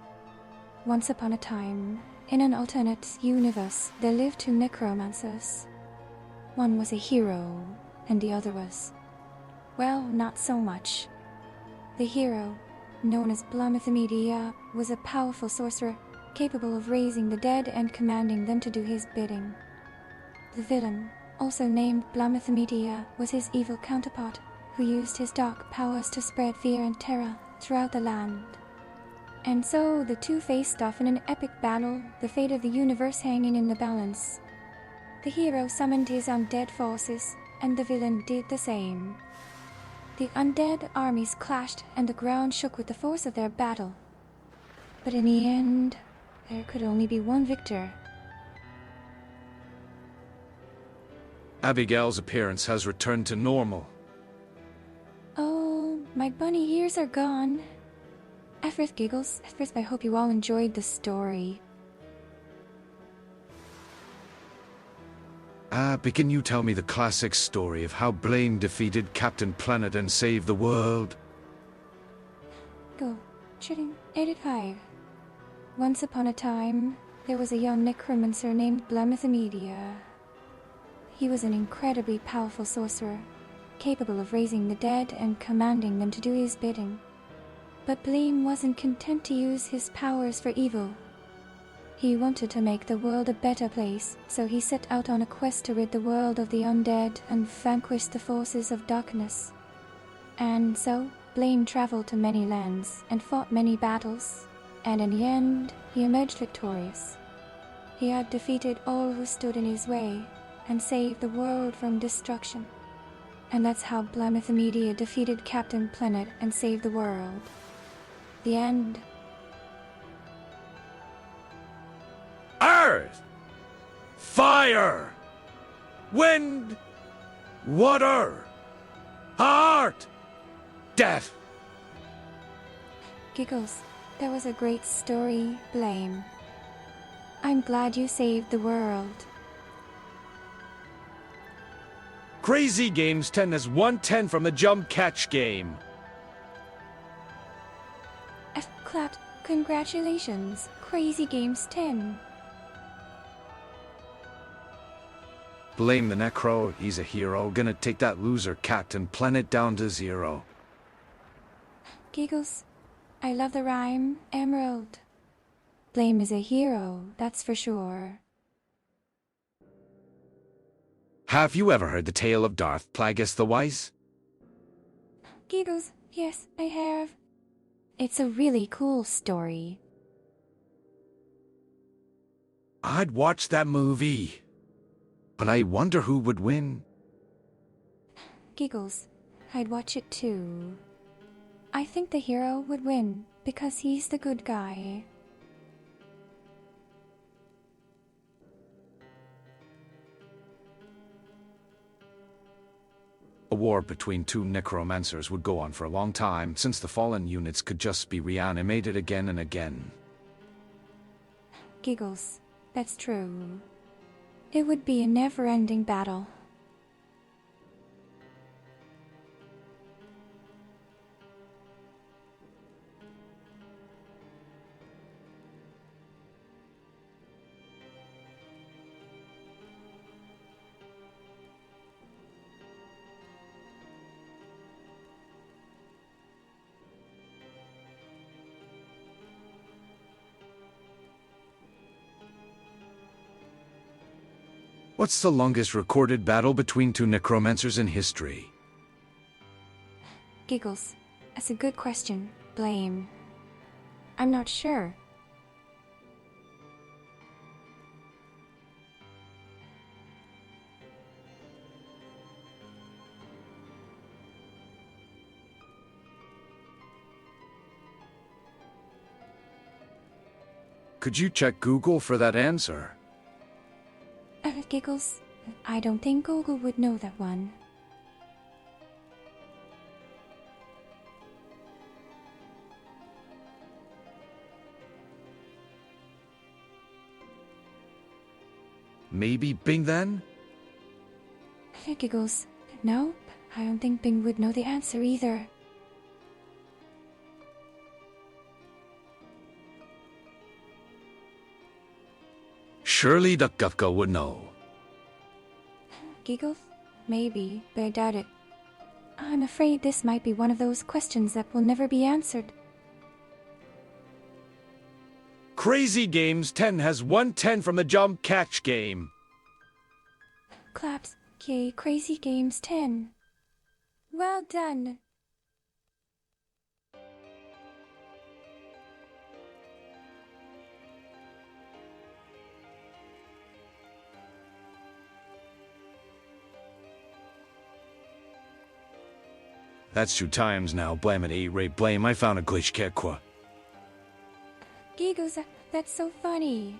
Once upon a time, In an alternate universe, there lived two necromancers. One was a hero, and the other was, well, not so much. The hero, known as Blamethamedia, was a powerful sorcerer capable of raising the dead and commanding them to do his bidding. The villain, also named Blamethamedia, was his evil counterpart, who used his dark powers to spread fear and terror throughout the land. And so the two faced off in an epic battle, the fate of the universe hanging in the balance. The hero summoned his undead forces, and the villain did the same. The undead armies clashed, and the ground shook with the force of their battle. But in the end, there could only be one victor. Abigail's appearance has returned to normal. Oh, my bunny ears are gone. First, Giggles, first I hope you all enjoyed the story. Abby, can you tell me the classic story of how Blaine defeated Captain Planet and saved the world? Go. Shooting. 85. Once upon a time, there was a young necromancer named Blamethamedia. He was an incredibly powerful sorcerer, capable of raising the dead and commanding them to do his bidding. But Blaine wasn't content to use his powers for evil. He wanted to make the world a better place, so he set out on a quest to rid the world of the undead and vanquish the forces of darkness. And so, Blaine traveled to many lands and fought many battles, and in the end, he emerged victorious. He had defeated all who stood in his way and saved the world from destruction. And that's how Blamethamedia defeated Captain Planet and saved the world. The end. Earth! Fire! Wind! Water! Heart! Death! Giggles, that was a great story, Blame. I'm glad you saved the world. Crazy Games 10 is 110 from the jump catch game. Clapped. Congratulations, Crazy Games 10. Blame the Necro, he's a hero, gonna take that loser Captain Planet down to 0. Giggles, I love the rhyme, Emerald. Blame is a hero, that's for sure. Have you ever heard the tale of Darth Plagueis the Wise? Giggles, yes, I have. It's a really cool story. I'd watch that movie. But I wonder who would win. Giggles, I'd watch it too. I think the hero would win because he's the good guy. A war between two necromancers would go on for a long time, since the fallen units could just be reanimated again and again. Giggles, that's true. It would be a never-ending battle. What's the longest recorded battle between two necromancers in history? Giggles, that's a good question, Blame. I'm not sure. Could you check Google for that answer? Giggles, I don't think Google would know that one. Maybe Bing then? Giggles, nope, I don't think Bing would know the answer either. Surely Duck Gufko would know. Giggles? Maybe, but I doubt it. I'm afraid this might be one of those questions that will never be answered. Crazy Games 10 has 110 from the jump catch game. Claps. Yay, Crazy Games 10. Well done. That's 2 times now. Blame it, Ray. Blame. I found a glitch, Kekwa. Giggles, that's so funny.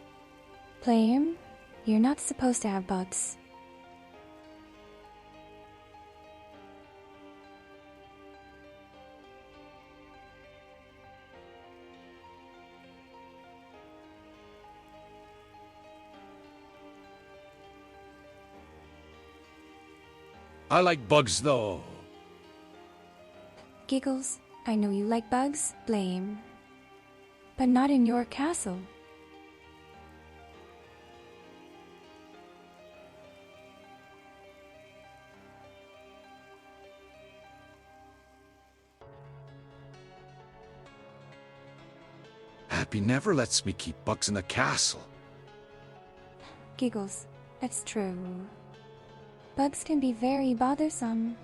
Blame, you're not supposed to have bugs. I like bugs, though. Giggles, I know you like bugs, Blame. But not in your castle. Happy never lets me keep bugs in the castle. Giggles, that's true. Bugs can be very bothersome.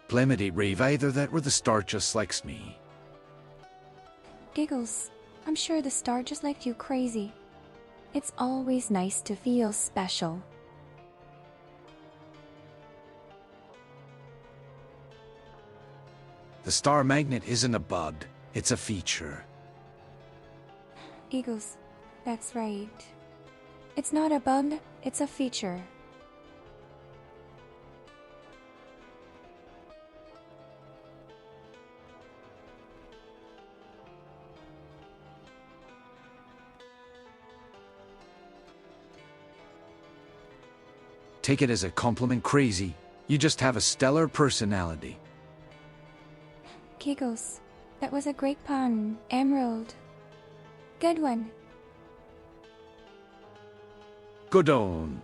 Blame it, Rave. Either that or the star just likes me. Giggles, I'm sure the star just liked you crazy. It's always nice to feel special. The star magnet isn't a bug, it's a feature. Giggles, that's right. It's not a bug, it's a feature. Take it as a compliment, Crazy. You just have a stellar personality. Giggles, that was a great pun. Emerald. Good one. Good on.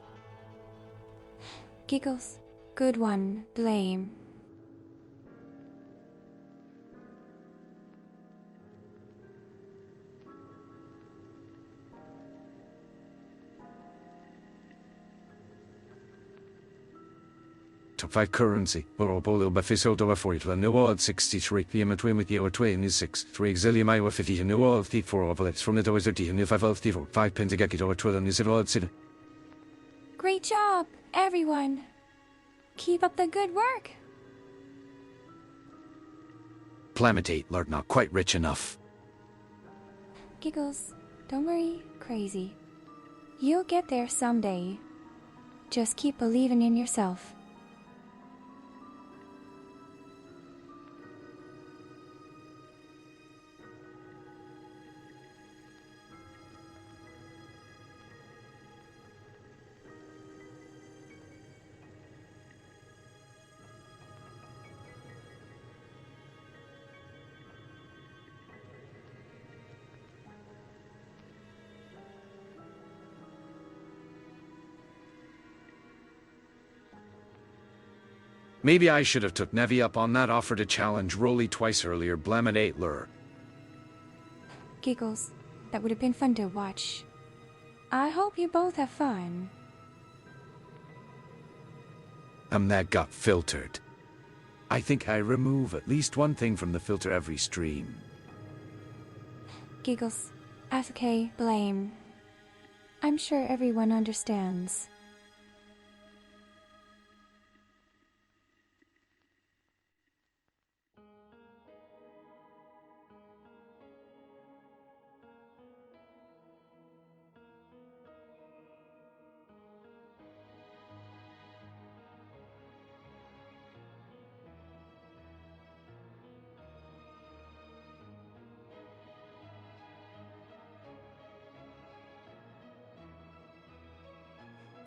Giggles, good one. Blame. Top 5 currency. Borobolo Befiso Dova 4 New World 63 PM at Twin with you or Twain is 6 3 Exilium Iowa 50 New World 4 Ovalettes from the Doors 30 New 5 of 5 pins a Gekito or Twin is World City. Great job, everyone. Keep up the good work. Plamitate, Lord, not quite rich enough. Giggles, don't worry, Crazy. You'll get there someday. Just keep believing in yourself. Maybe I should have took Nevi up on that offer to challenge Rolly twice earlier. Blaminate lure. Giggles, that would have been fun to watch. I hope you both have fun. That got filtered. I think I remove at least one thing from the filter every stream. Giggles, that's okay, Blame. I'm sure everyone understands.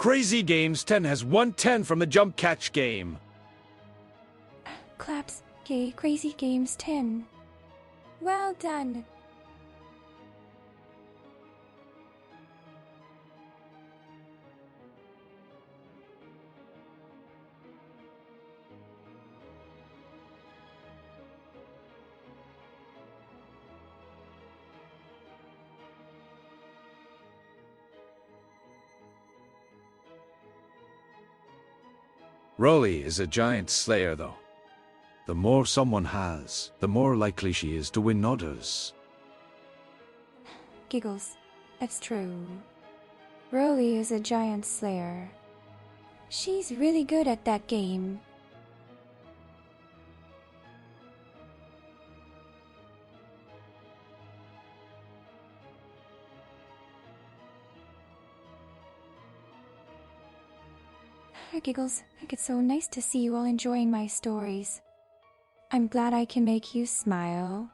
Crazy Games 10 has won 10 from the jump catch game. Claps, Crazy Games 10. Well done. Rolly is a giant slayer, though. The more someone has, the more likely she is to win others. Giggles. That's true. Rolly is a giant slayer. She's really good at that game. Giggles, it's so nice to see you all enjoying my stories. I'm glad I can make you smile.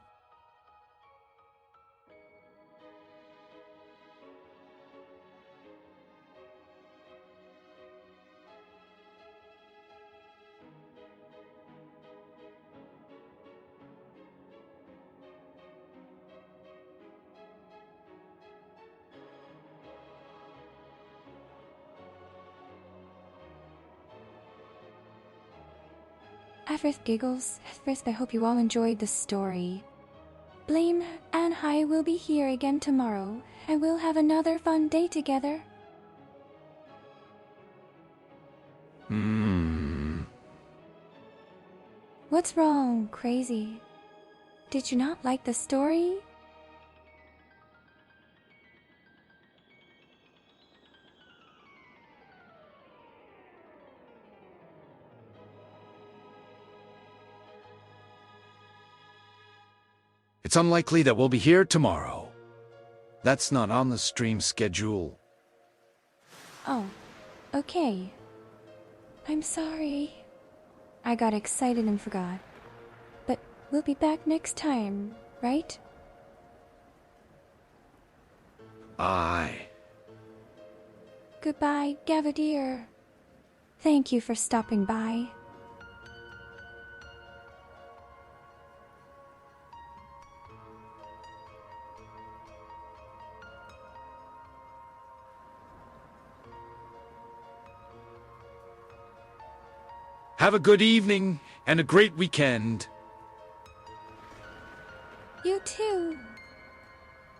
Giggles, first I hope you all enjoyed the story. Blame and I will be here again tomorrow, and we'll have another fun day together. What's wrong, Crazy? Did you not like the story? It's unlikely that we'll be here tomorrow. That's not on the stream schedule. Oh, okay. I'm sorry. I got excited and forgot. But we'll be back next time, right? Aye. Goodbye, Gavadier. Thank you for stopping by. Have a good evening and a great weekend. You too.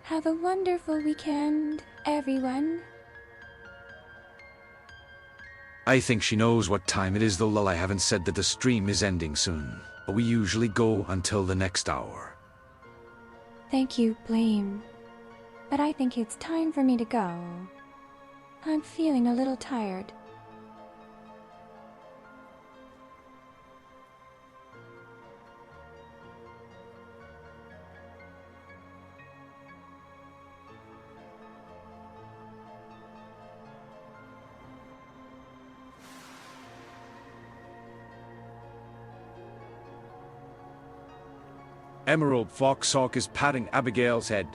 Have a wonderful weekend, everyone. I think she knows what time it is, though lol, I haven't said that the stream is ending soon. But we usually go until the next hour. Thank you, Blame. But I think it's time for me to go. I'm feeling a little tired. Emerald Foxhawk is patting Abigail's head.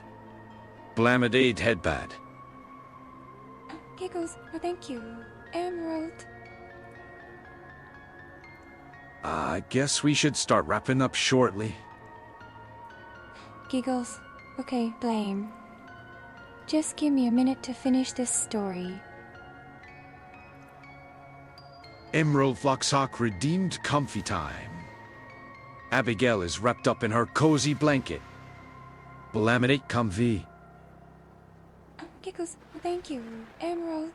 Blamidade headbad. Giggles, thank you, Emerald. I guess we should start wrapping up shortly. Giggles, okay, Blame. Just give me a minute to finish this story. Emerald Foxhawk redeemed comfy time. Abigail is wrapped up in her cozy blanket. Blamidate comfy. Giggles, thank you, Emerald.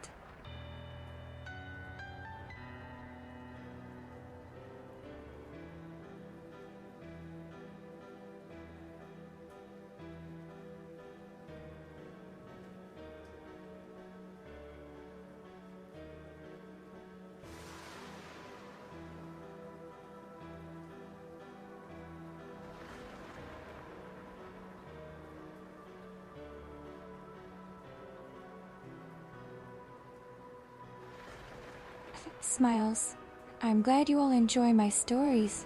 Smiles. I'm glad you all enjoy my stories.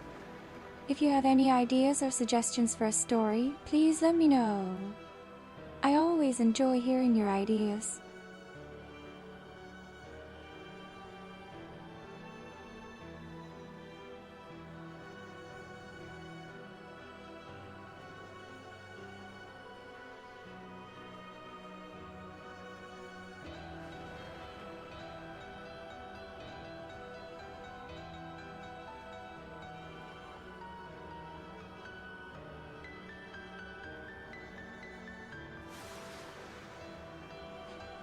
If you have any ideas or suggestions for a story, please let me know. I always enjoy hearing your ideas.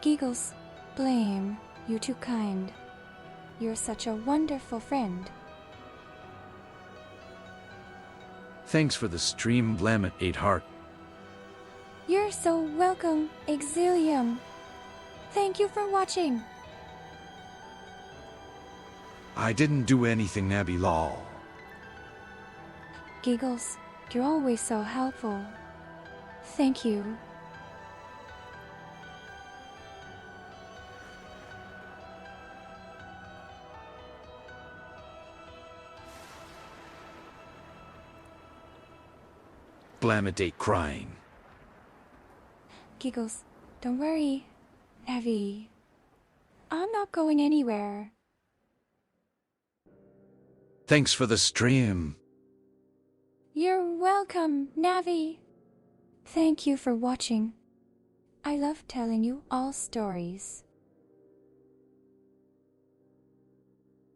Giggles, blame, you're too kind. You're such a wonderful friend. Thanks for the stream, Blamit 8 Heart. You're so welcome, Exilium. Thank you for watching. I didn't do anything, Abby lol. Giggles, you're always so helpful. Thank you. Blamit 8 crying. Giggles, don't worry, Navi. I'm not going anywhere. Thanks for the stream. You're welcome, Navi. Thank you for watching. I love telling you all stories.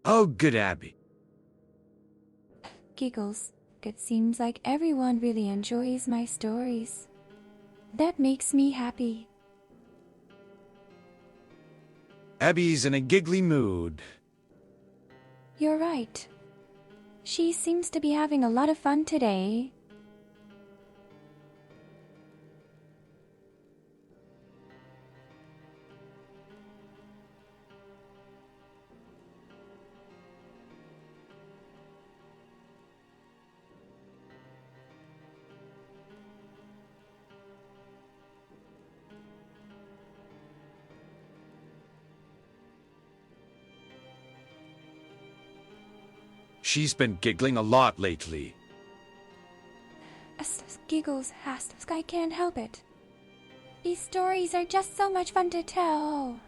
Oh, good Abby. Giggles, it seems like everyone really enjoys my stories. That makes me happy. Abby's in a giggly mood. You're right. She seems to be having a lot of fun today. She's been giggling a lot lately. Giggles, I can't help it. These stories are just so much fun to tell.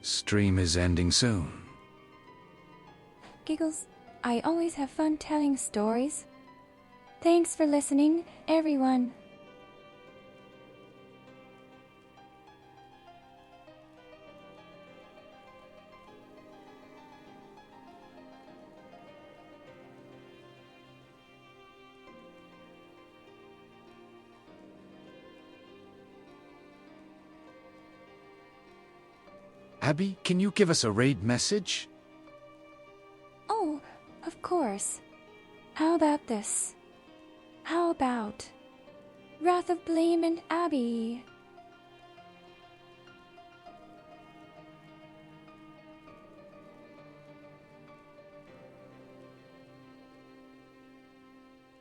Stream is ending soon. Giggles, I always have fun telling stories. Thanks for listening, everyone. Abby, can you give us a raid message? Oh, of course. How about this? How about Wrath of Blame and Abby?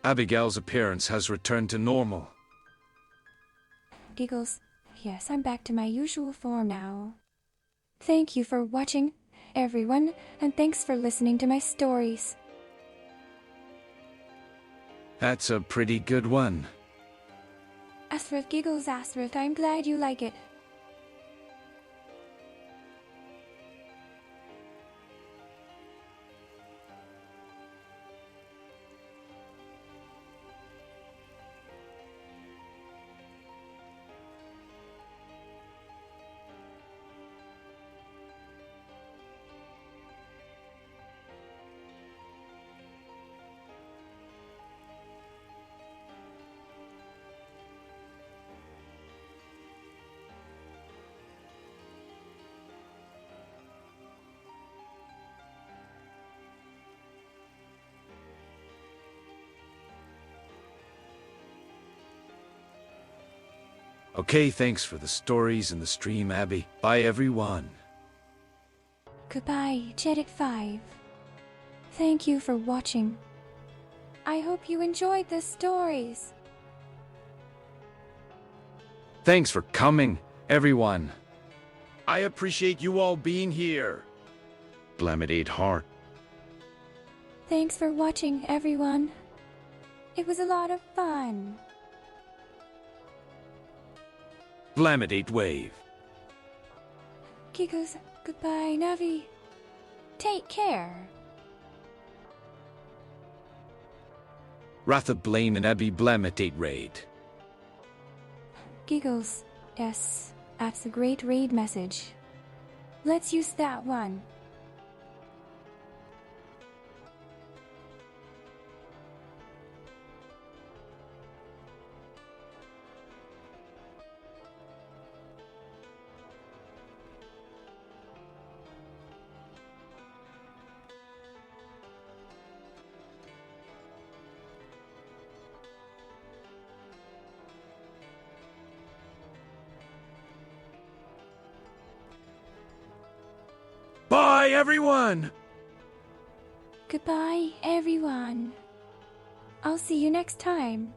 Abigail's appearance has returned to normal. Giggles, yes, I'm back to my usual form now. Thank you for watching, everyone, and thanks for listening to my stories. That's a pretty good one. Asrith, Giggles, Asrith, I'm glad you like it. Okay, thanks for the stories and the stream, Abby. Bye, everyone. Goodbye, Jedit5. Thank you for watching. I hope you enjoyed the stories. Thanks for coming, everyone. I appreciate you all being here. Blamit 8 Heart. Thanks for watching, everyone. It was a lot of fun. Blamit 8 Wave. Giggles, goodbye, Navi. Take care. Rather blame and Abby blem at date raid. Giggles. Yes, that's a great raid message. Let's use that one. Bye, everyone! Goodbye, everyone. I'll see you next time.